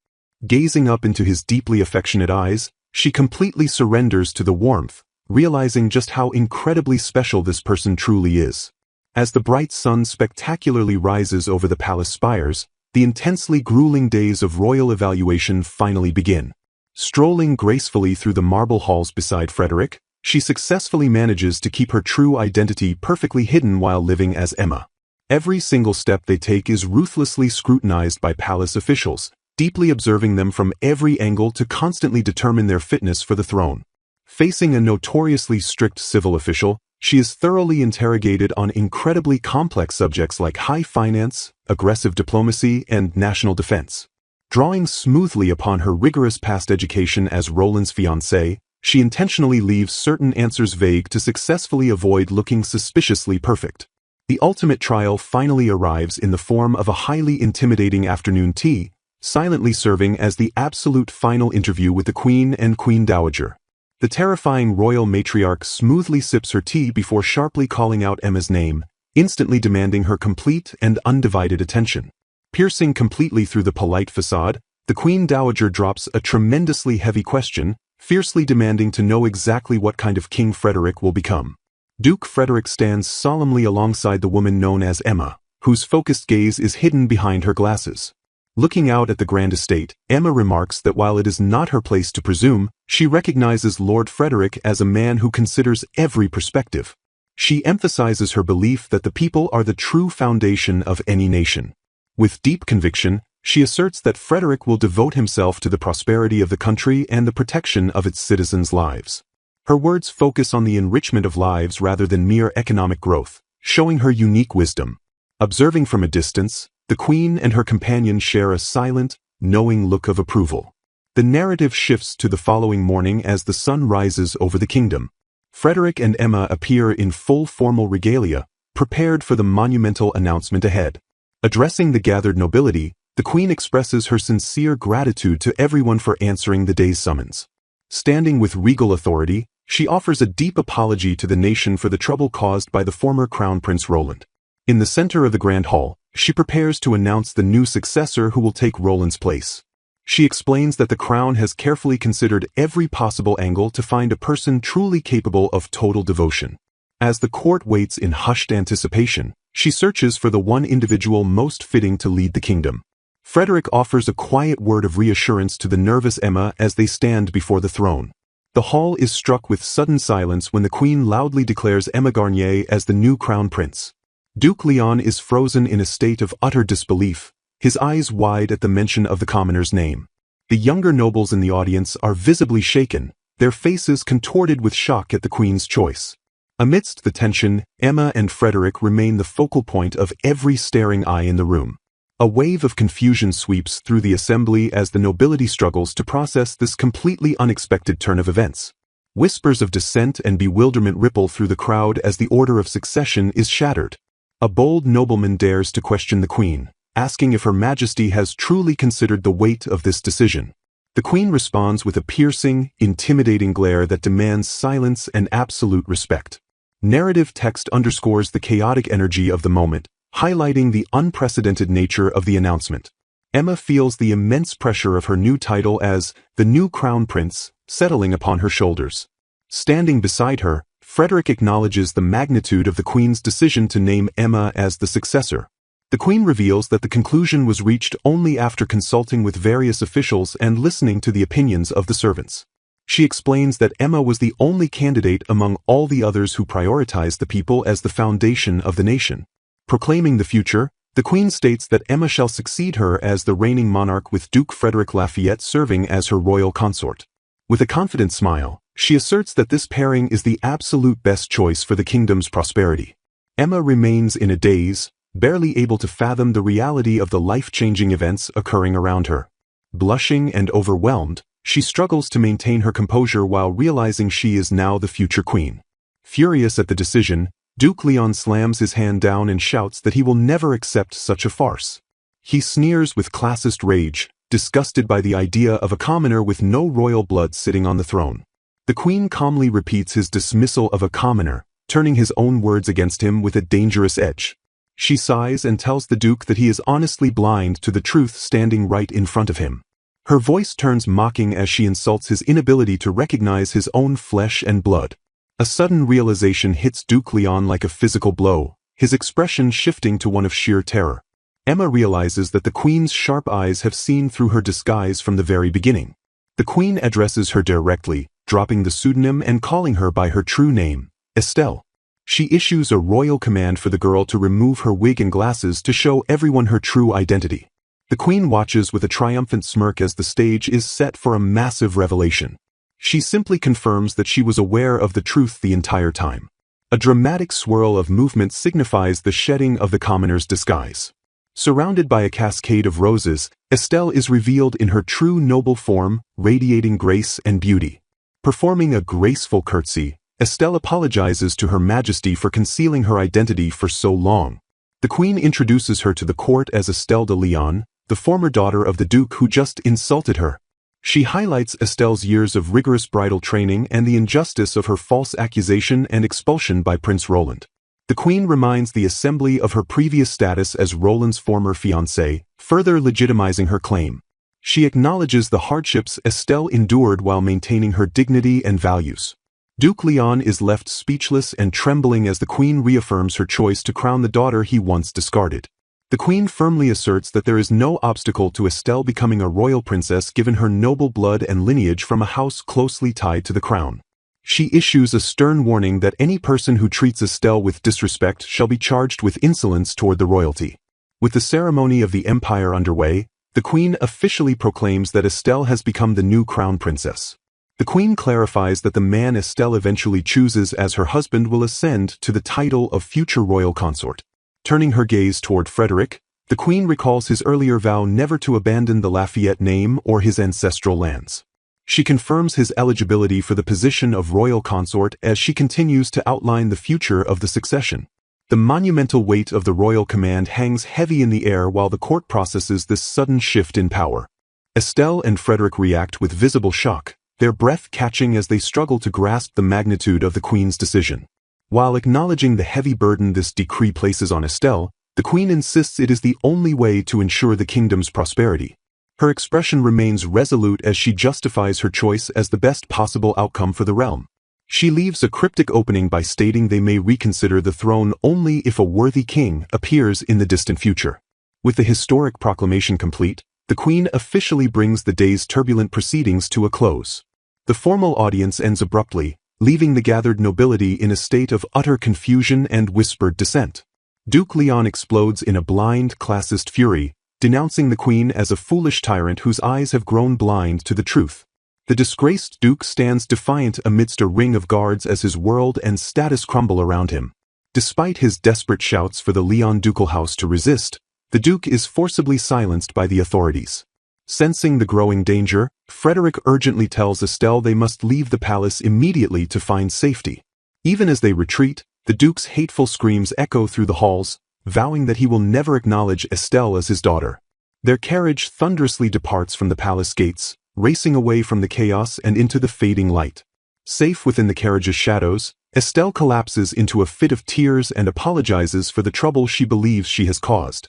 Gazing up into his deeply affectionate eyes, she completely surrenders to the warmth, realizing just how incredibly special this person truly is. As the bright sun spectacularly rises over the palace spires, the intensely grueling days of royal evaluation finally begin. Strolling gracefully through the marble halls beside Frederick, she successfully manages to keep her true identity perfectly hidden while living as Emma. Every single step they take is ruthlessly scrutinized by palace officials, deeply observing them from every angle to constantly determine their fitness for the throne. Facing a notoriously strict civil official, she is thoroughly interrogated on incredibly complex subjects like high finance, aggressive diplomacy, and national defense. Drawing smoothly upon her rigorous past education as Roland's fiancée, she intentionally leaves certain answers vague to successfully avoid looking suspiciously perfect. The ultimate trial finally arrives in the form of a highly intimidating afternoon tea, silently serving as the absolute final interview with the Queen and Queen Dowager. The terrifying royal matriarch smoothly sips her tea before sharply calling out Emma's name, instantly demanding her complete and undivided attention. Piercing completely through the polite facade, the Queen Dowager drops a tremendously heavy question, fiercely demanding to know exactly what kind of King Frederick will become. Duke Frederick stands solemnly alongside the woman known as Emma, whose focused gaze is hidden behind her glasses. Looking out at the grand estate, Emma remarks that while it is not her place to presume, she recognizes Lord Frederick as a man who considers every perspective. She emphasizes her belief that the people are the true foundation of any nation. With deep conviction, she asserts that Frederick will devote himself to the prosperity of the country and the protection of its citizens' lives. Her words focus on the enrichment of lives rather than mere economic growth, showing her unique wisdom. Observing from a distance, the Queen and her companion share a silent, knowing look of approval. The narrative shifts to the following morning as the sun rises over the kingdom. Frederick and Emma appear in full formal regalia, prepared for the monumental announcement ahead. Addressing the gathered nobility, the Queen expresses her sincere gratitude to everyone for answering the day's summons. Standing with regal authority, she offers a deep apology to the nation for the trouble caused by the former Crown Prince Roland. In the center of the Grand Hall, she prepares to announce the new successor who will take Roland's place. She explains that the Crown has carefully considered every possible angle to find a person truly capable of total devotion. As the court waits in hushed anticipation, she searches for the one individual most fitting to lead the kingdom. Frederick offers a quiet word of reassurance to the nervous Emma as they stand before the throne. The hall is struck with sudden silence when the Queen loudly declares Emma Garnier as the new Crown Prince. Duke Leon is frozen in a state of utter disbelief, his eyes wide at the mention of the commoner's name. The younger nobles in the audience are visibly shaken, their faces contorted with shock at the Queen's choice. Amidst the tension, Emma and Frederick remain the focal point of every staring eye in the room. A wave of confusion sweeps through the assembly as the nobility struggles to process this completely unexpected turn of events. Whispers of dissent and bewilderment ripple through the crowd as the order of succession is shattered. A bold nobleman dares to question the Queen, asking if Her Majesty has truly considered the weight of this decision. The Queen responds with a piercing, intimidating glare that demands silence and absolute respect. Narrative text underscores the chaotic energy of the moment, highlighting the unprecedented nature of the announcement. Emma feels the immense pressure of her new title as the new Crown Prince settling upon her shoulders. Standing beside her, Frederick acknowledges the magnitude of the Queen's decision to name Emma as the successor. The Queen reveals that the conclusion was reached only after consulting with various officials and listening to the opinions of the servants. She explains that Emma was the only candidate among all the others who prioritized the people as the foundation of the nation. Proclaiming the future, the Queen states that Emma shall succeed her as the reigning monarch with Duke Frederick Lafayette serving as her royal consort. With a confident smile, she asserts that this pairing is the absolute best choice for the kingdom's prosperity. Emma remains in a daze, barely able to fathom the reality of the life-changing events occurring around her. Blushing and overwhelmed, she struggles to maintain her composure while realizing she is now the future queen. Furious at the decision, Duke Leon slams his hand down and shouts that he will never accept such a farce. He sneers with classist rage, disgusted by the idea of a commoner with no royal blood sitting on the throne. The Queen calmly repeats his dismissal of a commoner, turning his own words against him with a dangerous edge. She sighs and tells the Duke that he is honestly blind to the truth standing right in front of him. Her voice turns mocking as she insults his inability to recognize his own flesh and blood. A sudden realization hits Duke Leon like a physical blow, his expression shifting to one of sheer terror. Emma realizes that the Queen's sharp eyes have seen through her disguise from the very beginning. The Queen addresses her directly, dropping the pseudonym and calling her by her true name, Estelle. She issues a royal command for the girl to remove her wig and glasses to show everyone her true identity. The Queen watches with a triumphant smirk as the stage is set for a massive revelation. She simply confirms that she was aware of the truth the entire time. A dramatic swirl of movement signifies the shedding of the commoner's disguise. Surrounded by a cascade of roses, Estelle is revealed in her true noble form, radiating grace and beauty. Performing a graceful curtsy, Estelle apologizes to Her Majesty for concealing her identity for so long. The Queen introduces her to the court as Estelle de Leon, the former daughter of the Duke who just insulted her. She highlights Estelle's years of rigorous bridal training and the injustice of her false accusation and expulsion by Prince Roland. The Queen reminds the Assembly of her previous status as Roland's former fiancée, further legitimizing her claim. She acknowledges the hardships Estelle endured while maintaining her dignity and values. Duke Leon is left speechless and trembling as the Queen reaffirms her choice to crown the daughter he once discarded. The Queen firmly asserts that there is no obstacle to Estelle becoming a royal princess given her noble blood and lineage from a house closely tied to the crown. She issues a stern warning that any person who treats Estelle with disrespect shall be charged with insolence toward the royalty. With the ceremony of the empire underway, the Queen officially proclaims that Estelle has become the new crown princess. The Queen clarifies that the man Estelle eventually chooses as her husband will ascend to the title of future royal consort. Turning her gaze toward Frederick, the Queen recalls his earlier vow never to abandon the Lafayette name or his ancestral lands. She confirms his eligibility for the position of royal consort as she continues to outline the future of the succession. The monumental weight of the royal command hangs heavy in the air while the court processes this sudden shift in power. Estelle and Frederick react with visible shock, their breath catching as they struggle to grasp the magnitude of the Queen's decision. While acknowledging the heavy burden this decree places on Estelle, the Queen insists it is the only way to ensure the kingdom's prosperity. Her expression remains resolute as she justifies her choice as the best possible outcome for the realm. She leaves a cryptic opening by stating they may reconsider the throne only if a worthy king appears in the distant future. With the historic proclamation complete, the Queen officially brings the day's turbulent proceedings to a close. The formal audience ends abruptly, leaving the gathered nobility in a state of utter confusion and whispered dissent. Duke Leon explodes in a blind, classist fury, denouncing the Queen as a foolish tyrant whose eyes have grown blind to the truth. The disgraced Duke stands defiant amidst a ring of guards as his world and status crumble around him. Despite his desperate shouts for the Leon ducal house to resist, the Duke is forcibly silenced by the authorities. Sensing the growing danger, Frederick urgently tells Estelle they must leave the palace immediately to find safety. Even as they retreat, the Duke's hateful screams echo through the halls, vowing that he will never acknowledge Estelle as his daughter. Their carriage thunderously departs from the palace gates, racing away from the chaos and into the fading light. Safe within the carriage's shadows, Estelle collapses into a fit of tears and apologizes for the trouble she believes she has caused.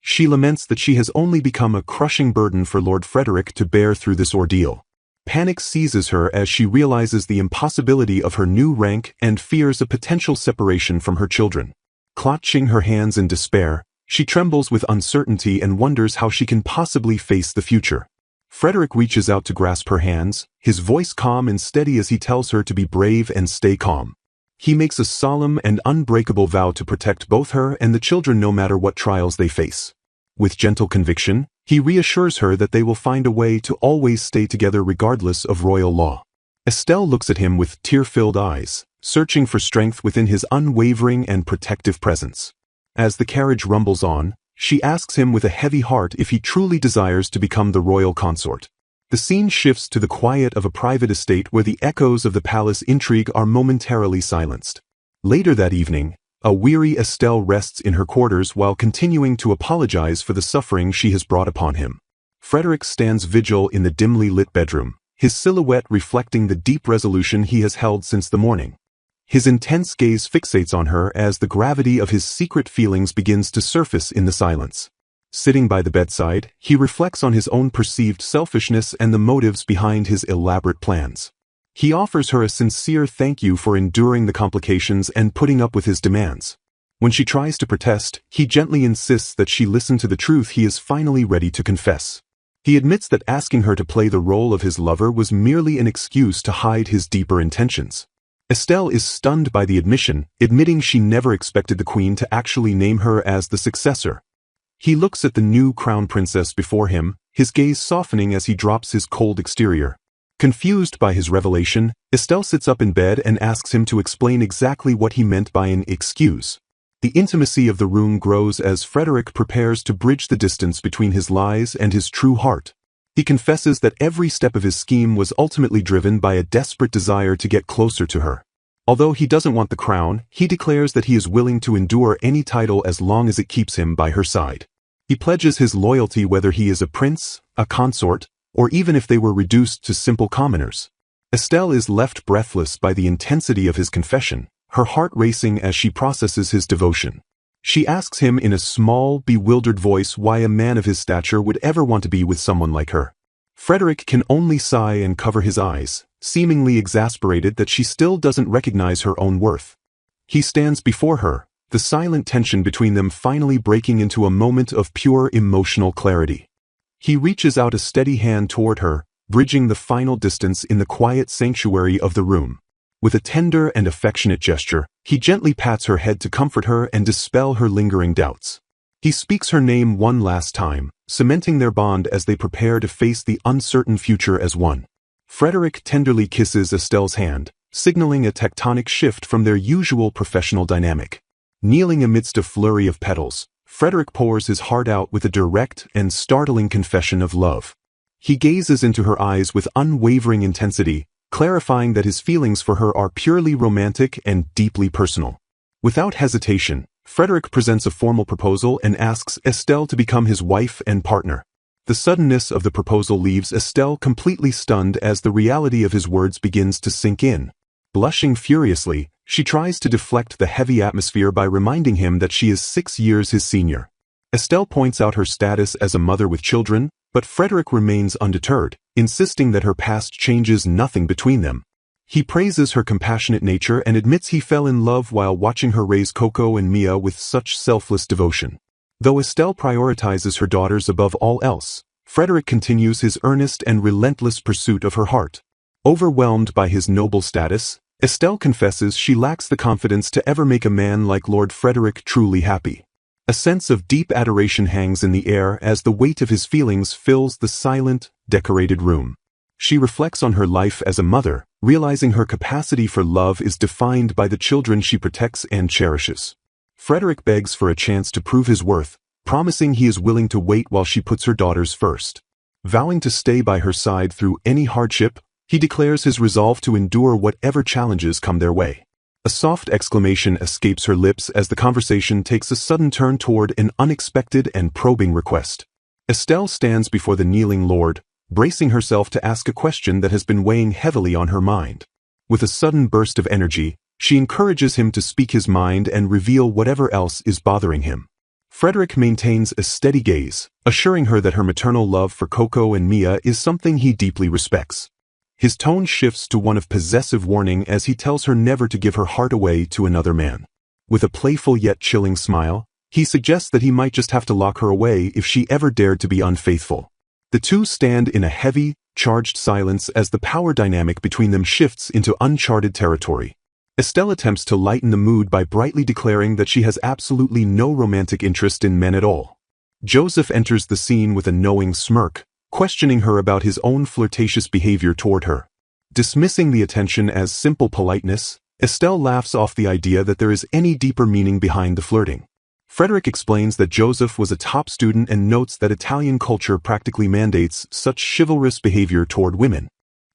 She laments that she has only become a crushing burden for Lord Frederick to bear through this ordeal. Panic seizes her as she realizes the impossibility of her new rank and fears a potential separation from her children. Clutching her hands in despair, she trembles with uncertainty and wonders how she can possibly face the future. Frederick reaches out to grasp her hands, his voice calm and steady as he tells her to be brave and stay calm. He makes a solemn and unbreakable vow to protect both her and the children no matter what trials they face. With gentle conviction, he reassures her that they will find a way to always stay together regardless of royal law. Estelle looks at him with tear-filled eyes, searching for strength within his unwavering and protective presence. As the carriage rumbles on, she asks him with a heavy heart if he truly desires to become the royal consort. The scene shifts to the quiet of a private estate where the echoes of the palace intrigue are momentarily silenced. Later that evening, a weary Estelle rests in her quarters while continuing to apologize for the suffering she has brought upon him. Frederick stands vigil in the dimly lit bedroom, his silhouette reflecting the deep resolution he has held since the morning. His intense gaze fixates on her as the gravity of his secret feelings begins to surface in the silence. Sitting by the bedside, he reflects on his own perceived selfishness and the motives behind his elaborate plans. He offers her a sincere thank you for enduring the complications and putting up with his demands. When she tries to protest, he gently insists that she listen to the truth he is finally ready to confess. He admits that asking her to play the role of his lover was merely an excuse to hide his deeper intentions. Estelle is stunned by the admission, admitting she never expected the Queen to actually name her as the successor. He looks at the new crown princess before him, his gaze softening as he drops his cold exterior. Confused by his revelation, Estelle sits up in bed and asks him to explain exactly what he meant by an excuse. The intimacy of the room grows as Frederick prepares to bridge the distance between his lies and his true heart. He confesses that every step of his scheme was ultimately driven by a desperate desire to get closer to her. Although he doesn't want the crown, he declares that he is willing to endure any title as long as it keeps him by her side. He pledges his loyalty whether he is a prince, a consort, or even if they were reduced to simple commoners. Estelle is left breathless by the intensity of his confession, her heart racing as she processes his devotion. She asks him in a small, bewildered voice why a man of his stature would ever want to be with someone like her. Frederick can only sigh and cover his eyes, seemingly exasperated that she still doesn't recognize her own worth. He stands before her, the silent tension between them finally breaking into a moment of pure emotional clarity. He reaches out a steady hand toward her, bridging the final distance in the quiet sanctuary of the room. With a tender and affectionate gesture, he gently pats her head to comfort her and dispel her lingering doubts. He speaks her name one last time, cementing their bond as they prepare to face the uncertain future as one. Frederick tenderly kisses Estelle's hand, signaling a tectonic shift from their usual professional dynamic. Kneeling amidst a flurry of petals, Frederick pours his heart out with a direct and startling confession of love. He gazes into her eyes with unwavering intensity, clarifying that his feelings for her are purely romantic and deeply personal. Without hesitation, Frederick presents a formal proposal and asks Estelle to become his wife and partner. The suddenness of the proposal leaves Estelle completely stunned as the reality of his words begins to sink in. Blushing furiously, she tries to deflect the heavy atmosphere by reminding him that she is 6 years his senior. Estelle points out her status as a mother with children, but Frederick remains undeterred, insisting that her past changes nothing between them. He praises her compassionate nature and admits he fell in love while watching her raise Coco and Mia with such selfless devotion. Though Estelle prioritizes her daughters above all else, Frederick continues his earnest and relentless pursuit of her heart. Overwhelmed by his noble status, Estelle confesses she lacks the confidence to ever make a man like Lord Frederick truly happy. A sense of deep adoration hangs in the air as the weight of his feelings fills the silent, decorated room. She reflects on her life as a mother, realizing her capacity for love is defined by the children she protects and cherishes. Frederick begs for a chance to prove his worth, promising he is willing to wait while she puts her daughters first. Vowing to stay by her side through any hardship, he declares his resolve to endure whatever challenges come their way. A soft exclamation escapes her lips as the conversation takes a sudden turn toward an unexpected and probing request. Estelle stands before the kneeling lord, bracing herself to ask a question that has been weighing heavily on her mind. With a sudden burst of energy, she encourages him to speak his mind and reveal whatever else is bothering him. Frederick maintains a steady gaze, assuring her that her maternal love for Coco and Mia is something he deeply respects. His tone shifts to one of possessive warning as he tells her never to give her heart away to another man. With a playful yet chilling smile, he suggests that he might just have to lock her away if she ever dared to be unfaithful. The two stand in a heavy, charged silence as the power dynamic between them shifts into uncharted territory. Estelle attempts to lighten the mood by brightly declaring that she has absolutely no romantic interest in men at all. Joseph enters the scene with a knowing smirk, questioning her about his own flirtatious behavior toward her. Dismissing the attention as simple politeness, Estelle laughs off the idea that there is any deeper meaning behind the flirting. Frederick explains that Joseph was a top student and notes that Italian culture practically mandates such chivalrous behavior toward women.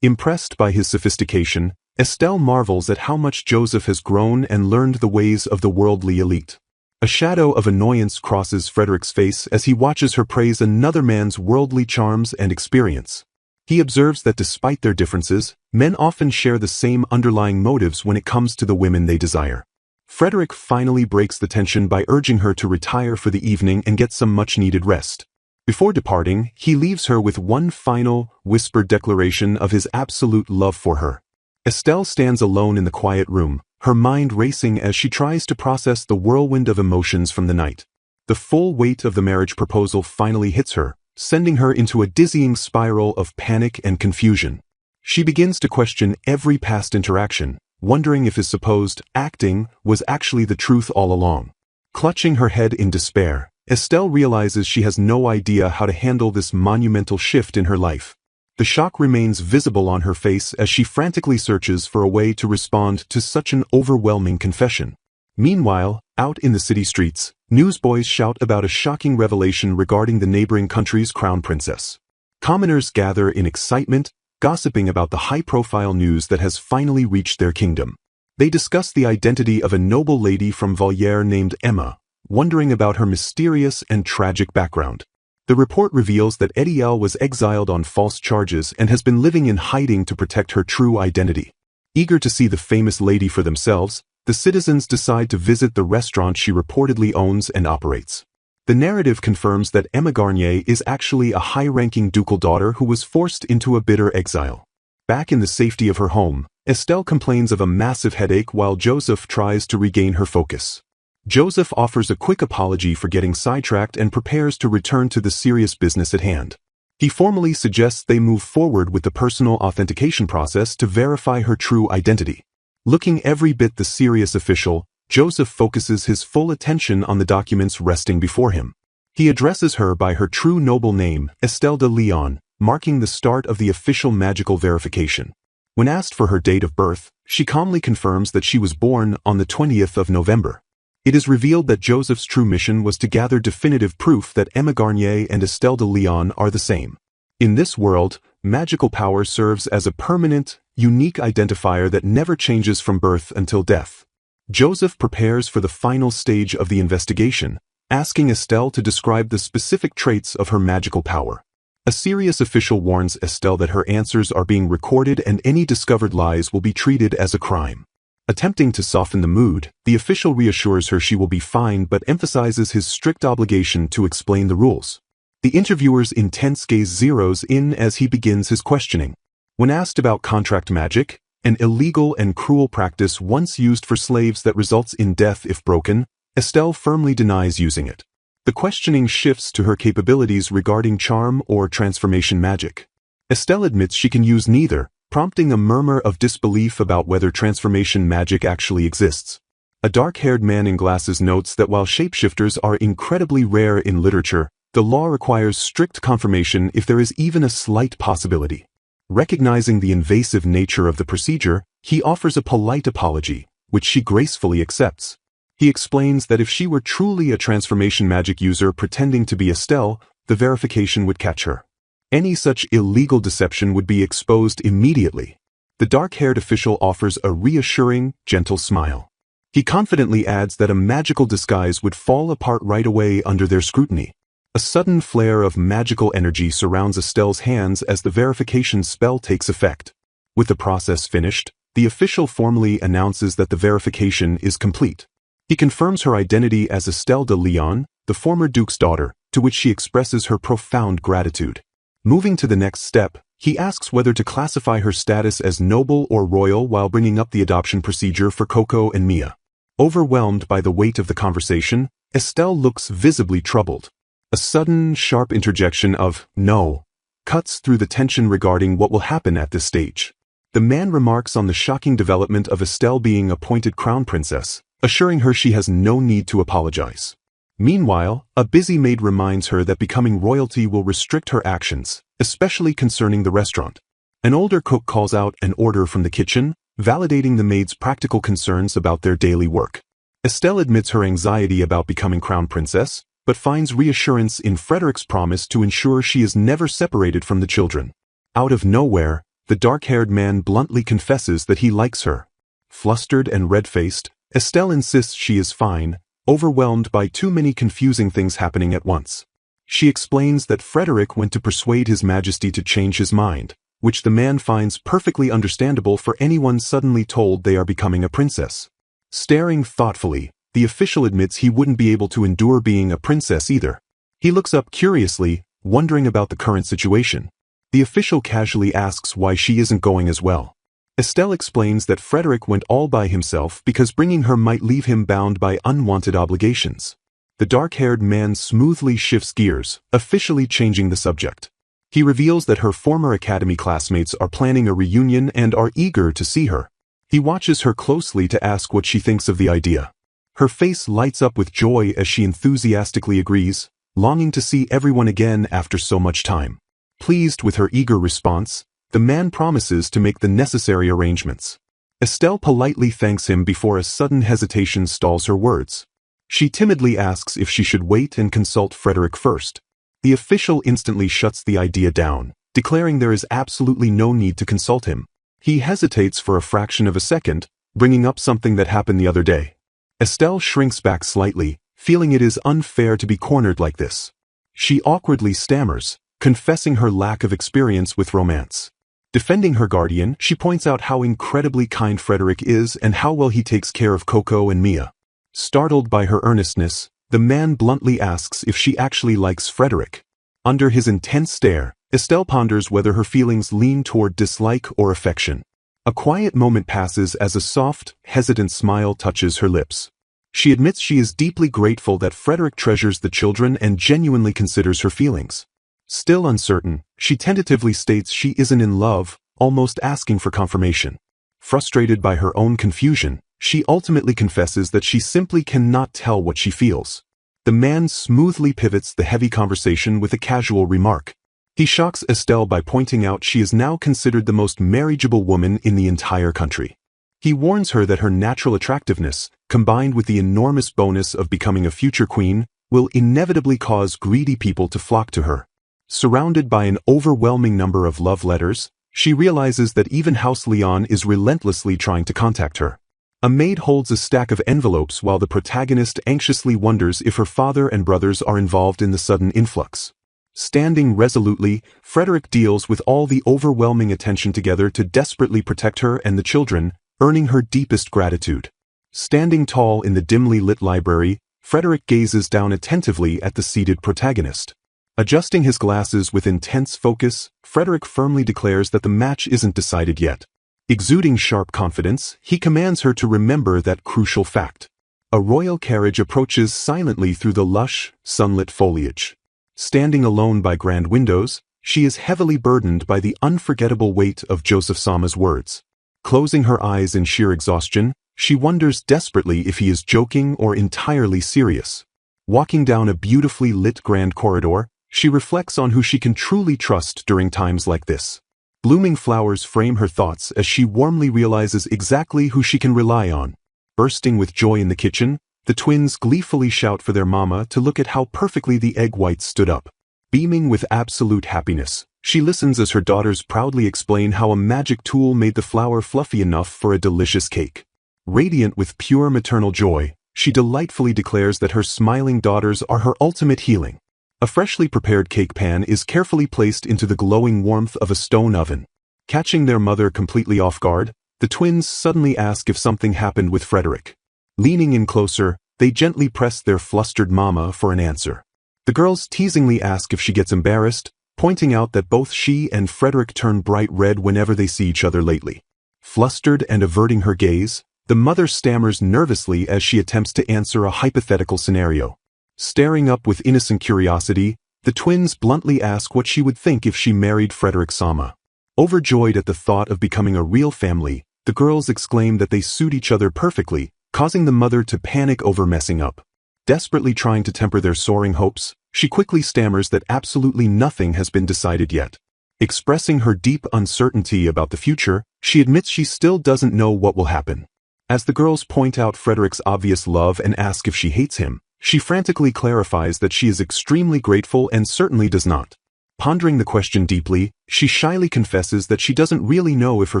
Impressed by his sophistication, Estelle marvels at how much Joseph has grown and learned the ways of the worldly elite. A shadow of annoyance crosses Frederick's face as he watches her praise another man's worldly charms and experience. He observes that despite their differences, men often share the same underlying motives when it comes to the women they desire. Frederick finally breaks the tension by urging her to retire for the evening and get some much-needed rest. Before departing, he leaves her with one final, whispered declaration of his absolute love for her. Estelle stands alone in the quiet room, her mind racing as she tries to process the whirlwind of emotions from the night. The full weight of the marriage proposal finally hits her, sending her into a dizzying spiral of panic and confusion. She begins to question every past interaction, wondering if his supposed acting was actually the truth all along. Clutching her head in despair, Estelle realizes she has no idea how to handle this monumental shift in her life. The shock remains visible on her face as she frantically searches for a way to respond to such an overwhelming confession. Meanwhile, out in the city streets, newsboys shout about a shocking revelation regarding the neighboring country's crown princess. Commoners gather in excitement, gossiping about the high-profile news that has finally reached their kingdom. They discuss the identity of a noble lady from Voliere named Emma, wondering about her mysterious and tragic background. The report reveals that Ediel was exiled on false charges and has been living in hiding to protect her true identity. Eager to see the famous lady for themselves, the citizens decide to visit the restaurant she reportedly owns and operates. The narrative confirms that Emma Garnier is actually a high-ranking ducal daughter who was forced into a bitter exile. Back in the safety of her home, Estelle complains of a massive headache while Joseph tries to regain her focus. Joseph offers a quick apology for getting sidetracked and prepares to return to the serious business at hand. He formally suggests they move forward with the personal authentication process to verify her true identity. Looking every bit the serious official, Joseph focuses his full attention on the documents resting before him. He addresses her by her true noble name, Estelle de Leon, marking the start of the official magical verification. When asked for her date of birth, she calmly confirms that she was born on the 20th of November. It is revealed that Joseph's true mission was to gather definitive proof that Emma Garnier and Estelle de Leon are the same. In this world, magical power serves as a permanent, unique identifier that never changes from birth until death. Joseph prepares for the final stage of the investigation, asking Estelle to describe the specific traits of her magical power. A serious official warns Estelle that her answers are being recorded and any discovered lies will be treated as a crime. Attempting to soften the mood, the official reassures her she will be fine but emphasizes his strict obligation to explain the rules. The interviewer's intense gaze zeroes in as he begins his questioning. When asked about contract magic, an illegal and cruel practice once used for slaves that results in death if broken, Estelle firmly denies using it. The questioning shifts to her capabilities regarding charm or transformation magic. Estelle admits she can use neither, prompting a murmur of disbelief about whether transformation magic actually exists. A dark-haired man in glasses notes that while shapeshifters are incredibly rare in literature, the law requires strict confirmation if there is even a slight possibility. Recognizing the invasive nature of the procedure, he offers a polite apology, which she gracefully accepts. He explains that if she were truly a transformation magic user pretending to be Estelle, the verification would catch her. Any such illegal deception would be exposed immediately. The dark-haired official offers a reassuring, gentle smile. He confidently adds that a magical disguise would fall apart right away under their scrutiny. A sudden flare of magical energy surrounds Estelle's hands as the verification spell takes effect. With the process finished, the official formally announces that the verification is complete. He confirms her identity as Estelle de Leon, the former duke's daughter, to which she expresses her profound gratitude. Moving to the next step, he asks whether to classify her status as noble or royal while bringing up the adoption procedure for Coco and Mia. Overwhelmed by the weight of the conversation, Estelle looks visibly troubled. A sudden, sharp interjection of "no" cuts through the tension regarding what will happen at this stage. The man remarks on the shocking development of Estelle being appointed crown princess, assuring her she has no need to apologize. Meanwhile, a busy maid reminds her that becoming royalty will restrict her actions, especially concerning the restaurant. An older cook calls out an order from the kitchen, validating the maid's practical concerns about their daily work. Estelle admits her anxiety about becoming crown princess, but finds reassurance in Frederick's promise to ensure she is never separated from the children. Out of nowhere, the dark-haired man bluntly confesses that he likes her. Flustered and red-faced, Estelle insists she is fine, overwhelmed by too many confusing things happening at once. She explains that Frederick went to persuade His Majesty to change his mind, which the man finds perfectly understandable for anyone suddenly told they are becoming a princess. Staring thoughtfully, the official admits he wouldn't be able to endure being a princess either. He looks up curiously, wondering about the current situation. The official casually asks why she isn't going as well. Estelle explains that Frederick went all by himself because bringing her might leave him bound by unwanted obligations. The dark-haired man smoothly shifts gears, officially changing the subject. He reveals that her former academy classmates are planning a reunion and are eager to see her. He watches her closely to ask what she thinks of the idea. Her face lights up with joy as she enthusiastically agrees, longing to see everyone again after so much time. Pleased with her eager response, the man promises to make the necessary arrangements. Estelle politely thanks him before a sudden hesitation stalls her words. She timidly asks if she should wait and consult Frederick first. The official instantly shuts the idea down, declaring there is absolutely no need to consult him. He hesitates for a fraction of a second, bringing up something that happened the other day. Estelle shrinks back slightly, feeling it is unfair to be cornered like this. She awkwardly stammers, confessing her lack of experience with romance. Defending her guardian, she points out how incredibly kind Frederick is and how well he takes care of Coco and Mia. Startled by her earnestness, the man bluntly asks if she actually likes Frederick. Under his intense stare, Estelle ponders whether her feelings lean toward dislike or affection. A quiet moment passes as a soft, hesitant smile touches her lips. She admits she is deeply grateful that Frederick treasures the children and genuinely considers her feelings. Still uncertain, she tentatively states she isn't in love, almost asking for confirmation. Frustrated by her own confusion, she ultimately confesses that she simply cannot tell what she feels. The man smoothly pivots the heavy conversation with a casual remark. He shocks Estelle by pointing out she is now considered the most marriageable woman in the entire country. He warns her that her natural attractiveness, combined with the enormous bonus of becoming a future queen, will inevitably cause greedy people to flock to her. Surrounded by an overwhelming number of love letters, she realizes that even House Leon is relentlessly trying to contact her. A maid holds a stack of envelopes while the protagonist anxiously wonders if her father and brothers are involved in the sudden influx. Standing resolutely, Frederick deals with all the overwhelming attention together to desperately protect her and the children, earning her deepest gratitude. Standing tall in the dimly lit library, Frederick gazes down attentively at the seated protagonist. Adjusting his glasses with intense focus, Frederick firmly declares that the match isn't decided yet. Exuding sharp confidence, he commands her to remember that crucial fact. A royal carriage approaches silently through the lush, sunlit foliage. Standing alone by grand windows, she is heavily burdened by the unforgettable weight of Joseph Sama's words. Closing her eyes in sheer exhaustion, she wonders desperately if he is joking or entirely serious. Walking down a beautifully lit grand corridor, she reflects on who she can truly trust during times like this. Blooming flowers frame her thoughts as she warmly realizes exactly who she can rely on. Bursting with joy in the kitchen, the twins gleefully shout for their mama to look at how perfectly the egg whites stood up. Beaming with absolute happiness, she listens as her daughters proudly explain how a magic tool made the flour fluffy enough for a delicious cake. Radiant with pure maternal joy, she delightfully declares that her smiling daughters are her ultimate healing. A freshly prepared cake pan is carefully placed into the glowing warmth of a stone oven. Catching their mother completely off guard, the twins suddenly ask if something happened with Frederick. Leaning in closer, they gently press their flustered mama for an answer. The girls teasingly ask if she gets embarrassed, pointing out that both she and Frederick turn bright red whenever they see each other lately. Flustered and averting her gaze, the mother stammers nervously as she attempts to answer a hypothetical scenario. Staring up with innocent curiosity, the twins bluntly ask what she would think if she married Frederick Sama. Overjoyed at the thought of becoming a real family, the girls exclaim that they suit each other perfectly, causing the mother to panic over messing up. Desperately trying to temper their soaring hopes, she quickly stammers that absolutely nothing has been decided yet. Expressing her deep uncertainty about the future, she admits she still doesn't know what will happen. As the girls point out Frederick's obvious love and ask if she hates him, she frantically clarifies that she is extremely grateful and certainly does not. Pondering the question deeply, she shyly confesses that she doesn't really know if her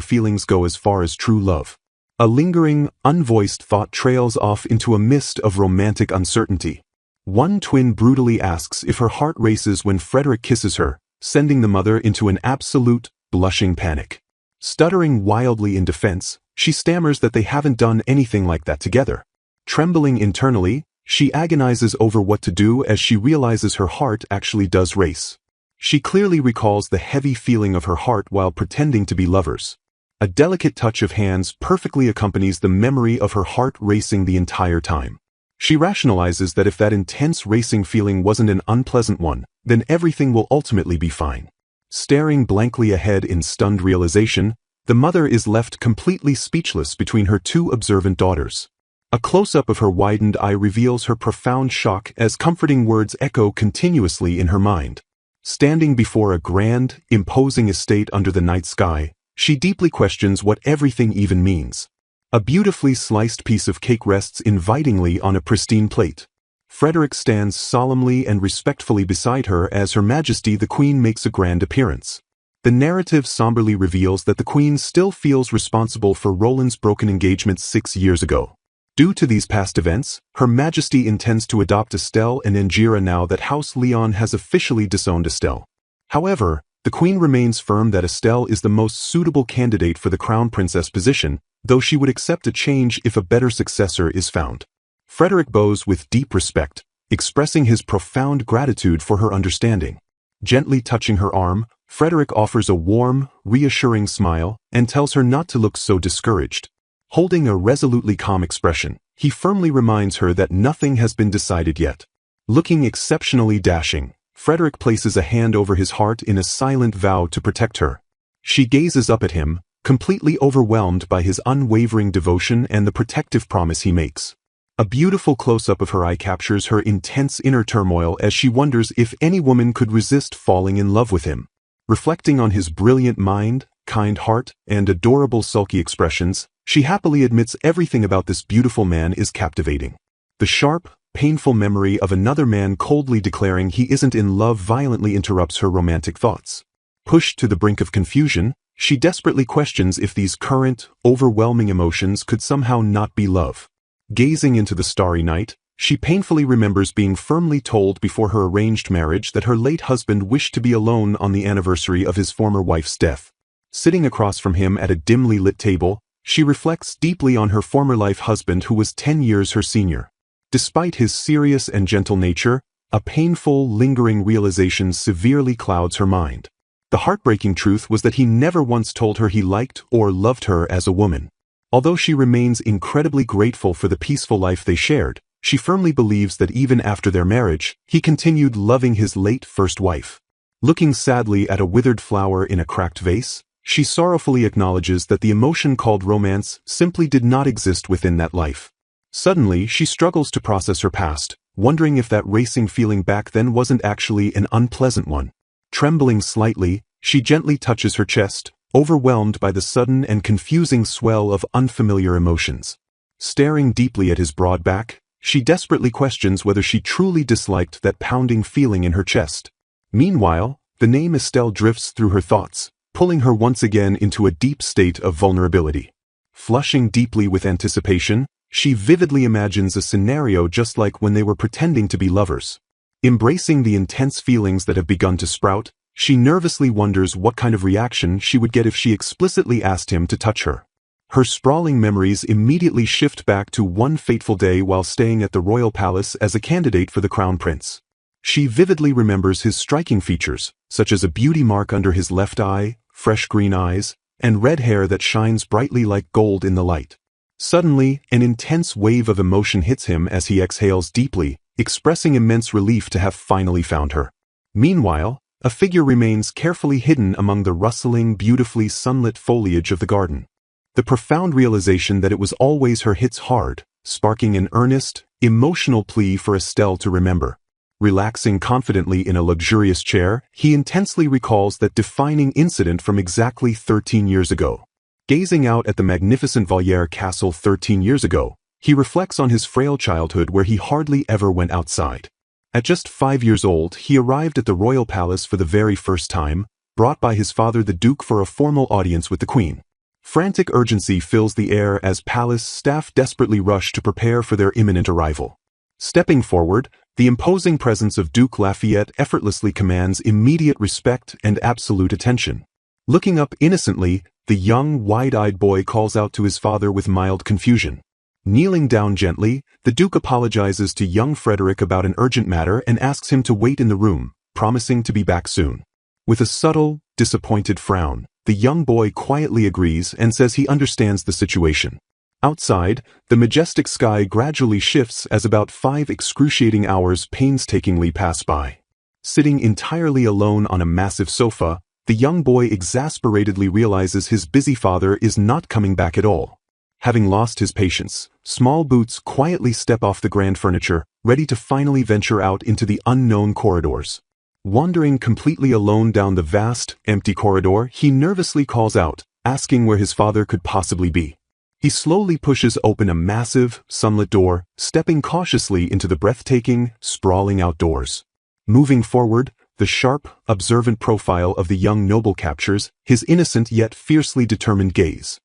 feelings go as far as true love. A lingering, unvoiced thought trails off into a mist of romantic uncertainty. One twin brutally asks if her heart races when Frederick kisses her, sending the mother into an absolute, blushing panic. Stuttering wildly in defense, she stammers that they haven't done anything like that together. Trembling internally, she agonizes over what to do as she realizes her heart actually does race. She clearly recalls the heavy feeling of her heart while pretending to be lovers. A delicate touch of hands perfectly accompanies the memory of her heart racing the entire time. She rationalizes that if that intense racing feeling wasn't an unpleasant one, then everything will ultimately be fine. Staring blankly ahead in stunned realization, the mother is left completely speechless between her two observant daughters. A close-up of her widened eye reveals her profound shock as comforting words echo continuously in her mind. Standing before a grand, imposing estate under the night sky, she deeply questions what everything even means. A beautifully sliced piece of cake rests invitingly on a pristine plate. Frederick stands solemnly and respectfully beside her as Her Majesty the Queen makes a grand appearance. The narrative somberly reveals that the queen still feels responsible for Roland's broken engagement 6 years ago. Due to these past events, Her Majesty intends to adopt Estelle and Angira now that House Leon has officially disowned Estelle. However, the queen remains firm that Estelle is the most suitable candidate for the crown princess position, though she would accept a change if a better successor is found. Frederick bows with deep respect, expressing his profound gratitude for her understanding. Gently touching her arm, Frederick offers a warm, reassuring smile and tells her not to look so discouraged. Holding a resolutely calm expression, he firmly reminds her that nothing has been decided yet. Looking exceptionally dashing, Frederick places a hand over his heart in a silent vow to protect her. She gazes up at him, completely overwhelmed by his unwavering devotion and the protective promise he makes. A beautiful close-up of her eye captures her intense inner turmoil as she wonders if any woman could resist falling in love with him. Reflecting on his brilliant mind, kind heart, and adorable sulky expressions, she happily admits everything about this beautiful man is captivating. The sharp, painful memory of another man coldly declaring he isn't in love violently interrupts her romantic thoughts. Pushed to the brink of confusion, she desperately questions if these current, overwhelming emotions could somehow not be love. Gazing into the starry night, she painfully remembers being firmly told before her arranged marriage that her late husband wished to be alone on the anniversary of his former wife's death. Sitting across from him at a dimly lit table, she reflects deeply on her former life husband who was 10 years her senior. Despite his serious and gentle nature, a painful, lingering realization severely clouds her mind. The heartbreaking truth was that he never once told her he liked or loved her as a woman. Although she remains incredibly grateful for the peaceful life they shared, she firmly believes that even after their marriage, he continued loving his late first wife. Looking sadly at a withered flower in a cracked vase, she sorrowfully acknowledges that the emotion called romance simply did not exist within that life. Suddenly, she struggles to process her past, wondering if that racing feeling back then wasn't actually an unpleasant one. Trembling slightly, she gently touches her chest, overwhelmed by the sudden and confusing swell of unfamiliar emotions. Staring deeply at his broad back, she desperately questions whether she truly disliked that pounding feeling in her chest. Meanwhile, the name Estelle drifts through her thoughts, pulling her once again into a deep state of vulnerability. Flushing deeply with anticipation, she vividly imagines a scenario just like when they were pretending to be lovers. Embracing the intense feelings that have begun to sprout, she nervously wonders what kind of reaction she would get if she explicitly asked him to touch her. Her sprawling memories immediately shift back to one fateful day while staying at the royal palace as a candidate for the crown prince. She vividly remembers his striking features, such as a beauty mark under his left eye, fresh green eyes, and red hair that shines brightly like gold in the light. Suddenly, an intense wave of emotion hits him as he exhales deeply, expressing immense relief to have finally found her. Meanwhile, a figure remains carefully hidden among the rustling, beautifully sunlit foliage of the garden. The profound realization that it was always her hits hard, sparking an earnest, emotional plea for Estelle to remember. Relaxing confidently in a luxurious chair, he intensely recalls that defining incident from exactly 13 years ago. Gazing out at the magnificent Voliere castle 13 years ago, he reflects on his frail childhood where he hardly ever went outside. At just 5 years old, he arrived at the royal palace for the very first time, brought by his father the Duke for a formal audience with the Queen. Frantic urgency fills the air as palace staff desperately rush to prepare for their imminent arrival. Stepping forward, the imposing presence of Duke Lafayette effortlessly commands immediate respect and absolute attention. Looking up innocently, the young, wide-eyed boy calls out to his father with mild confusion. Kneeling down gently, the Duke apologizes to young Frederick about an urgent matter and asks him to wait in the room, promising to be back soon. With a subtle, disappointed frown, the young boy quietly agrees and says he understands the situation. Outside, the majestic sky gradually shifts as about 5 excruciating hours painstakingly pass by. Sitting entirely alone on a massive sofa, the young boy exasperatedly realizes his busy father is not coming back at all. Having lost his patience, Small Boots quietly step off the grand furniture, ready to finally venture out into the unknown corridors. Wandering completely alone down the vast, empty corridor, he nervously calls out, asking where his father could possibly be. He slowly pushes open a massive, sunlit door, stepping cautiously into the breathtaking, sprawling outdoors. Moving forward, The sharp, observant profile of the young noble captures his innocent yet fiercely determined gaze.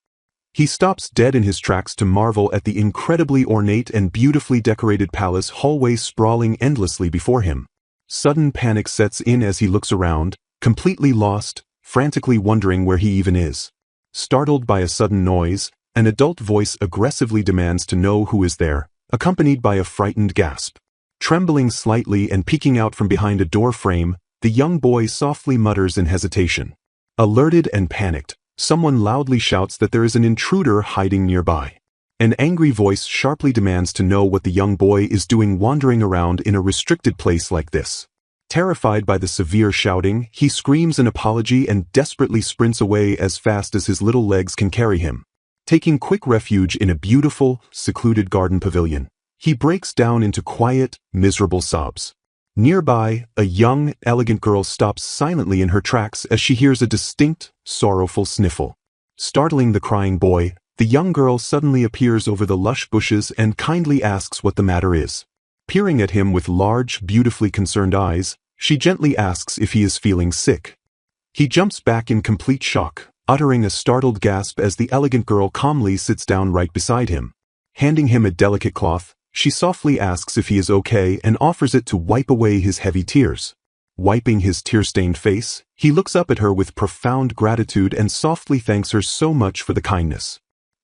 He stops dead in his tracks to marvel at the incredibly ornate and beautifully decorated palace hallway sprawling endlessly before him. Sudden panic sets in as he looks around, completely lost, frantically wondering where he even is. Startled by a sudden noise, an adult voice aggressively demands to know who is there, accompanied by a frightened gasp. Trembling slightly and peeking out from behind a door frame, the young boy softly mutters in hesitation. Alerted and panicked, someone loudly shouts that there is an intruder hiding nearby. An angry voice sharply demands to know what the young boy is doing wandering around in a restricted place like this. Terrified by the severe shouting, he screams an apology and desperately sprints away as fast as his little legs can carry him. Taking quick refuge in a beautiful, secluded garden pavilion, he breaks down into quiet, miserable sobs. Nearby, a young, elegant girl stops silently in her tracks as she hears a distinct, sorrowful sniffle. Startling the crying boy, the young girl suddenly appears over the lush bushes and kindly asks what the matter is. Peering at him with large, beautifully concerned eyes, she gently asks if he is feeling sick. He jumps back in complete shock, uttering a startled gasp as the elegant girl calmly sits down right beside him. Handing him a delicate cloth, she softly asks if he is okay and offers it to wipe away his heavy tears. Wiping his tear-stained face, he looks up at her with profound gratitude and softly thanks her so much for the kindness.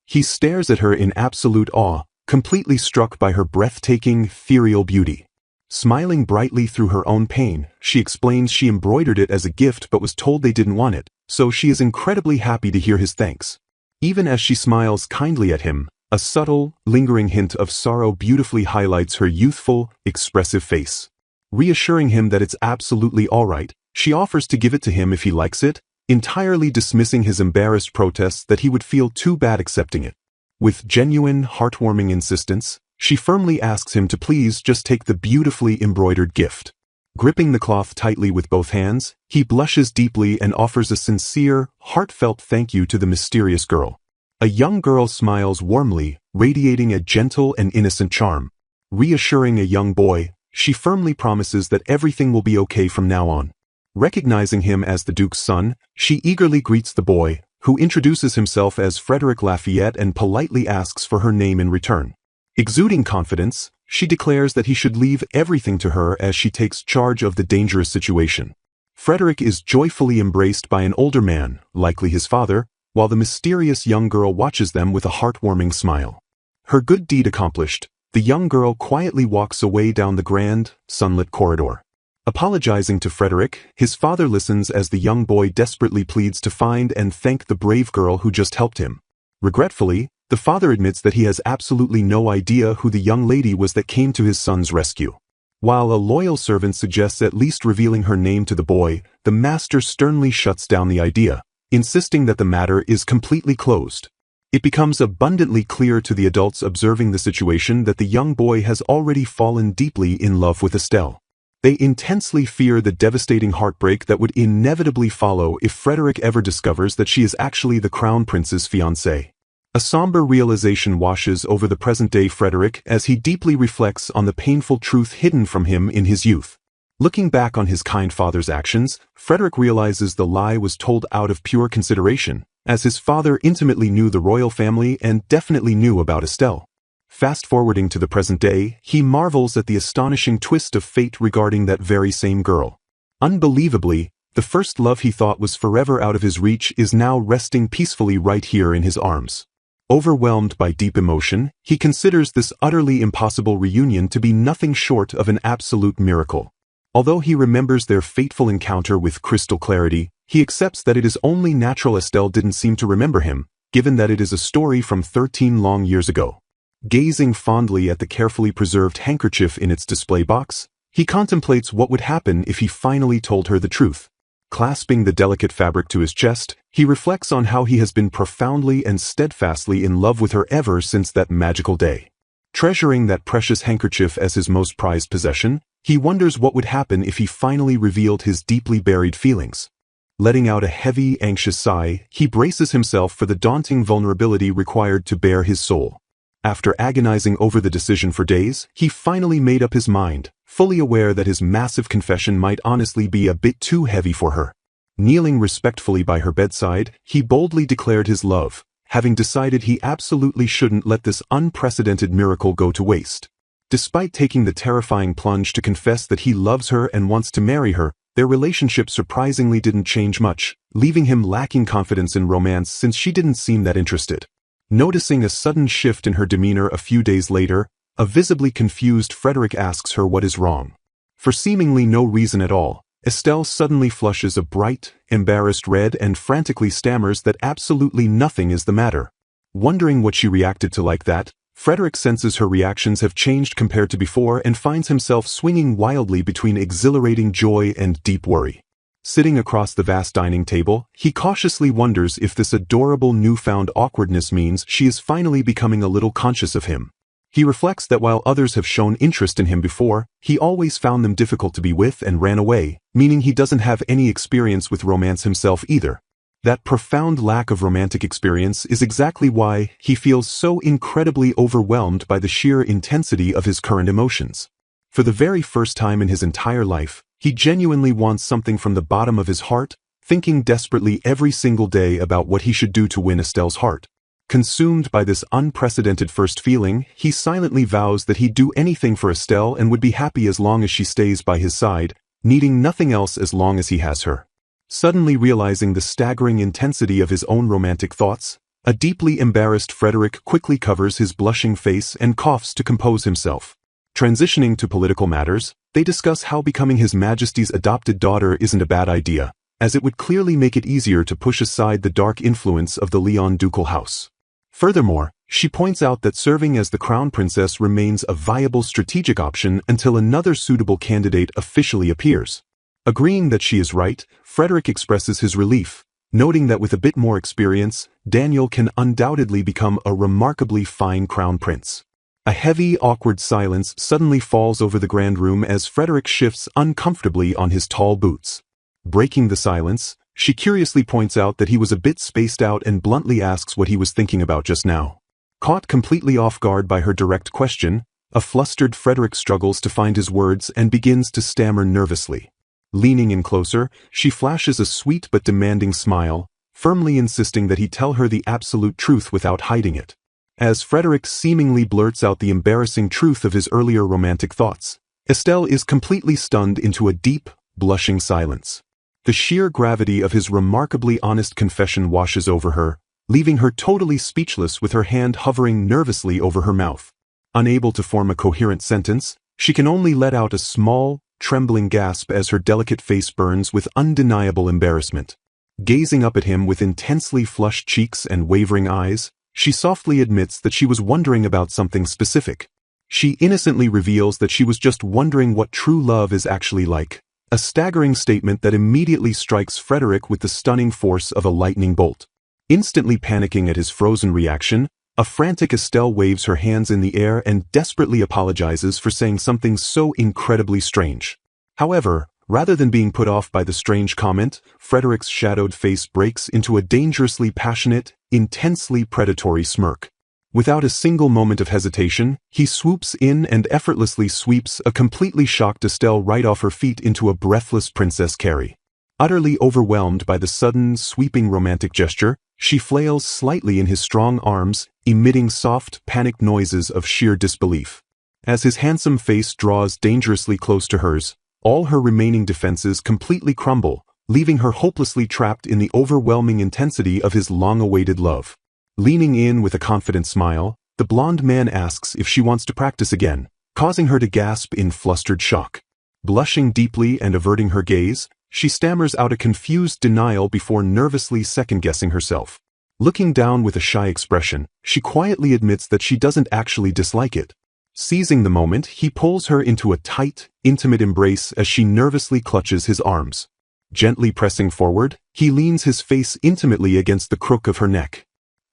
He stares at her in absolute awe, completely struck by her breathtaking, ethereal beauty. Smiling brightly through her own pain, she explains she embroidered it as a gift but was told they didn't want it, so she is incredibly happy to hear his thanks. Even as she smiles kindly at him, a subtle, lingering hint of sorrow beautifully highlights her youthful, expressive face. Reassuring him that it's absolutely all right, she offers to give it to him if he likes it, entirely dismissing his embarrassed protests that he would feel too bad accepting it. With genuine, heartwarming insistence, she firmly asks him to please just take the beautifully embroidered gift. Gripping the cloth tightly with both hands, he blushes deeply and offers a sincere, heartfelt thank you to the mysterious girl. A young girl smiles warmly, radiating a gentle and innocent charm. Reassuring a young boy, she firmly promises that everything will be okay from now on. Recognizing him as the Duke's son, she eagerly greets the boy, who introduces himself as Frederick Lafayette and politely asks for her name in return. Exuding confidence, she declares that he should leave everything to her as she takes charge of the dangerous situation. Frederick is joyfully embraced by an older man, likely his father, while the mysterious young girl watches them with a heartwarming smile. Her good deed accomplished, the young girl quietly walks away down the grand, sunlit corridor. Apologizing to Frederick, his father listens as the young boy desperately pleads to find and thank the brave girl who just helped him. Regretfully, the father admits that he has absolutely no idea who the young lady was that came to his son's rescue. While a loyal servant suggests at least revealing her name to the boy, the master sternly shuts down the idea, insisting that the matter is completely closed. It becomes abundantly clear to the adults observing the situation that the young boy has already fallen deeply in love with Estelle. They intensely fear the devastating heartbreak that would inevitably follow if Frederick ever discovers that she is actually the crown prince's fiancée. A somber realization washes over the present-day Frederick as he deeply reflects on the painful truth hidden from him in his youth. Looking back on his kind father's actions, Frederick realizes the lie was told out of pure consideration, as his father intimately knew the royal family and definitely knew about Estelle. Fast-forwarding to the present day, he marvels at the astonishing twist of fate regarding that very same girl. Unbelievably, the first love he thought was forever out of his reach is now resting peacefully right here in his arms. Overwhelmed by deep emotion, he considers this utterly impossible reunion to be nothing short of an absolute miracle. Although he remembers their fateful encounter with crystal clarity, he accepts that it is only natural Estelle didn't seem to remember him, given that it is a story from 13 long years ago. Gazing fondly at the carefully preserved handkerchief in its display box, he contemplates what would happen if he finally told her the truth. Clasping the delicate fabric to his chest, he reflects on how he has been profoundly and steadfastly in love with her ever since that magical day. Treasuring that precious handkerchief as his most prized possession, he wonders what would happen if he finally revealed his deeply buried feelings. Letting out a heavy, anxious sigh, he braces himself for the daunting vulnerability required to bare his soul. After agonizing over the decision for days, he finally made up his mind, fully aware that his massive confession might honestly be a bit too heavy for her. Kneeling respectfully by her bedside, he boldly declared his love, having decided he absolutely shouldn't let this unprecedented miracle go to waste. Despite taking the terrifying plunge to confess that he loves her and wants to marry her, their relationship surprisingly didn't change much, leaving him lacking confidence in romance since she didn't seem that interested. Noticing a sudden shift in her demeanor a few days later, a visibly confused Frederick asks her what is wrong. For seemingly no reason at all, Estelle suddenly flushes a bright, embarrassed red and frantically stammers that absolutely nothing is the matter. Wondering what she reacted to like that, Frederick senses her reactions have changed compared to before and finds himself swinging wildly between exhilarating joy and deep worry. Sitting across the vast dining table, he cautiously wonders if this adorable newfound awkwardness means she is finally becoming a little conscious of him. He reflects that while others have shown interest in him before, he always found them difficult to be with and ran away, meaning he doesn't have any experience with romance himself either. That profound lack of romantic experience is exactly why he feels so incredibly overwhelmed by the sheer intensity of his current emotions. For the very first time in his entire life, he genuinely wants something from the bottom of his heart, thinking desperately every single day about what he should do to win Estelle's heart. Consumed by this unprecedented first feeling, he silently vows that he'd do anything for Estelle and would be happy as long as she stays by his side, needing nothing else as long as he has her. Suddenly realizing the staggering intensity of his own romantic thoughts, a deeply embarrassed Frederick quickly covers his blushing face and coughs to compose himself. Transitioning to political matters, they discuss how becoming His Majesty's adopted daughter isn't a bad idea, as it would clearly make it easier to push aside the dark influence of the Leon ducal house. Furthermore, she points out that serving as the crown princess remains a viable strategic option until another suitable candidate officially appears. Agreeing that she is right, Frederick expresses his relief, noting that with a bit more experience, Daniel can undoubtedly become a remarkably fine crown prince. A heavy, awkward silence suddenly falls over the grand room as Frederick shifts uncomfortably on his tall boots. Breaking the silence, she curiously points out that he was a bit spaced out and bluntly asks what he was thinking about just now. Caught completely off guard by her direct question, a flustered Frederick struggles to find his words and begins to stammer nervously. Leaning in closer, she flashes a sweet but demanding smile, firmly insisting that he tell her the absolute truth without hiding it. As Frederick seemingly blurts out the embarrassing truth of his earlier romantic thoughts, Estelle is completely stunned into a deep, blushing silence. The sheer gravity of his remarkably honest confession washes over her, leaving her totally speechless with her hand hovering nervously over her mouth. Unable to form a coherent sentence, she can only let out a small, trembling gasp as her delicate face burns with undeniable embarrassment. Gazing up at him with intensely flushed cheeks and wavering eyes, she softly admits that she was wondering about something specific. She innocently reveals that she was just wondering what true love is actually like, a staggering statement that immediately strikes Frederick with the stunning force of a lightning bolt. Instantly panicking at his frozen reaction, a frantic Estelle waves her hands in the air and desperately apologizes for saying something so incredibly strange. However, rather than being put off by the strange comment, Frederick's shadowed face breaks into a dangerously passionate, intensely predatory smirk. Without a single moment of hesitation, he swoops in and effortlessly sweeps a completely shocked Estelle right off her feet into a breathless Princess Carrie. Utterly overwhelmed by the sudden, sweeping romantic gesture, she flails slightly in his strong arms, emitting soft, panicked noises of sheer disbelief. As his handsome face draws dangerously close to hers, all her remaining defenses completely crumble, leaving her hopelessly trapped in the overwhelming intensity of his long-awaited love. Leaning in with a confident smile, the blonde man asks if she wants to practice again, causing her to gasp in flustered shock. Blushing deeply and averting her gaze, she stammers out a confused denial before nervously second-guessing herself. Looking down with a shy expression, she quietly admits that she doesn't actually dislike it. Seizing the moment, he pulls her into a tight, intimate embrace as she nervously clutches his arms. Gently pressing forward, he leans his face intimately against the crook of her neck.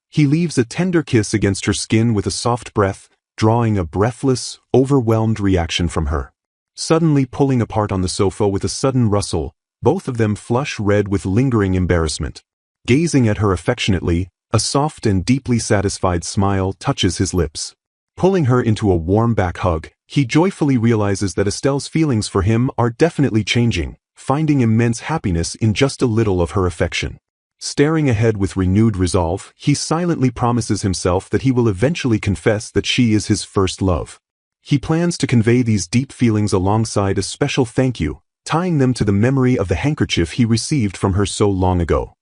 He leaves a tender kiss against her skin with a soft breath, drawing a breathless, overwhelmed reaction from her. Suddenly pulling apart on the sofa with a sudden rustle, both of them flush red with lingering embarrassment. Gazing at her affectionately, A soft and deeply satisfied smile touches his lips. Pulling her into a warm back hug, he joyfully realizes that Estelle's feelings for him are definitely changing, finding immense happiness in just a little of her affection. Staring ahead with renewed resolve, he silently promises himself that he will eventually confess that she is his first love. He plans to convey these deep feelings alongside a special thank you, tying them to the memory of the handkerchief he received from her so long ago.